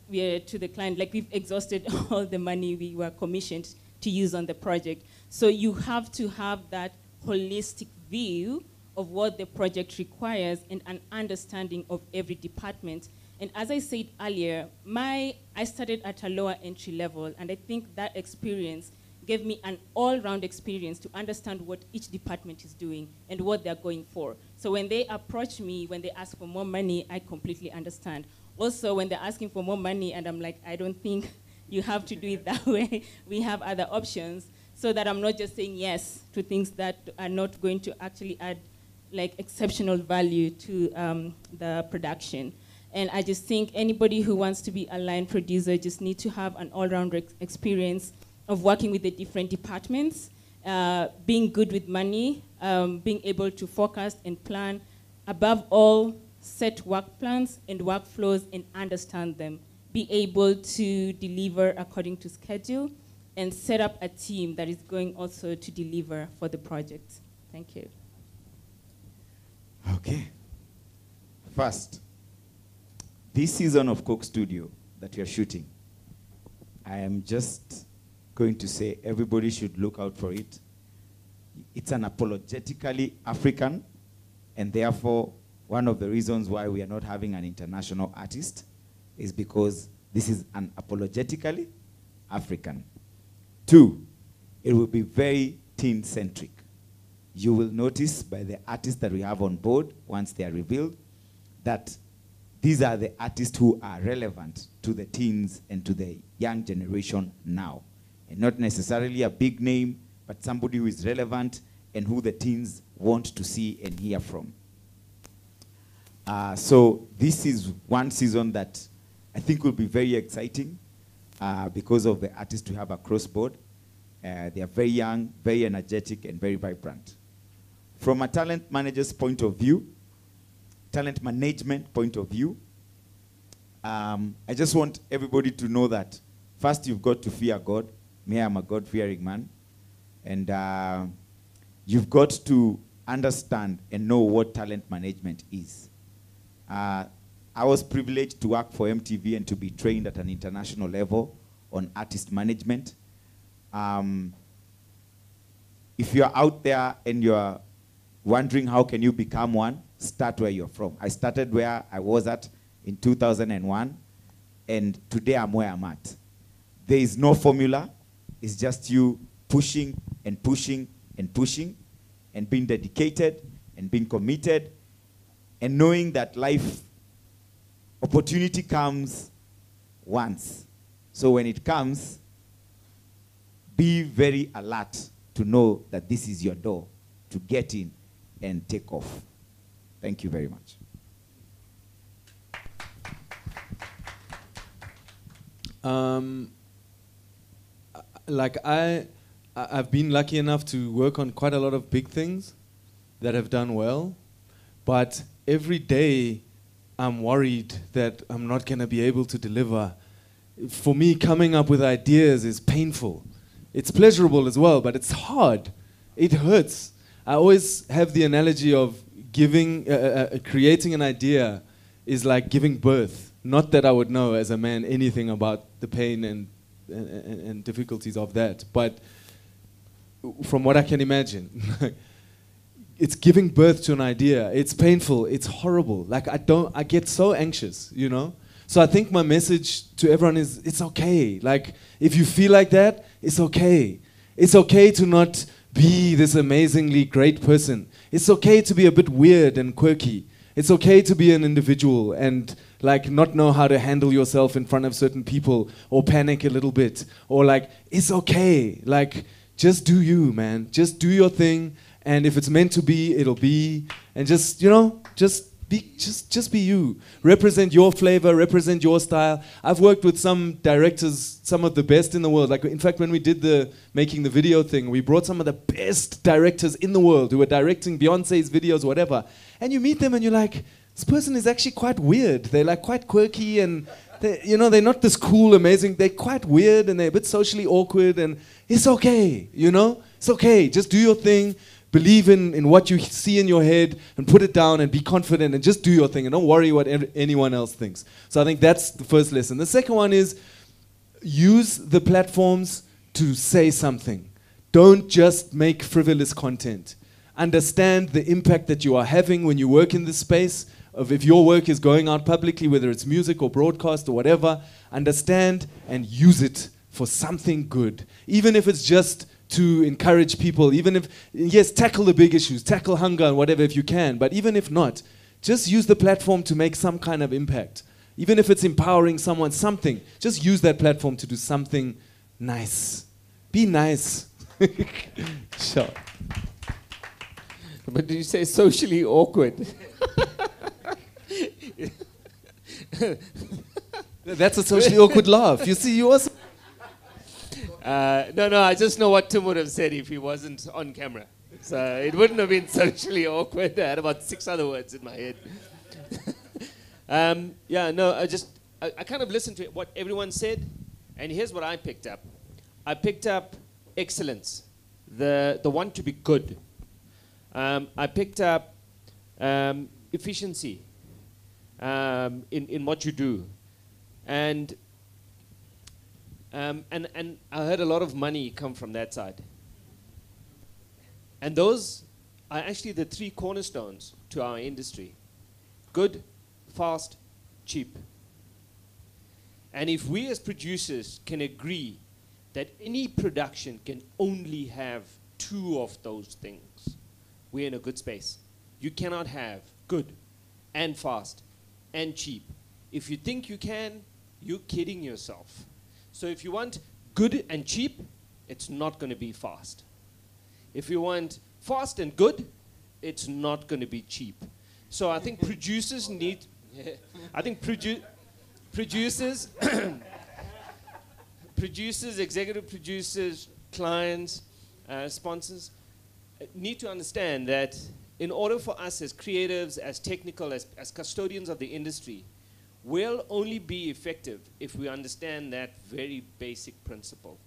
Speaker 6: we're to the client, like we've exhausted all the money we were commissioned to use on the project. So you have to have that holistic view of what the project requires and an understanding of every department. And as I said earlier, I started at a lower entry level, and I think that experience gave me an all-round experience to understand what each department is doing and what they're going for. So when they approach me, when they ask for more money, I completely understand. Also, when they're asking for more money, and I'm like, I don't think you have to do it that way. We have other options, so that I'm not just saying yes to things that are not going to actually add like exceptional value to the production. And I just think anybody who wants to be a line producer just need to have an all-round experience of working with the different departments, being good with money, being able to forecast and plan. Above all, set work plans and workflows and understand them. Be able to deliver according to schedule, and set up a team that is going also to deliver for the project. Thank you.
Speaker 1: Okay. First, this season of Coke Studio that we are shooting, I am just going to say everybody should look out for it. It's unapologetically African, and therefore one of the reasons why we are not having an international artist is because this is unapologetically African. 2, it will be very teen-centric. You will notice by the artists that we have on board, once they are revealed, that these are the artists who are relevant to the teens and to the young generation now. And not necessarily a big name, but somebody who is relevant and who the teens want to see and hear from. So this is one season that I think will be very exciting because of the artists we have across board. They are very young, very energetic, and very vibrant. From a talent manager's point of view, talent management point of view, I just want everybody to know that first you've got to fear God. Me, I'm a God-fearing man. And you've got to understand and know what talent management is. I was privileged to work for MTV and to be trained at an international level on artist management. If you're out there and you're wondering how can you become one, start where you're from. I started where I was at in 2001, and today I'm where I'm at. There is no formula. It's just you pushing and pushing and pushing and being dedicated and being committed and knowing that life opportunity comes once. So when it comes, be very alert to know that this is your door to get in and take off. Thank you very much.
Speaker 4: Like I've been lucky enough to work on quite a lot of big things that have done well, but every day I'm worried that I'm not going to be able to deliver. For me, coming up with ideas is painful. It's pleasurable as well, but it's hard. It hurts. I always have the analogy of creating an idea is like giving birth. Not that I would know as a man anything about the pain and difficulties of that, but from what I can imagine, it's giving birth to an idea. It's painful. It's horrible. Like I get so anxious, you know? So I think my message to everyone is it's okay. Like if you feel like that, it's okay. It's okay to not be this amazingly great person. It's okay to be a bit weird and quirky. It's okay to be an individual and like not know how to handle yourself in front of certain people or panic a little bit or like it's okay. Like just do you, man. Just do your thing, and if it's meant to be, it'll be, and just, you know, just be you. Represent your flavor, represent your style. I've worked with some directors, some of the best in the world. Like in fact, when we did making the video thing, we brought some of the best directors in the world who were directing Beyonce's videos, whatever. And you meet them and you're like, this person is actually quite weird. They're like quite quirky and they're not this cool, amazing. They're quite weird and they're a bit socially awkward, and it's okay, you know? It's okay. Just do your thing. Believe in what you see in your head and put it down and be confident and just do your thing and don't worry what anyone else thinks. So I think that's the first lesson. The second one is use the platforms to say something. Don't just make frivolous content. Understand the impact that you are having when you work in this space. Of if your work is going out publicly, whether it's music or broadcast or whatever, understand and use it for something good. Even if it's just to encourage people, even if, yes, tackle the big issues, tackle hunger and whatever if you can, but even if not, just use the platform to make some kind of impact. Even if it's empowering someone, something, just use that platform to do something nice. Be nice. Sure.
Speaker 5: But did you say socially awkward?
Speaker 4: That's a socially awkward laugh. You see, you also...
Speaker 5: No, I just know what Tim would have said if he wasn't on camera. So it wouldn't have been socially awkward. I had about 6 other words in my head. I kind of listened to what everyone said, and here's what I picked up. I picked up excellence, the want to be good. I picked up efficiency in what you do. And I heard a lot of money come from that side. And those are actually the 3 cornerstones to our industry. Good, fast, cheap. And if we as producers can agree that any production can only have 2 of those things, we're in a good space. You cannot have good and fast and cheap. If you think you can, you're kidding yourself. So if you want good and cheap, it's not going to be fast. If you want fast and good, it's not going to be cheap. So I think producers need... I think producers, producers, executive producers, clients, sponsors need to understand that in order for us as creatives, as technical, as custodians of the industry, we'll only be effective if we understand that very basic principle.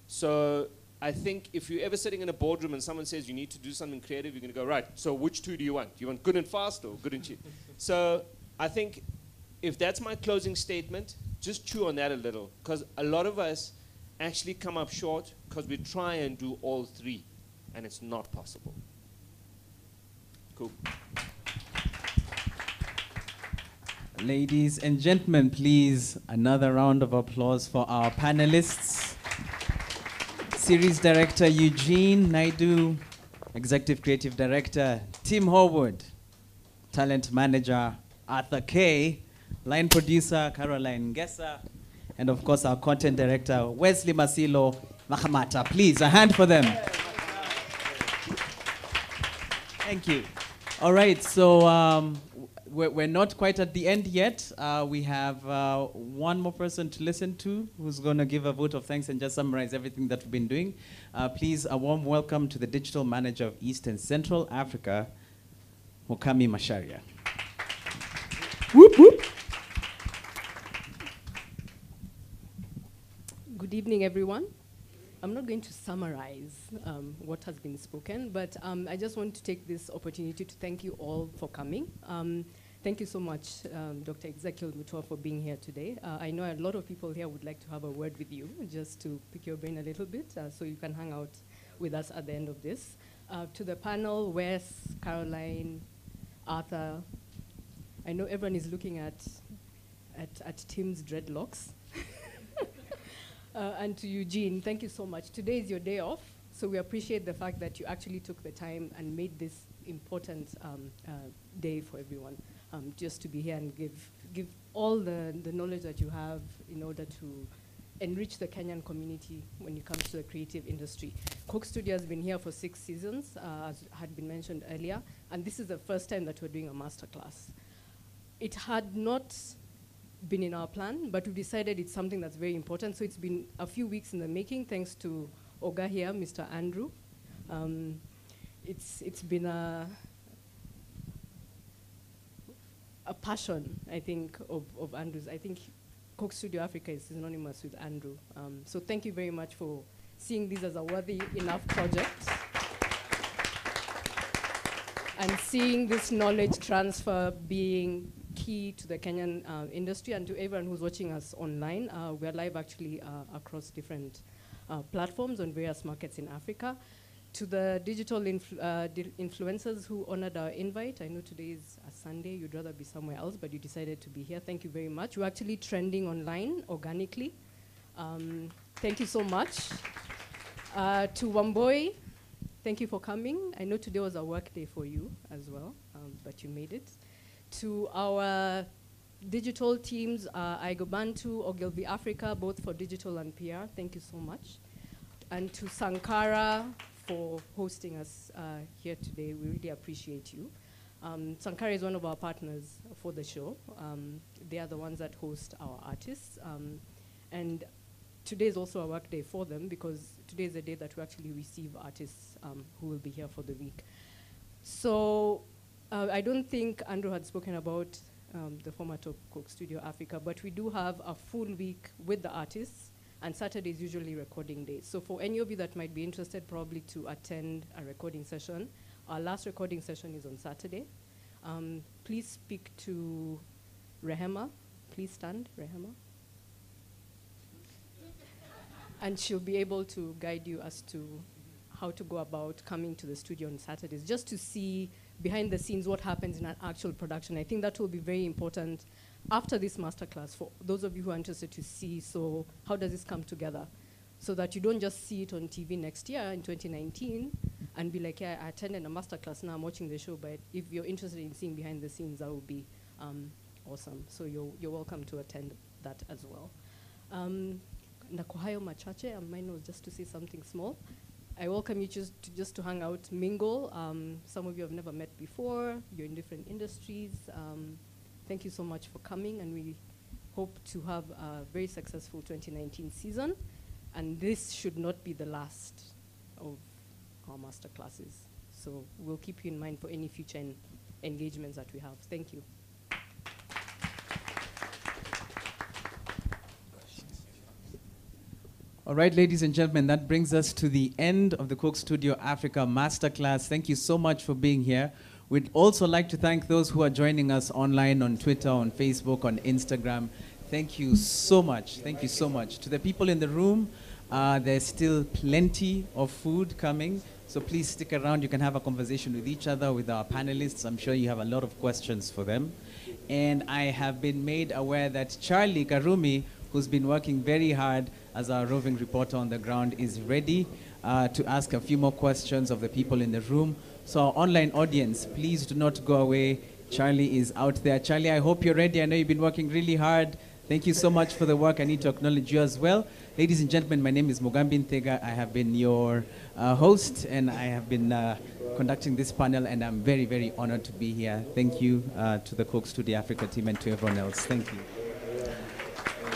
Speaker 5: So I think if you're ever sitting in a boardroom and someone says you need to do something creative, you're going to go, right, so which 2 do you want? Do you want good and fast or good and cheap? So
Speaker 8: I think if that's my closing statement, just chew on that a little, because a lot of us actually come up short because we try and do all three, and it's not possible. Cool.
Speaker 3: Ladies and gentlemen, please, another round of applause for our panelists. Series Director Eugene Naidu, Executive Creative Director Tim Horwood, Talent Manager Arthur K, Line Producer Caroline Ngesa, and of course our Content Director Wesley Masilo Mahamata. Please, a hand for them. Thank you. All right, so we're not quite at the end yet. We have one more person to listen to who's going to give a vote of thanks and just summarize everything that we've been doing. Please, a warm welcome to the Digital Manager of East and Central Africa, Mukami Masharia. Whoop, whoop.
Speaker 10: Good evening, everyone. I'm not going to summarize what has been spoken, but I just want to take this opportunity to thank you all for coming. Thank you so much, Dr. Ezekiel Mutua, for being here today. I know a lot of people here would like to have a word with you, just to pick your brain a little bit, so you can hang out with us at the end of this. To the panel, Wes, Caroline, Arthur, I know everyone is looking at Tim's dreadlocks. And to Eugene, thank you so much. Today is your day off, so we appreciate the fact that you actually took the time and made this important day for everyone, just to be here and give all the knowledge that you have in order to enrich the Kenyan community when it comes to the creative industry. Coke Studio has been here for 6 seasons, as had been mentioned earlier, and this is the first time that we're doing a masterclass. It had not been in our plan, but we decided it's something that's very important. So it's been a few weeks in the making, thanks to Oga here, Mr. Andrew. It's been a passion, I think, of Andrew's. I think Coke Studio Africa is synonymous with Andrew. So thank you very much for seeing this as a worthy enough project. And seeing this knowledge transfer being key to the Kenyan industry, and to everyone who's watching us online. We're live actually across different platforms on various markets in Africa. To the digital influencers who honored our invite, I know today is a Sunday, you'd rather be somewhere else, but you decided to be here. Thank you very much. We're actually trending online organically. Thank you so much. To Wamboi, thank you for coming. I know today was a work day for you as well, but you made it. To our digital teams, Igobantu, Ogilvy Africa, both for digital and PR, thank you so much. And to Sankara for hosting us here today, we really appreciate you. Sankara is one of our partners for the show. They are the ones that host our artists. And today is also a work day for them, because today is the day that we actually receive artists who will be here for the week. So, I don't think Andrew had spoken about the format of Coke Studio Africa, but we do have a full week with the artists, and Saturday is usually recording day. So for any of you that might be interested probably to attend a recording session, our last recording session is on Saturday. Please speak to Rehema. Please stand, Rehema. And she'll be able to guide you as to how to go about coming to the studio on Saturdays, just to see behind the scenes what happens in an actual production. I think that will be very important after this masterclass for those of you who are interested to see, so how does this come together? So that you don't just see it on TV next year in 2019 and be like, yeah, I attended a masterclass, now I'm watching the show, but if you're interested in seeing behind the scenes, that would be awesome. So you're welcome to attend that as well. Nakuhayo machache, mine was just to say something small. I welcome you just to hang out, mingle. Some of you have never met before. You're in different industries. Thank you so much for coming, and we hope to have a very successful 2019 season. And this should not be the last of our master classes. So we'll keep you in mind for any future engagements that we have. Thank you.
Speaker 3: All right, ladies and gentlemen, that brings us to the end of the Coke Studio Africa Masterclass. Thank you so much for being here. We'd also like to thank those who are joining us online on Twitter, on Facebook, on Instagram. Thank you so much. Thank you so much. To the people in the room, there's still plenty of food coming. So please stick around. You can have a conversation with each other, with our panelists. I'm sure you have a lot of questions for them. And I have been made aware that Charlie Karumi, who's been working very hard as our roving reporter on the ground, is ready to ask a few more questions of the people in the room. So our online audience, please do not go away. Charlie is out there. Charlie, I hope you're ready. I know you've been working really hard. Thank you so much for the work. I need to acknowledge you as well. Ladies and gentlemen, my name is Mugambi Ntega. I have been your host, and I have been conducting this panel, and I'm very, very honored to be here. Thank you to the Coke Studio Africa team and to everyone else. Thank you.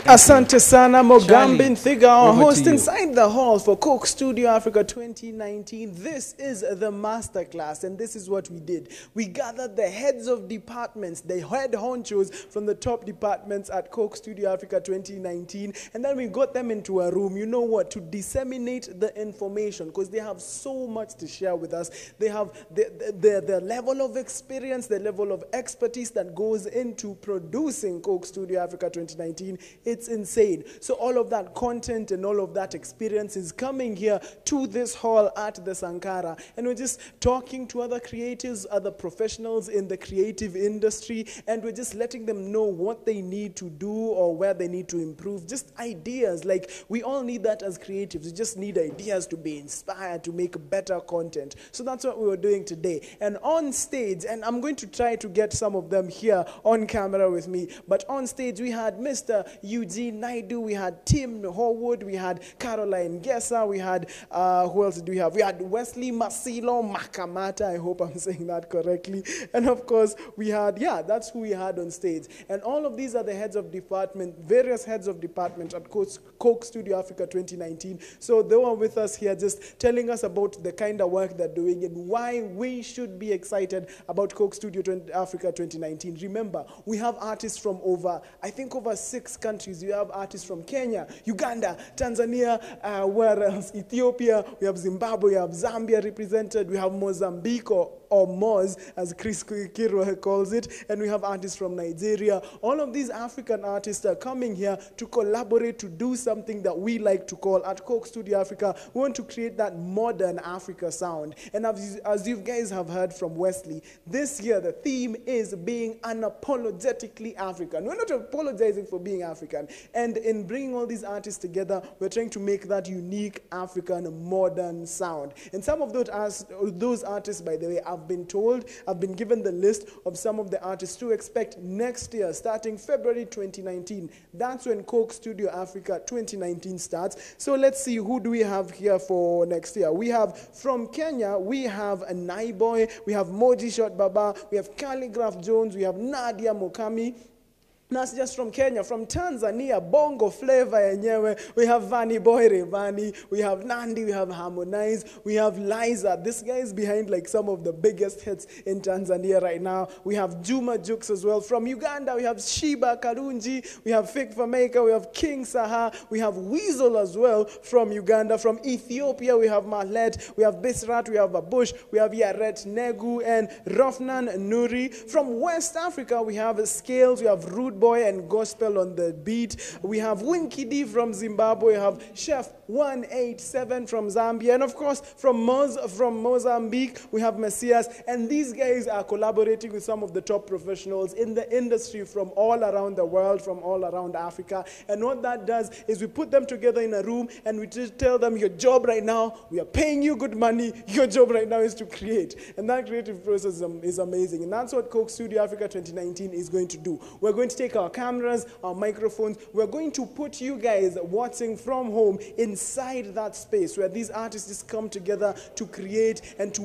Speaker 7: Asante sana Mugambi
Speaker 3: Charlie,
Speaker 7: Nthiga, our
Speaker 3: over
Speaker 7: host
Speaker 3: to you.
Speaker 7: inside the hall for Coke Studio Africa 2019. This is the masterclass, and this is what we did. We gathered the heads of departments, the head honchos from the top departments at Coke Studio Africa 2019, and then we got them into a room, you know what, to disseminate the information, because they have so much to share with us. They have the level of experience, the level of expertise that goes into producing Coke Studio Africa 2019. It's insane. So all of that content and all of that experience is coming here to this hall at the Sankara. And we're just talking to other creatives, other professionals in the creative industry, and we're just letting them know what they need to do or where they need to improve. Just ideas. Like, we all need that as creatives. We just need ideas to be inspired, to make better content. So that's what we were doing today. And on stage, and I'm going to try to get some of them here on camera with me, but on stage we had Mr. Eugene Naidu, we had Tim Horwood, we had Caroline Gessa, we had, who else did we have? We had Wesley Masilo Makamata, I hope I'm saying that correctly. And of course, we had, yeah, that's who we had on stage. And all of these are the heads of department, various heads of department at Coke Studio Africa 2019. So they were with us here just telling us about the kind of work they're doing and why we should be excited about Coke Studio Africa 2019. Remember, we have artists from over 6 countries. We have artists from Kenya, Uganda, Tanzania, where else? Ethiopia, we have Zimbabwe, we have Zambia represented, we have Mozambique, or Moz, as Chris Kiro calls it, and we have artists from Nigeria. All of these African artists are coming here to collaborate, to do something that we like to call, at Coke Studio Africa, we want to create that modern Africa sound. And as you guys have heard from Wesley, this year the theme is being unapologetically African. We're not apologizing for being African. And in bringing all these artists together, we're trying to make that unique African modern sound. And some of those artists, by the way, I've been given the list of some of the artists to expect next year, starting February 2019. That's when Coke Studio Africa 2019 starts. So let's see, who do we have here for next year? We have from Kenya, we have a Naiboy, we have Moji Shot Baba, we have Calligraph Jones, we have Nadia Mokami. That's just from Kenya. From Tanzania, Bongo Flava yenyewe, we have Vanny Boy Revani, we have Nandi, we have Harmonize, we have Liza. This guy is behind like some of the biggest hits in Tanzania right now. We have Juma Jux as well. From Uganda, we have Shiba Karunji, we have Fik Fameka, we have King Saha, we have Weasel as well from Uganda. From Ethiopia, we have Mahlet, we have Bisrat, we have Babush, we have Yaret Negu and Rofnan Nuri. From West Africa, we have Scales, we have Rude Boy and Gospel on the beat. We have Winky D from Zimbabwe. We have Chef 187 from Zambia. And of course, from Mozambique, we have Messias. And these guys are collaborating with some of the top professionals in the industry from all around the world, from all around Africa. And what that does is we put them together in a room and we just tell them, your job right now, we are paying you good money. Your job right now is to create. And that creative process is amazing. And that's what Coke Studio Africa 2019 is going to do. We're going to take our cameras, our microphones. We're going to put you guys watching from home inside that space where these artists just come together to create and to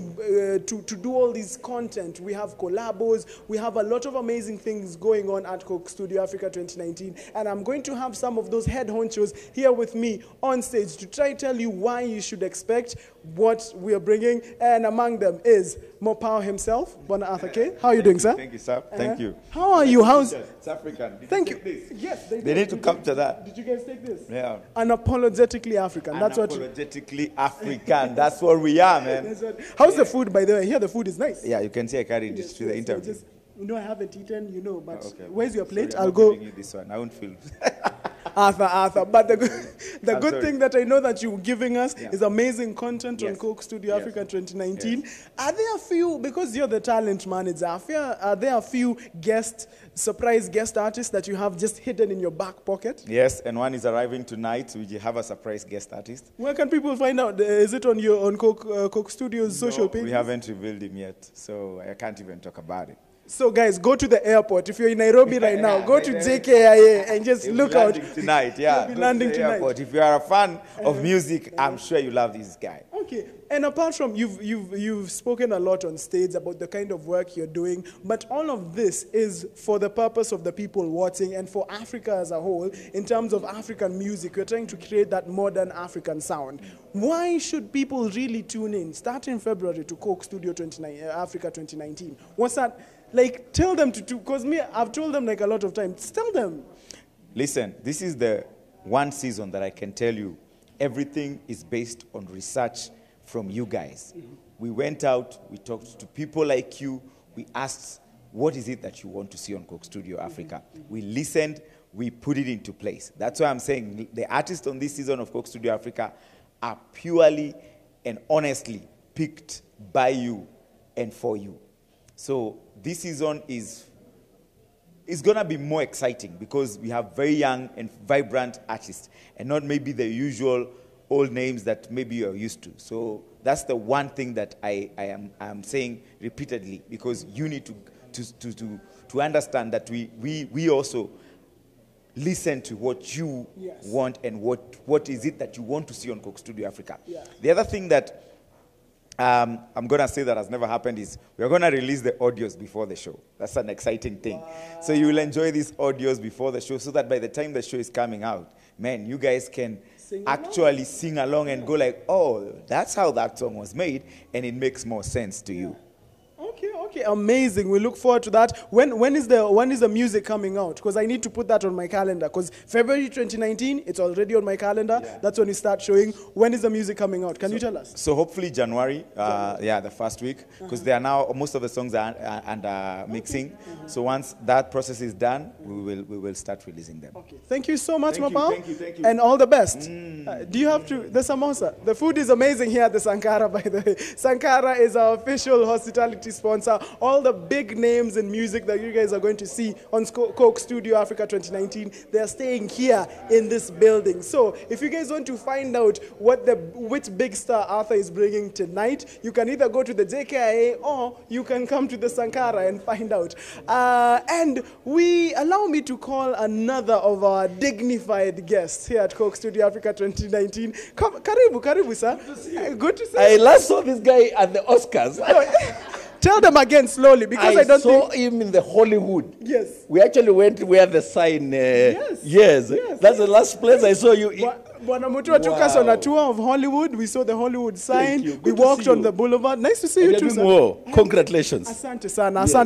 Speaker 7: do all this content. We have collabos. We have a lot of amazing things going on at Coke Studio Africa 2019. And I'm going to have some of those head honchos here with me on stage to try to tell you why you should expect what we are bringing. And among them is Mo Power himself, Bwana Arthur K. How are you doing, sir?
Speaker 1: Thank you, sir. Thank you.
Speaker 7: How are you? How's...
Speaker 1: South African. Did
Speaker 7: Thank
Speaker 1: you.
Speaker 7: you.
Speaker 1: Take this?
Speaker 7: Yes, they
Speaker 1: They
Speaker 7: did.
Speaker 1: need to
Speaker 7: Did
Speaker 1: capture
Speaker 7: you-
Speaker 1: that.
Speaker 7: Did you guys take this?
Speaker 1: Yeah.
Speaker 7: Unapologetically African. That's what.
Speaker 1: Unapologetically African. That's what we are, man.
Speaker 7: That's what. How's the food, by the way? I hear the food is nice.
Speaker 1: Yeah, you can see I carried this to the
Speaker 7: So
Speaker 1: interview.
Speaker 7: just, I haven't eaten, but
Speaker 1: Oh, okay.
Speaker 7: where's your plate?
Speaker 1: Sorry,
Speaker 7: I'll
Speaker 1: I'm
Speaker 7: go.
Speaker 1: not giving you this one. I won't feel.
Speaker 7: Arthur. But the
Speaker 1: I'm
Speaker 7: good
Speaker 1: sorry.
Speaker 7: thing that I know that you're giving us
Speaker 1: Yeah.
Speaker 7: is amazing content on
Speaker 1: Yes.
Speaker 7: Coke Studio
Speaker 1: Yes.
Speaker 7: Africa 2019. Are there a few, because you're the talent manager, are there a few surprise guest artists that you have just hidden in your back pocket?
Speaker 1: Yes, and one is arriving tonight. We have a surprise guest artist.
Speaker 7: Where can people find out? Is it on Coke Studio's social page?
Speaker 1: We haven't revealed him yet, so I can't even talk about it.
Speaker 7: So guys, go to the airport. If you're in Nairobi right now, go to JKIA and just
Speaker 1: He'll
Speaker 7: look
Speaker 1: be
Speaker 7: out.
Speaker 1: landing tonight, yeah.
Speaker 7: He'll be
Speaker 1: Go to
Speaker 7: landing
Speaker 1: the
Speaker 7: tonight.
Speaker 1: airport. If you are a fan of music, I'm sure you love this guy.
Speaker 7: Okay, and apart from you've spoken a lot on stage about the kind of work you're doing, but all of this is for the purpose of the people watching and for Africa as a whole. In terms of African music, we're trying to create that modern African sound. Why should people really tune in starting February to Coke Studio Africa 2019? What's that? Like, tell them to, because I've told them like a lot of times. Tell them.
Speaker 1: Listen, this is the one season that I can tell you everything is based on research from you guys. We went out, we talked to people like you, we asked, what is it that you want to see on Coke Studio Africa? We listened, we put it into place. That's why I'm saying the artists on this season of Coke Studio Africa are purely and honestly picked by you and for you. So this season is going to be more exciting because we have very young and vibrant artists and not maybe the usual old names that maybe you're used to. So that's the one thing that I am saying repeatedly, because you need to understand that we also listen to what you want and what is it that you want to see on Coke Studio Africa.
Speaker 7: Yeah.
Speaker 1: The other thing that I'm going to say that has never happened is we're going to release the audios before the show. That's an exciting thing. So you will enjoy these audios before the show so that by the time the show is coming out, man, you guys can actually sing along and go like, oh, that's how that song was made, and it makes more sense to you.
Speaker 7: Okay, amazing. We look forward to that. When is the music coming out? Because I need to put that on my calendar. Because February 2019, it's already on my calendar. Yeah. That's when you start showing. When is the music coming out? Can you tell us?
Speaker 1: So hopefully January. The first week. Because they are now, most of the songs are under mixing. So once that process is done, we will start releasing them.
Speaker 7: Okay. Thank you so much, Mapao.
Speaker 1: Thank you.
Speaker 7: And all the best. Do you have to, the samosa? The food is amazing here at the Sankara, by the way. Sankara is our official hospitality sponsor. All the big names in music that you guys are going to see on Coke Studio Africa 2019, they are staying here in this building. So if you guys want to find out which big star Arthur is bringing tonight, you can either go to the JKIA or you can come to the Sankara and find out. And allow me to call another of our dignified guests here at Coke Studio Africa 2019. Karibu, sir. Good to see you.
Speaker 22: I last saw this guy at the Oscars.
Speaker 7: Tell them again slowly, because I don't
Speaker 22: saw him in the Hollywood.
Speaker 7: Yes.
Speaker 22: We actually went where the sign. Yes. That's the last place I saw you.
Speaker 7: Bwana Mutua took us on a tour of Hollywood. We saw the Hollywood sign. We walked on the boulevard. Nice to see you too, sir.
Speaker 22: Congratulations.
Speaker 7: Asante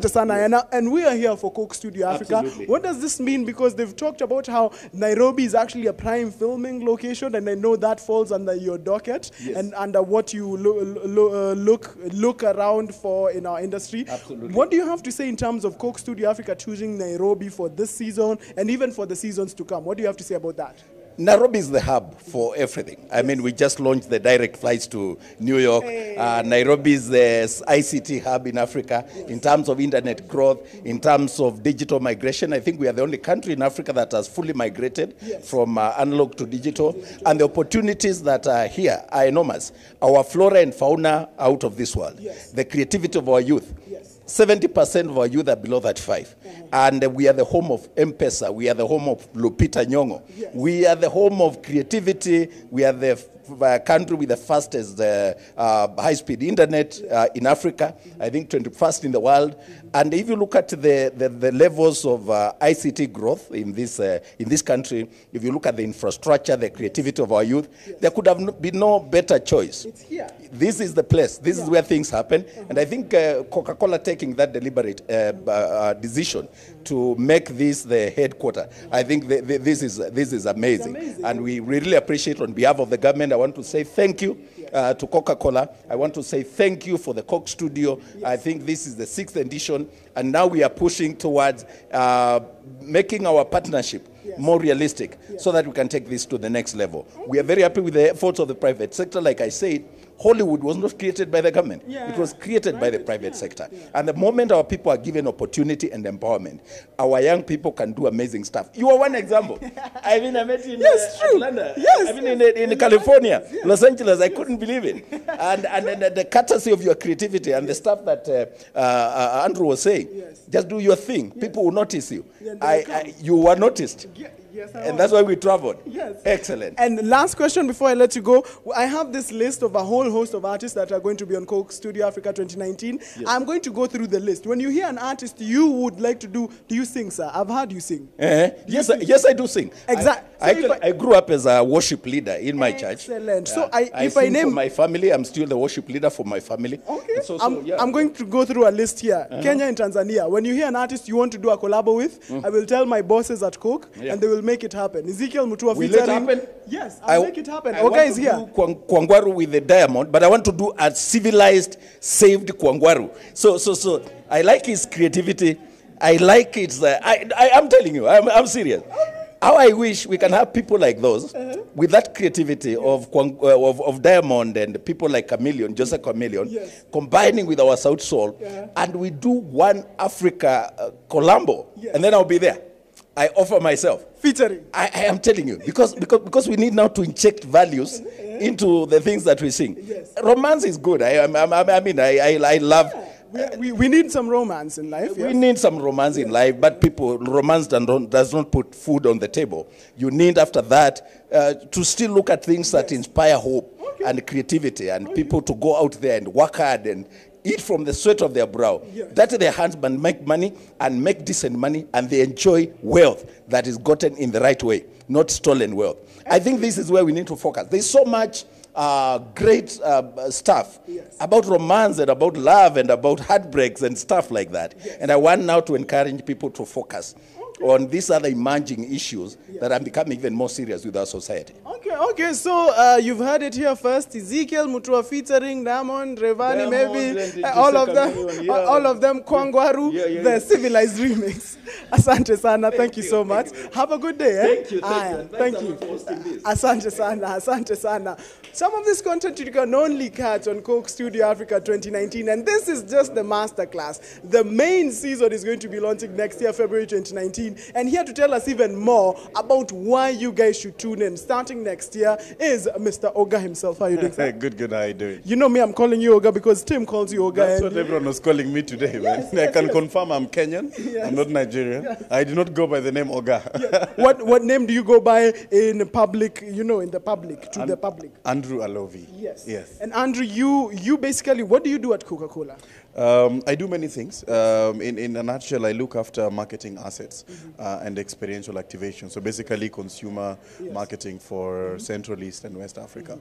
Speaker 7: sana. And we are here for Coke Studio Africa.
Speaker 22: Absolutely.
Speaker 7: What does this mean? Because they've talked about how Nairobi is actually a prime filming location, and I know that falls under your docket and under what you look around for in our industry.
Speaker 22: Absolutely.
Speaker 7: What do you have to say in terms of Coke Studio Africa choosing Nairobi for this season and even for the seasons to come? What do you have to say about that?
Speaker 22: Nairobi is the hub for everything. I mean, we just launched the direct flights to New York. Nairobi is the ICT hub in Africa in terms of internet growth, in terms of digital migration. I think we are the only country in Africa that has fully migrated from analog to digital. And the opportunities that are here are enormous. Our flora and fauna are out of this world. The creativity of our youth. 70% of our youth are below 35. And we are the home of M-Pesa. We are the home of Lupita Nyong'o. We are the home of creativity. We are the country with the fastest high-speed internet in Africa. I think 21st in the world. And if you look at the levels of ICT growth in this country, if you look at the infrastructure, the creativity of our youth, there could have been no better choice.
Speaker 7: It's here.
Speaker 22: This is the place. This is where things happen. And I think Coca-Cola taking that deliberate decision to make this the headquarter, I think this is amazing. And we really appreciate on behalf of the government. I want to say thank you to Coca-Cola. I want to say thank you for the Coke Studio. I think this is the 6th edition. And now we are pushing towards making our partnership more realistic so that we can take this to the next level. We are very happy with the efforts of the private sector. Like I said, Hollywood was not created by the government. It was created by the private sector. And the moment our people are given opportunity and empowerment, our young people can do amazing stuff. You are one example. I mean, I met in Atlanta. I mean, in California, Los Angeles. I couldn't believe it. And the courtesy of your creativity and the stuff that Andrew was saying, just do your thing. People will notice you. You were noticed.
Speaker 7: Yes,
Speaker 22: and that's why we traveled.
Speaker 7: Yes.
Speaker 22: Excellent.
Speaker 7: And last question before I let you go. I have this list of a whole host of artists that are going to be on Coke Studio Africa 2019. Yes. I'm going to go through the list. When you hear an artist you would like to do you sing, sir? I've heard you sing.
Speaker 22: Yes, I do sing. Exactly. I grew up as a worship leader in my church.
Speaker 7: Excellent. So
Speaker 22: I sing for my family. I'm still the worship leader for my family.
Speaker 7: Okay. I'm going to go through a list here. Kenya and Tanzania. When you hear an artist you want to do a collabo with, I will tell my bosses at Coke and they will make it happen. Ezekiel Mutua
Speaker 22: featuring. Will it happen?
Speaker 7: Yes, I'll make it happen. Oga is here.
Speaker 22: Kwangwaru with the diamond, but I want to do a civilized, saved Kwangwaru. So I like his creativity. I like it. I'm telling you, I'm serious. How I wish we can have people like those with that creativity of Diamond and people like Chameleon, Joseph Chameleon, combining with our South Soul, and we do one Africa Colombo, and then I'll be there. I offer myself.
Speaker 7: Featuring.
Speaker 22: I am telling you, because we need now to inject values into the things that we sing.
Speaker 7: Yes.
Speaker 22: Romance is good. I love.
Speaker 7: We need some romance in life.
Speaker 22: We need some romance in life, but romance does not put food on the table. You need after that to still look at things that inspire hope and creativity, and people to go out there and work hard and eat from the sweat of their brow. That their hands make money and make decent money, and they enjoy wealth that is gotten in the right way, not stolen wealth. I think this is where we need to focus. There's so much great stuff about romance and about love and about heartbreaks and stuff like that. And I want now to encourage people to focus on these other emerging issues that are becoming even more serious with our society.
Speaker 7: Okay, so you've heard it here first. Ezekiel Mutua featuring Diamond, Rayvanny, maybe all of them, Kwangwaru, the civilized remix. Asante sana, thank you so much. Have a good day.
Speaker 22: Thank you.
Speaker 7: Thank you. Asante sana. Some of this content you can only catch on Coke Studio Africa 2019, and this is just the masterclass. The main season is going to be launching next year, February 2019, and here to tell us even more about why you guys should tune in starting next year is Mr. Oga himself. How are you doing, sir?
Speaker 16: Good, how are you doing?
Speaker 7: You know me, I'm calling you Oga because Tim calls you Oga.
Speaker 16: That's what everyone was calling me today, man. I can confirm I'm Kenyan. I'm not Nigerian. I do not go by the name Oga.
Speaker 7: What name do you go by in public, in the public, the public?
Speaker 16: Andrew Alovi.
Speaker 7: Yes. And Andrew, you basically, what do you do at Coca-Cola?
Speaker 16: I do many things. In a nutshell, I look after marketing assets and experiential activation. So basically consumer marketing for Central, East, and West Africa.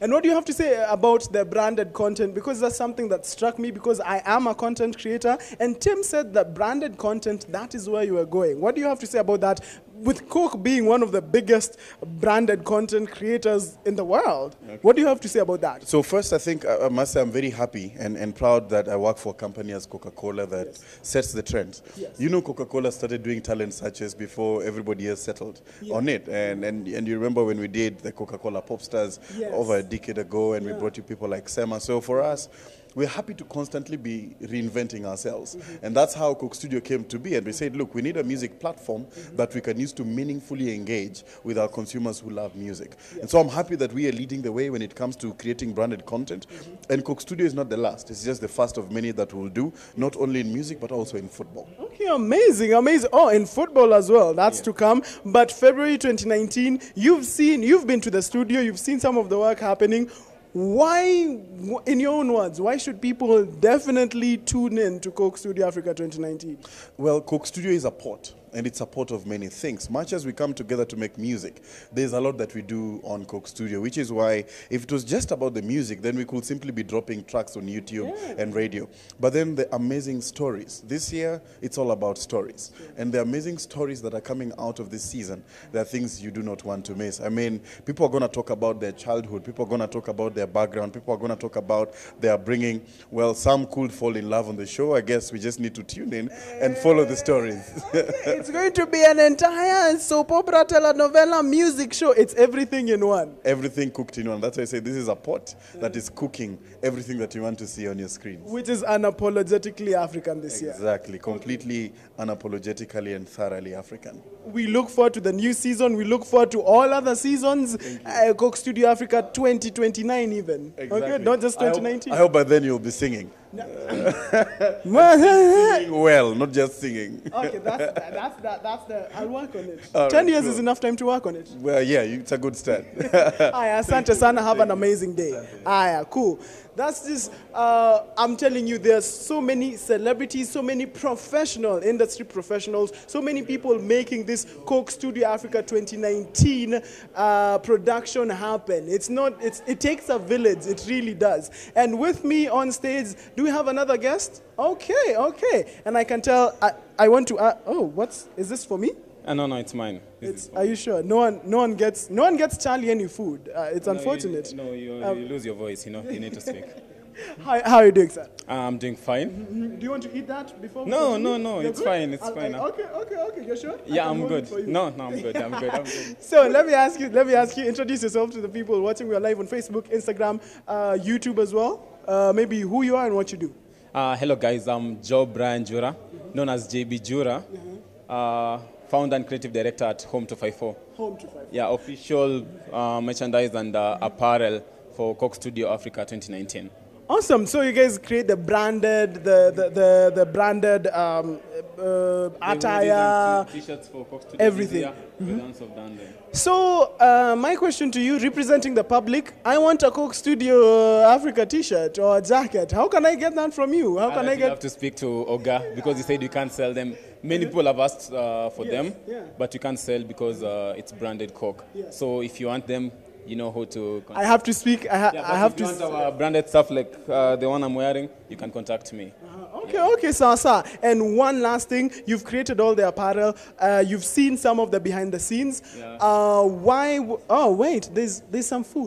Speaker 7: And what do you have to say about the branded content? Because that's something that struck me because I am a content creator. And Tim said that branded content, that is where you are going. What do you have to say about that? With Coke being one of the biggest branded content creators in the world, what do you have to say about that?
Speaker 16: So first, I think I must say I'm very happy and proud that I work for a company as Coca-Cola that sets the trends. You know, Coca-Cola started doing talent searches before everybody else settled on it. And you remember when we did the Coca-Cola Popstars over a decade ago, and we brought you people like Sema. So for us, we're happy to constantly be reinventing ourselves. And that's how Coke Studio came to be. And we said, look, we need a music platform that we can use to meaningfully engage with our consumers who love music. And so I'm happy that we are leading the way when it comes to creating branded content. And Coke Studio is not the last. It's just the first of many that we'll do, not only in music, but also in football.
Speaker 7: Okay, amazing, amazing. Oh, in football as well. That's to come. But February 2019, you've been to the studio, you've seen some of the work happening. Why, in your own words, why should people definitely tune in to Coke Studio Africa 2019?
Speaker 16: Well, Coke Studio is a port, and it's a port of many things. Much as we come together to make music, there's a lot that we do on Coke Studio, which is why if it was just about the music, then we could simply be dropping tracks on YouTube and radio. But then the amazing stories. This year, it's all about stories. And the amazing stories that are coming out of this season, there are things you do not want to miss. I mean, people are going to talk about their childhood. People are going to talk about their background. People are going to talk about their bringing. Well, some could fall in love on the show. I guess we just need to tune in and follow the stories.
Speaker 7: It's going to be an entire soap opera, telenovela, music show. It's everything in one.
Speaker 16: Everything cooked in one. That's why I say this is a pot that is cooking everything that you want to see on your screen.
Speaker 7: Which is unapologetically African this year.
Speaker 16: Exactly. Completely unapologetically and thoroughly African.
Speaker 7: We look forward to the new season. We look forward to all other seasons. Coke Studio Africa 2029 even.
Speaker 16: Exactly.
Speaker 7: Okay, not just 2019.
Speaker 16: I hope by then you'll be singing. Singing well, not just singing.
Speaker 7: Okay, that's the. I'll work on it.
Speaker 16: All
Speaker 7: 10
Speaker 16: right,
Speaker 7: years
Speaker 16: cool.
Speaker 7: is enough time to work on it.
Speaker 16: Well, yeah, it's a good start.
Speaker 7: Aya, asante sana. Have an amazing day. Aya, cool. That's just, I'm telling you, there's so many celebrities, so many professional, industry professionals, so many people making this Coke Studio Africa 2019 production happen. It takes a village, it really does. And with me on stage, do we have another guest? Okay, okay. And I can tell, I want to, is this for me?
Speaker 11: No, it's mine.
Speaker 7: Are you sure? No one gets Charlie any food. It's unfortunate.
Speaker 11: You lose your voice. You need to speak.
Speaker 7: How are you doing, sir?
Speaker 11: I'm doing fine.
Speaker 7: Do you want to eat that before?
Speaker 11: No,
Speaker 7: You're
Speaker 11: it's
Speaker 7: good?
Speaker 11: fine. It's fine.
Speaker 7: Okay. You're sure?
Speaker 11: Yeah,
Speaker 7: I can
Speaker 11: I'm
Speaker 7: hold
Speaker 11: good.
Speaker 7: it for you.
Speaker 11: No, I'm good. I'm good.
Speaker 7: So let me ask you. Introduce yourself to the people watching. We are live on Facebook, Instagram, YouTube as well. Maybe who you are and what you do.
Speaker 11: Hello, guys. I'm Joe Brian Jura, known as JB Jura. Founder and creative director at Home 254.
Speaker 7: Home 254.
Speaker 11: Yeah, official merchandise and apparel for Coke Studio Africa 2019.
Speaker 7: Awesome. So you guys create the branded, the branded attire,
Speaker 11: T-shirts for Coke Studio.
Speaker 7: everything. So my question to you, representing the public, I want a Coke Studio Africa T-shirt or a jacket. How can I get that from you? How can I
Speaker 11: You
Speaker 7: get?
Speaker 11: have to speak to Oga because he said you can't sell them. Many people have asked for them, but you can't sell because it's branded Coke. So if you want them, you know who to contact.
Speaker 7: I have to speak. I have
Speaker 11: if you
Speaker 7: to.
Speaker 11: want our branded stuff like the one I'm wearing, you can contact me.
Speaker 7: Okay, Sasa. And one last thing, you've created all the apparel. You've seen some of the behind the scenes.
Speaker 11: Yeah.
Speaker 7: Oh wait, there's some food.